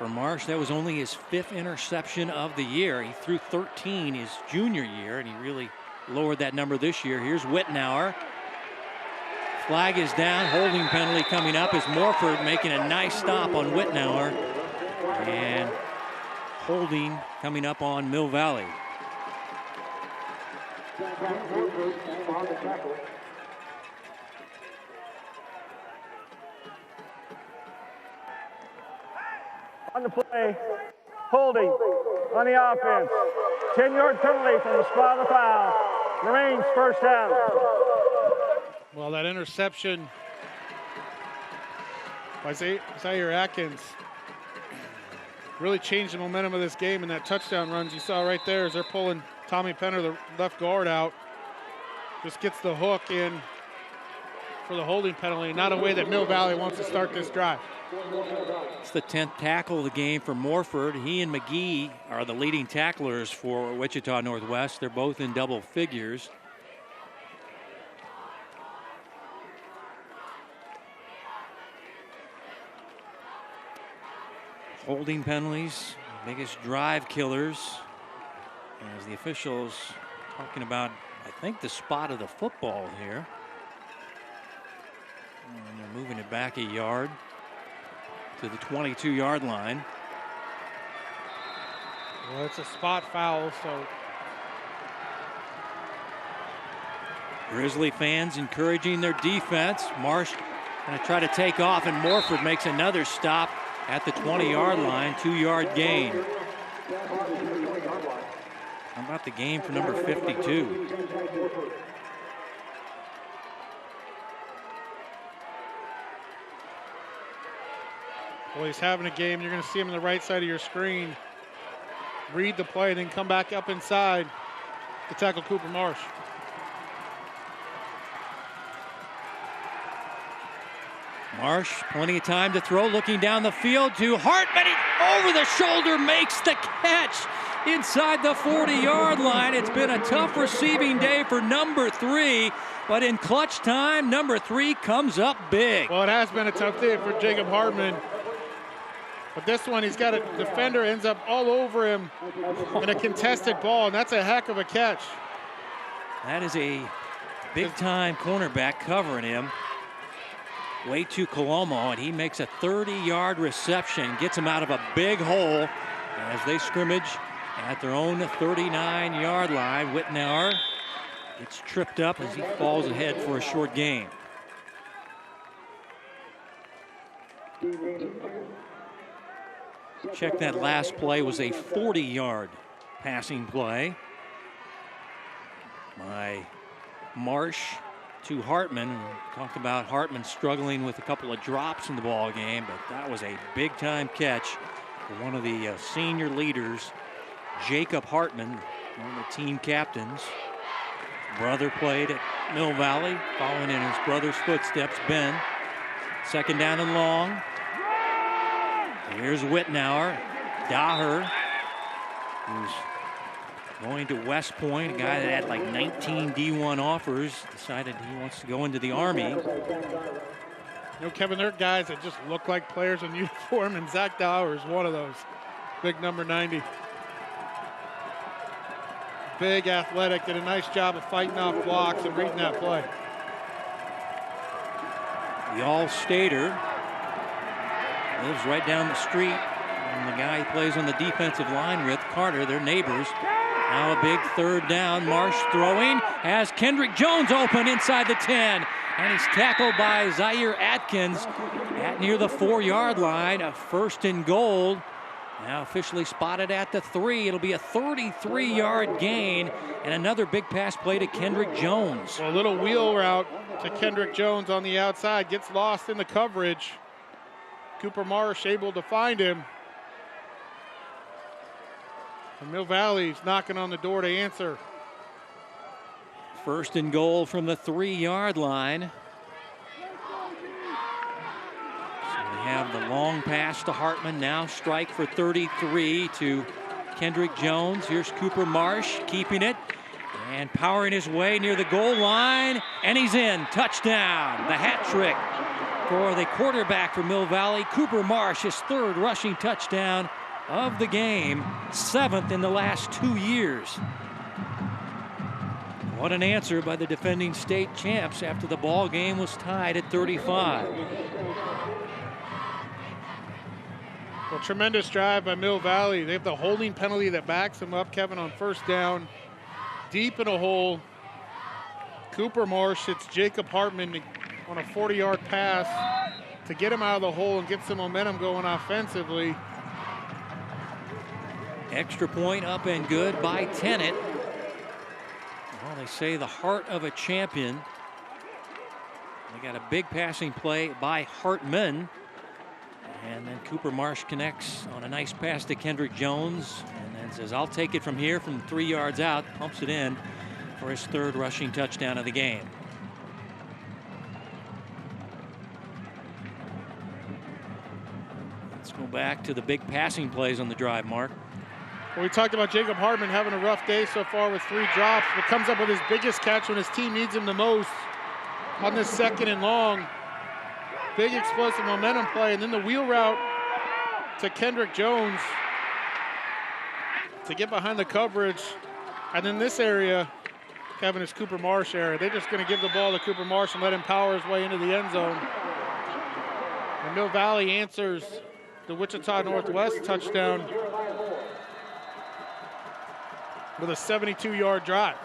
Speaker 1: For Marsh, that was only his 5th interception of the year. He threw 13 his junior year, and he really lowered that number this year. Here's Wittenauer. Flag is down. Holding penalty coming up is Morford making a nice stop on Wittenauer. And holding coming up on Mill Valley.
Speaker 3: On the play, holding on the offense. 10-yard penalty from the spot of the foul. Remains first down.
Speaker 2: Well, that interception by Zaire Atkins really changed the momentum of this game, and that touchdown runs you saw right there as they're pulling Tommy Penner, the left guard, out. Just gets the hook in for the holding penalty, not a way that Mill Valley wants to start this drive.
Speaker 1: It's the 10th tackle of the game for Morford. He and McGee are the leading tacklers for Wichita Northwest. They're both in double figures. Holding penalties, biggest drive killers. As the officials talking about, I think, the spot of the football here. And they're moving it back a yard to the 22-yard line.
Speaker 2: Well, it's a spot foul, so.
Speaker 1: Grizzly fans encouraging their defense. Marsh going to try to take off, and Morford makes another stop at the 20-yard line, 2-yard gain. How about the game for number 52?
Speaker 2: Well, he's having a game. You're going to see him on the right side of your screen. Read the play, then come back up inside to tackle Cooper Marsh.
Speaker 1: Marsh, plenty of time to throw, looking down the field to Hartman. He over the shoulder makes the catch inside the 40-yard line. It's been a tough receiving day for number 3, but in clutch time, number 3 comes up big.
Speaker 2: Well, it has been a tough day for Jacob Hartman. But this one, he's got a defender, ends up all over him in a contested ball, and that's a heck of a catch.
Speaker 1: That is a big-time cornerback covering him. Way to Colomo, and he makes a 30-yard reception, gets him out of a big hole as they scrimmage at their own 39-yard line. Wittenauer gets tripped up as he falls ahead for a short gain. Check that last play was a 40-yard passing play by Marsh to Hartman. We talked about Hartman struggling with a couple of drops in the ball game, but that was a big-time catch for one of the senior leaders, Jacob Hartman, one of the team captains. His brother played at Mill Valley, following in his brother's footsteps. Ben, second down and long. Here's Wittenauer. Daher, who's going to West Point, a guy that had like 19 D1 offers, decided he wants to go into the Army.
Speaker 2: You know, Kevin, there are guys that just look like players in uniform, and Zach Daher is one of those. Big number 90. Big, athletic, did a nice job of fighting off blocks and reading that play.
Speaker 1: The All-Stater lives right down the street, and the guy he plays on the defensive line with, Carter, they're neighbors. Now a big third down. Marsh throwing, has Kendrick Jones open inside the 10, and he's tackled by Zaire Atkins at near the 4-yard line. A first and goal. Now officially spotted at the 3. It'll be a 33-yard gain, and another big pass play to Kendrick Jones.
Speaker 2: Well, a little wheel route to Kendrick Jones on the outside, gets lost in the coverage. Cooper Marsh able to find him. And Mill Valley's knocking on the door to answer.
Speaker 1: First and goal from the 3-yard line. So we have the long pass to Hartman. Now strike for 33 to Kendrick Jones. Here's Cooper Marsh keeping it. And powering his way near the goal line, and he's in. Touchdown. The hat trick for the quarterback for Mill Valley, Cooper Marsh, his third rushing touchdown of the game, 7th in the last 2 years. What an answer by the defending state champs after the ball game was tied at 35.
Speaker 2: Well, tremendous drive by Mill Valley. They have the holding penalty that backs them up, Kevin, on first down. Deep in a hole. Cooper Marsh hits Jacob Hartman on a 40-yard pass to get him out of the hole and get some momentum going offensively.
Speaker 1: Extra point up and good by Tennant. Well, they say the heart of a champion. They got a big passing play by Hartman. And then Cooper Marsh connects on a nice pass to Kendrick Jones. And then says, I'll take it from here from 3 yards out. Pumps it in for his third rushing touchdown of the game. Let's go back to the big passing plays on the drive, Mark.
Speaker 2: Well, we talked about Jacob Hartman having a rough day so far with 3 drops, but comes up with his biggest catch when his team needs him the most on this 2nd and long. Big explosive momentum play, and then the wheel route to Kendrick Jones to get behind the coverage. And then this area, Kevin, is Cooper Marsh area. They're just going to give the ball to Cooper Marsh and let him power his way into the end zone. And Mill Valley answers the Wichita Northwest touchdown with a 72-yard drive.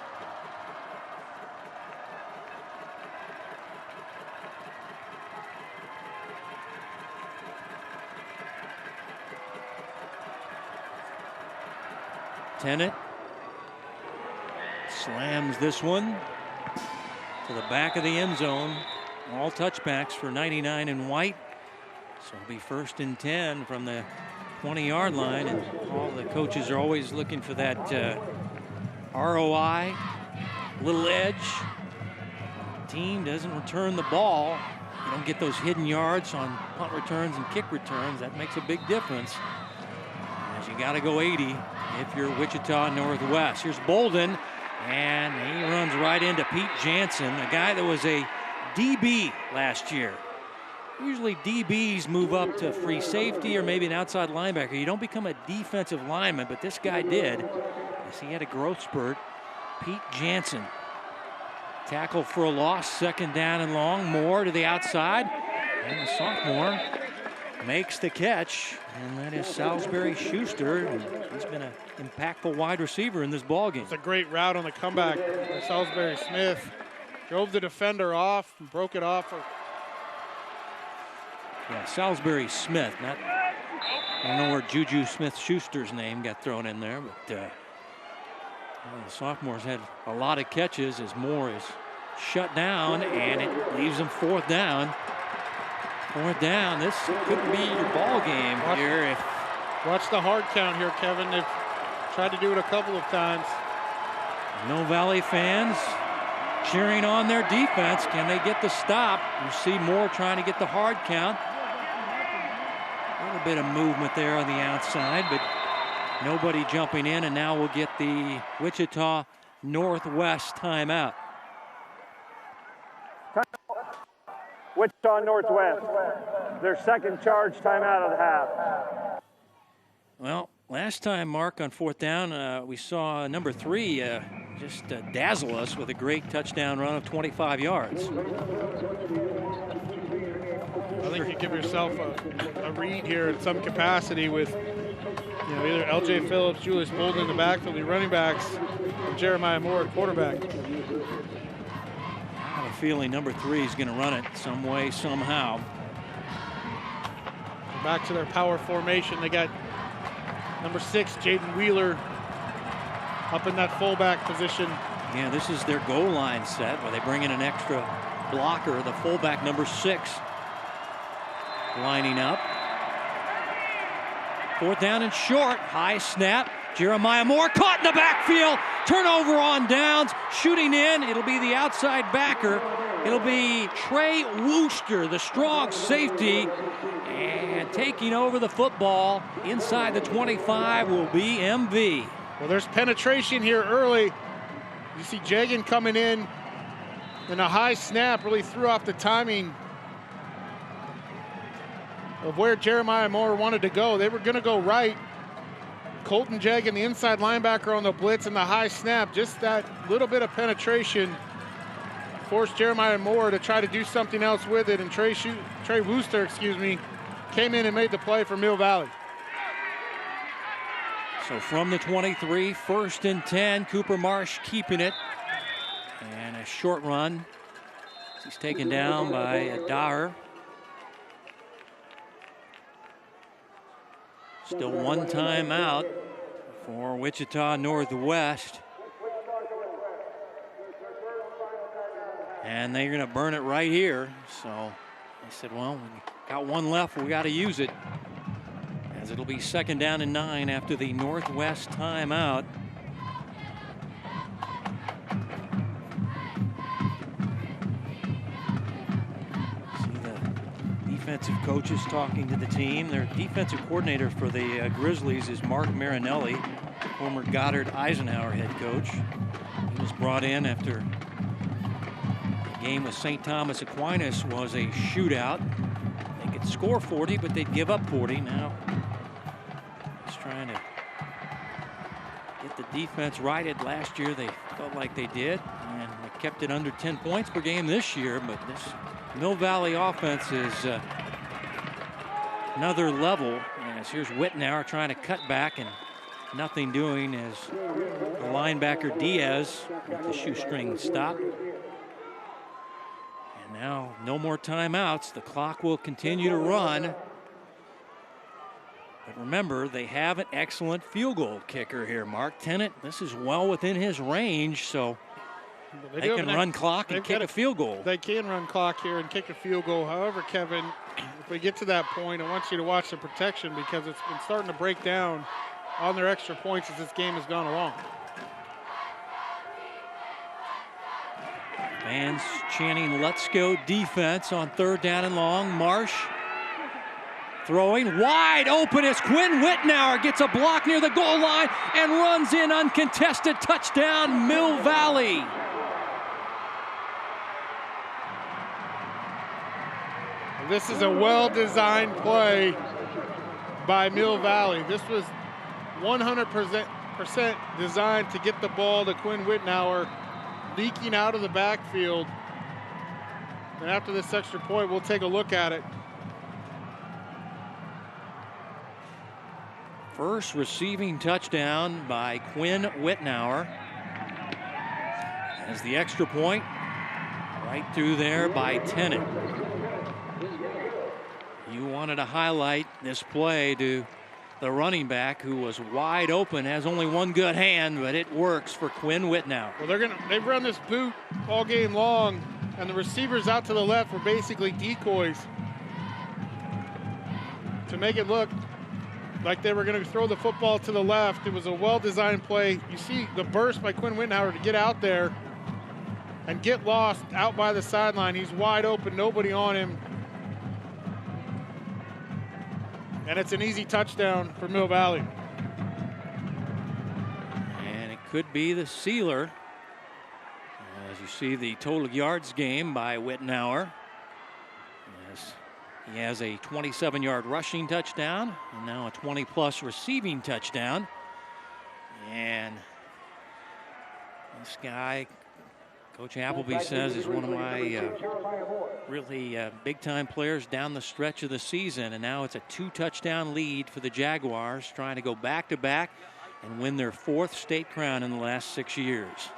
Speaker 1: Tennant slams this one to the back of the end zone. All touchbacks for 99 and White. So it'll be 1st and 10 from the 20-yard line. And all the coaches are always looking for that ROI, little edge. Team doesn't return the ball. You don't get those hidden yards on punt returns and kick returns. That makes a big difference. As you got to go 80 if you're Wichita Northwest. Here's Bolden, and he runs right into Pete Jansen, a guy that was a DB last year. Usually DBs move up to free safety or maybe an outside linebacker. You don't become a defensive lineman, but this guy did, as he had a growth spurt. Pete Jansen. Tackle for a loss, 2nd down and long. Moore to the outside, and the sophomore makes the catch, and that is Salisbury Schuster. He's been an impactful wide receiver in this ballgame.
Speaker 2: It's a great route on the comeback by Salisbury Smith. Drove the defender off and broke it off.
Speaker 1: Yeah, Salisbury Smith. I don't know where Juju Smith-Schuster's name got thrown in there, but the sophomore's had a lot of catches as Moore is shut down, and it leaves him 4th down. 4th down. This could be your ball game here.
Speaker 2: Watch the hard count here, Kevin. They've tried to do it a couple of times.
Speaker 1: Mill Valley fans cheering on their defense. Can they get the stop? You see Moore trying to get the hard count. A little bit of movement there on the outside, but nobody jumping in, and now we'll get the Wichita Northwest timeout.
Speaker 3: Wichita Northwest, their 2nd charge timeout of the half.
Speaker 1: Well, last time, Mark, on 4th down, we saw number 3 just dazzle us with a great touchdown run of 25 yards.
Speaker 2: I think you give yourself a read here in some capacity with either L.J. Phillips, Julius Bolden in the backfield, the running backs, and Jeremiah Moore at quarterback.
Speaker 1: I have a feeling number 3 is going to run it some way, somehow.
Speaker 2: Back to their power formation. They got number 6, Jaden Wheeler, up in that fullback position.
Speaker 1: Yeah, this is their goal line set where they bring in an extra blocker, the fullback number 6. Lining up. 4th down and short. High snap. Jeremiah Moore caught in the backfield. Turnover on downs. Shooting in. It'll be the outside backer. It'll be Trey Wooster, the strong safety. And taking over the football inside the 25 will be MV.
Speaker 2: Well, there's penetration here early You see Jagan coming in, and a high snap really threw off the timing of where Jeremiah Moore wanted to go. They were going to go right. Colton Jagan, the inside linebacker on the blitz, and the high snap, just that little bit of penetration forced Jeremiah Moore to try to do something else with it, and Trey Wooster, came in and made the play for Mill Valley.
Speaker 1: So from the 23, 1st and 10, Cooper Marsh keeping it. And a short run. He's taken down by Daher. Still one timeout for Wichita Northwest. And they're going to burn it right here. So I said, well, we got one left. We got to use it. As it'll be 2nd down and 9 after the Northwest timeout. See the defensive coaches talking to the team. Their defensive coordinator for the Grizzlies is Mark Marinelli, former Goddard Eisenhower head coach. He was brought in after game with St. Thomas Aquinas was a shootout. They could score 40, but they'd give up 40. Now he's trying to get the defense righted. Last year they felt like they did, and they kept it under 10 points per game this year. But this Mill Valley offense is another level. As here's Whitnauer trying to cut back and nothing doing as the linebacker Diaz with the shoestring stop. Now, no more timeouts. The clock will continue to run. But remember, they have an excellent field goal kicker here, Mark Tennant. This is well within his range, so they can run clock and kick a field goal.
Speaker 2: They can run clock here and kick a field goal. However, Kevin, if we get to that point, I want you to watch the protection because it's been starting to break down on their extra points as this game has gone along.
Speaker 1: Fans chanting, "Let's go defense" on 3rd down and long. Marsh throwing wide open as Quinn Whitnauer gets a block near the goal line and runs in uncontested. Touchdown, Mill Valley.
Speaker 2: This is a well-designed play by Mill Valley. This was 100% designed to get the ball to Quinn Whitnauer, leaking out of the backfield. And after this extra point, we'll take a look at it.
Speaker 1: First receiving touchdown by Quinn Whitnauer. As the extra point right through there by Tennant. You wanted to highlight this play to the running back who was wide open, has only one good hand, but it works for Quinn Whitnauer.
Speaker 2: Well, they've run this boot all game long, and the receivers out to the left were basically decoys to make it look like they were going to throw the football to the left. It was a well-designed play. You see the burst by Quinn Whitnauer to get out there and get lost out by the sideline. He's wide open, nobody on him. And it's an easy touchdown for Mill Valley.
Speaker 1: And it could be the sealer. As you see the total yards gained by Whitnauer. As he has a 27-yard rushing touchdown and now a 20-plus receiving touchdown. And this guy, Coach Appleby says, is one of my really big-time players down the stretch of the season. And now it's a 2-touchdown lead for the Jaguars, trying to go back-to-back and win their 4th state crown in the last 6 years.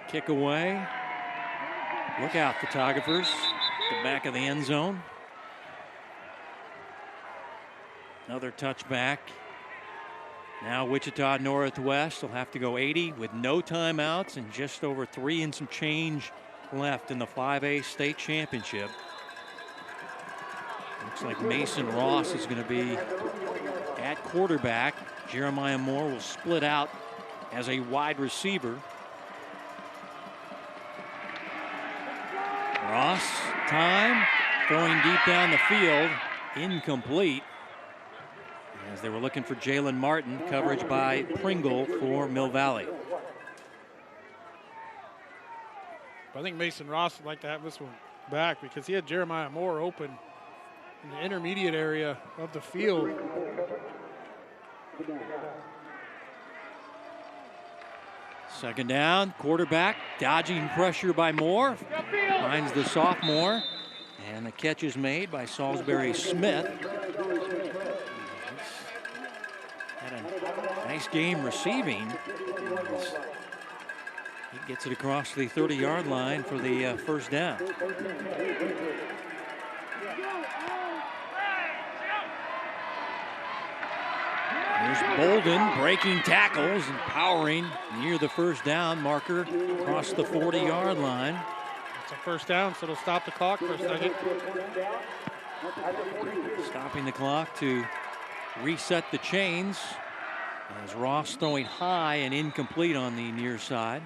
Speaker 1: Kick away. Look out, photographers. The back of the end zone. Another touchback. Now Wichita Northwest will have to go 80 with no timeouts and just over 3 and some change left in the 5A state championship. Looks like Mason Ross is going to be at quarterback. Jeremiah Moore will split out as a wide receiver. Ross, time, throwing deep down the field, incomplete. As they were looking for Jalen Martin, coverage by Pringle for Mill Valley.
Speaker 2: I think Mason Ross would like to have this one back because he had Jeremiah Moore open in the intermediate area of the field.
Speaker 1: Second down, quarterback dodging pressure by Moore. Finds the sophomore. And the catch is made by Salisbury Smith. Had a nice game receiving. He gets it across the 30-yard line for the first down. Here's Bolden breaking tackles and powering near the first down marker across the 40-yard line.
Speaker 2: It's a first down, so it'll stop the clock for a second.
Speaker 1: Stopping the clock to reset the chains as Ross throwing high and incomplete on the near side.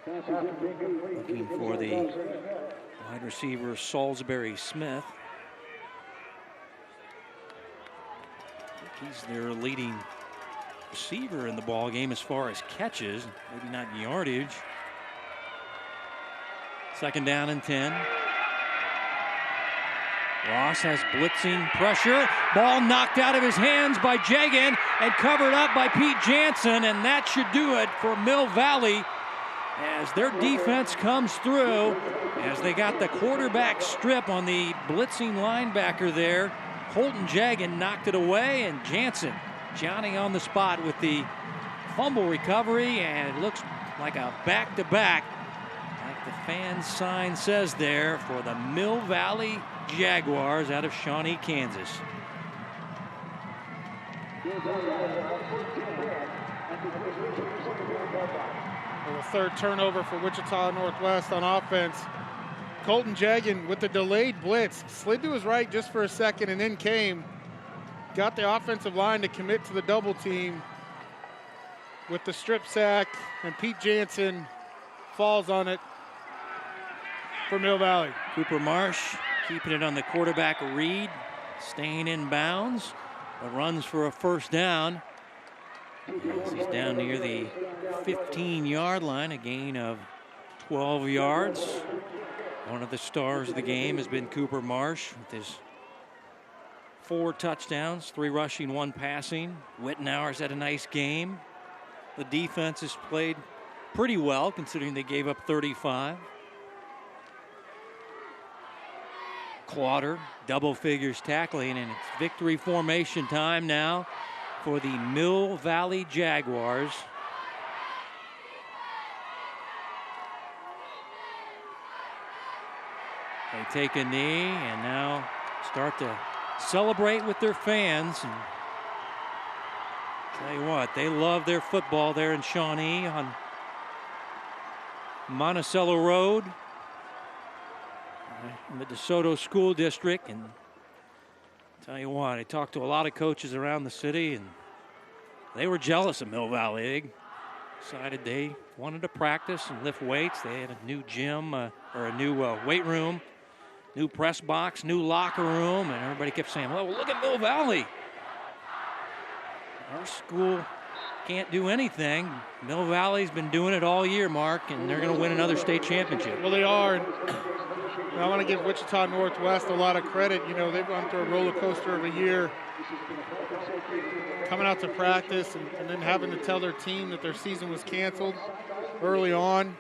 Speaker 1: Looking for the wide receiver Salisbury Smith. He's their leading receiver in the ball game as far as catches, maybe not yardage. Second down and 10. Ross has blitzing pressure. Ball knocked out of his hands by Jagan and covered up by Pete Jansen, and that should do it for Mill Valley as their defense comes through as they got the quarterback strip on the blitzing linebacker there. Colton Jagan knocked it away, and Jansen, Johnny on the spot with the fumble recovery, and it looks like a back-to-back, like the fan sign says there, for the Mill Valley Jaguars out of Shawnee, Kansas.
Speaker 2: The third turnover for Wichita Northwest on offense. Colton Jagan with the delayed blitz slid to his right just for a second and then came. Got the offensive line to commit to the double team with the strip sack, and Pete Jansen falls on it for Mill Valley.
Speaker 1: Cooper Marsh keeping it on the quarterback read, staying in bounds, but runs for a first down. He's down near the 15-yard line, a gain of 12 yards. One of the stars of the game has been Cooper Marsh with his 4 touchdowns, 3 rushing, 1 passing. Wittenauer's had a nice game. The defense has played pretty well considering they gave up 35. Clotter, double figures tackling, and it's victory formation time now for the Mill Valley Jaguars. They take a knee and now start to celebrate with their fans. And tell you what, they love their football there in Shawnee on Monticello Road in the DeSoto School District. And tell you what, I talked to a lot of coaches around the city, and they were jealous of Mill Valley. They decided they wanted to practice and lift weights. They had a new gym or a new weight room, new press box, new locker room, and everybody kept saying, well, look at Mill Valley. Our school can't do anything. Mill Valley's been doing it all year, Mark, and they're going to win another state championship.
Speaker 2: Well, they are. And I want to give Wichita Northwest a lot of credit. You know, they've gone through a roller coaster of a year, coming out to practice and then having to tell their team that their season was canceled early on.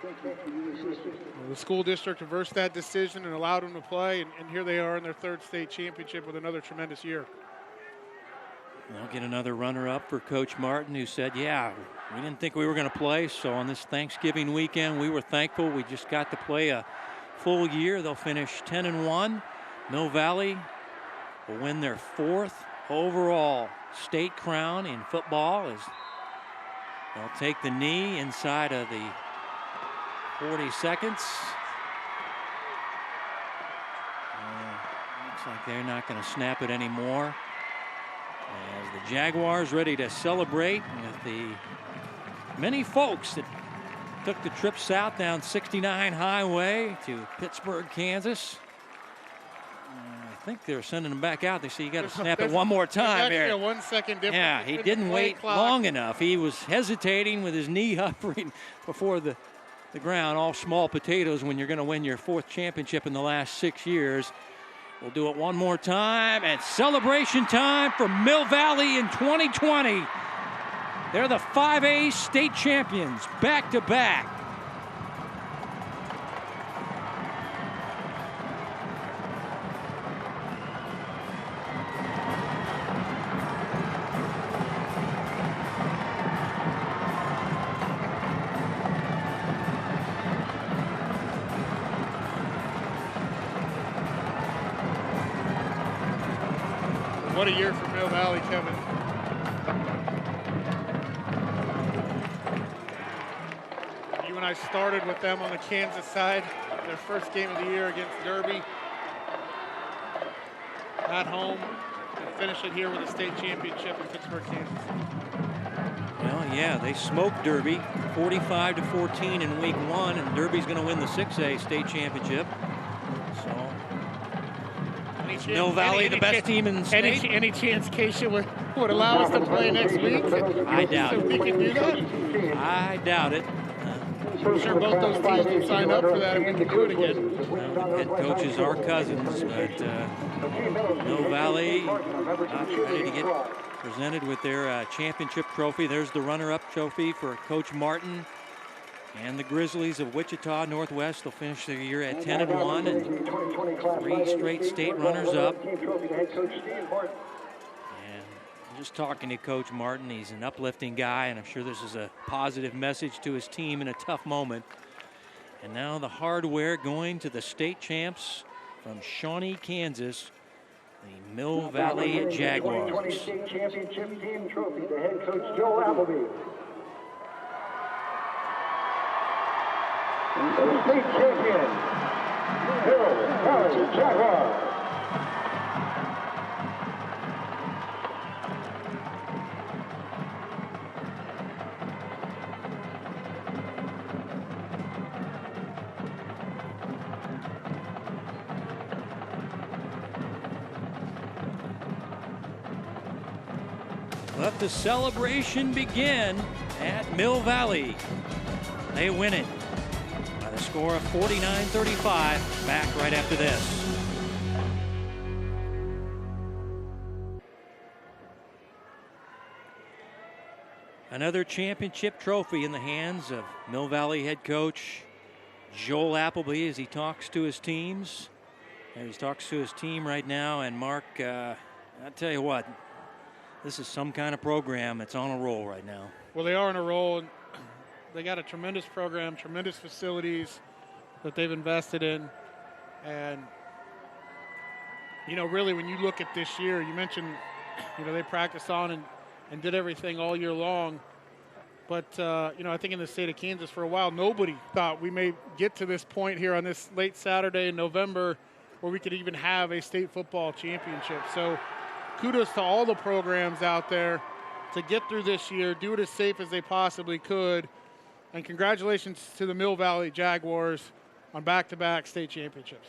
Speaker 2: The school district reversed that decision and allowed them to play, and here they are in their 3rd state championship with another tremendous year.
Speaker 1: They'll get another runner-up for Coach Martin, who said, yeah, we didn't think we were going to play, so on this Thanksgiving weekend, we were thankful we just got to play a full year. They'll finish 10-1. Mill Valley will win their 4th overall state crown in football as they'll take the knee inside of the 40 seconds. Looks like they're not going to snap it anymore. As the Jaguars ready to celebrate with the many folks that took the trip south down 69 Highway to Pittsburgh, Kansas. think they're sending him back out. They say you got to snap it one more time
Speaker 2: here.
Speaker 1: here.
Speaker 2: A 1 second difference.
Speaker 1: Yeah, he didn't wait long enough. He was hesitating with his knee hovering before the ground. All small potatoes when you're going to win your 4th championship in the last 6 years. We'll do it one more time, and celebration time for Mill Valley in 2020. They're the 5A state champions, back-to-back.
Speaker 2: What a year for Mill Valley, Kevin. You and I started with them on the Kansas side. Their first game of the year against Derby. At home. And finish it here with a state championship in Pittsburgh, Kansas.
Speaker 1: Well, yeah, they smoked Derby 45-14 in week 1, and Derby's going to win the 6A state championship. So Mill Valley, the best team in the state.
Speaker 2: Any chance Keisha would allow us to play next week?
Speaker 1: I doubt
Speaker 2: it. We can do that?
Speaker 1: I doubt it.
Speaker 2: I'm sure both those teams have signed up for that, and we can do it again.
Speaker 1: Well, the head coaches are cousins, but Mill Valley ready to get presented with their championship trophy. There's the runner-up trophy for Coach Martin. And the Grizzlies of Wichita Northwest will finish the year at 10-1 and 3 straight state runners-up. And I'm just talking to Coach Martin. He's an uplifting guy, and I'm sure this is a positive message to his team in a tough moment. And now the hardware going to the state champs from Shawnee, Kansas, the Mill Valley Jaguars.
Speaker 3: State championship team trophy to head coach Joe Appleby. The state champion, Mill Valley Jaguar.
Speaker 1: Let the celebration begin at Mill Valley. They win it by the score of 49-35. Back right after this. Another championship trophy in the hands of Mill Valley head coach Joel Appleby as he talks to his teams. And he talks to his team right now. And Mark, I'll tell you what, this is some kind of program that's on a roll right now.
Speaker 2: Well, they are on a roll. And they got a tremendous program, tremendous facilities that they've invested in. And, you know, really when you look at this year, you mentioned, you know, they practiced on and did everything all year long. But, you know, I think in the state of Kansas for a while, nobody thought we may get to this point here on this late Saturday in November where we could even have a state football championship. So kudos to all the programs out there to get through this year, do it as safe as they possibly could. And congratulations to the Mill Valley Jaguars on back-to-back state championships.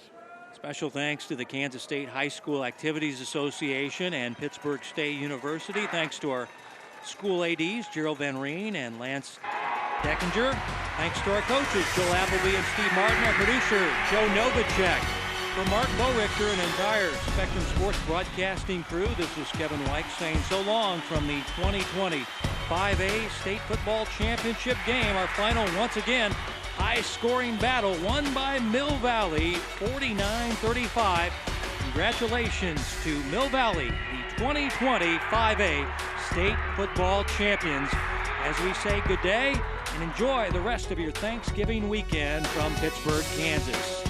Speaker 1: Special thanks to the Kansas State High School Activities Association and Pittsburgh State University. Thanks to our school ADs, Gerald Van Reen and Lance Deckinger. Thanks to our coaches, Joel Appleby and Steve Martin, our producer, Joe Novacek. For Mark Bowrichter and entire Spectrum Sports broadcasting crew, this is Kevin White saying so long from the 2020 5A State Football Championship game. Our final, once again, high-scoring battle won by Mill Valley, 49-35. Congratulations to Mill Valley, the 2020 5A State Football Champions. As we say good day and enjoy the rest of your Thanksgiving weekend from Pittsburgh, Kansas.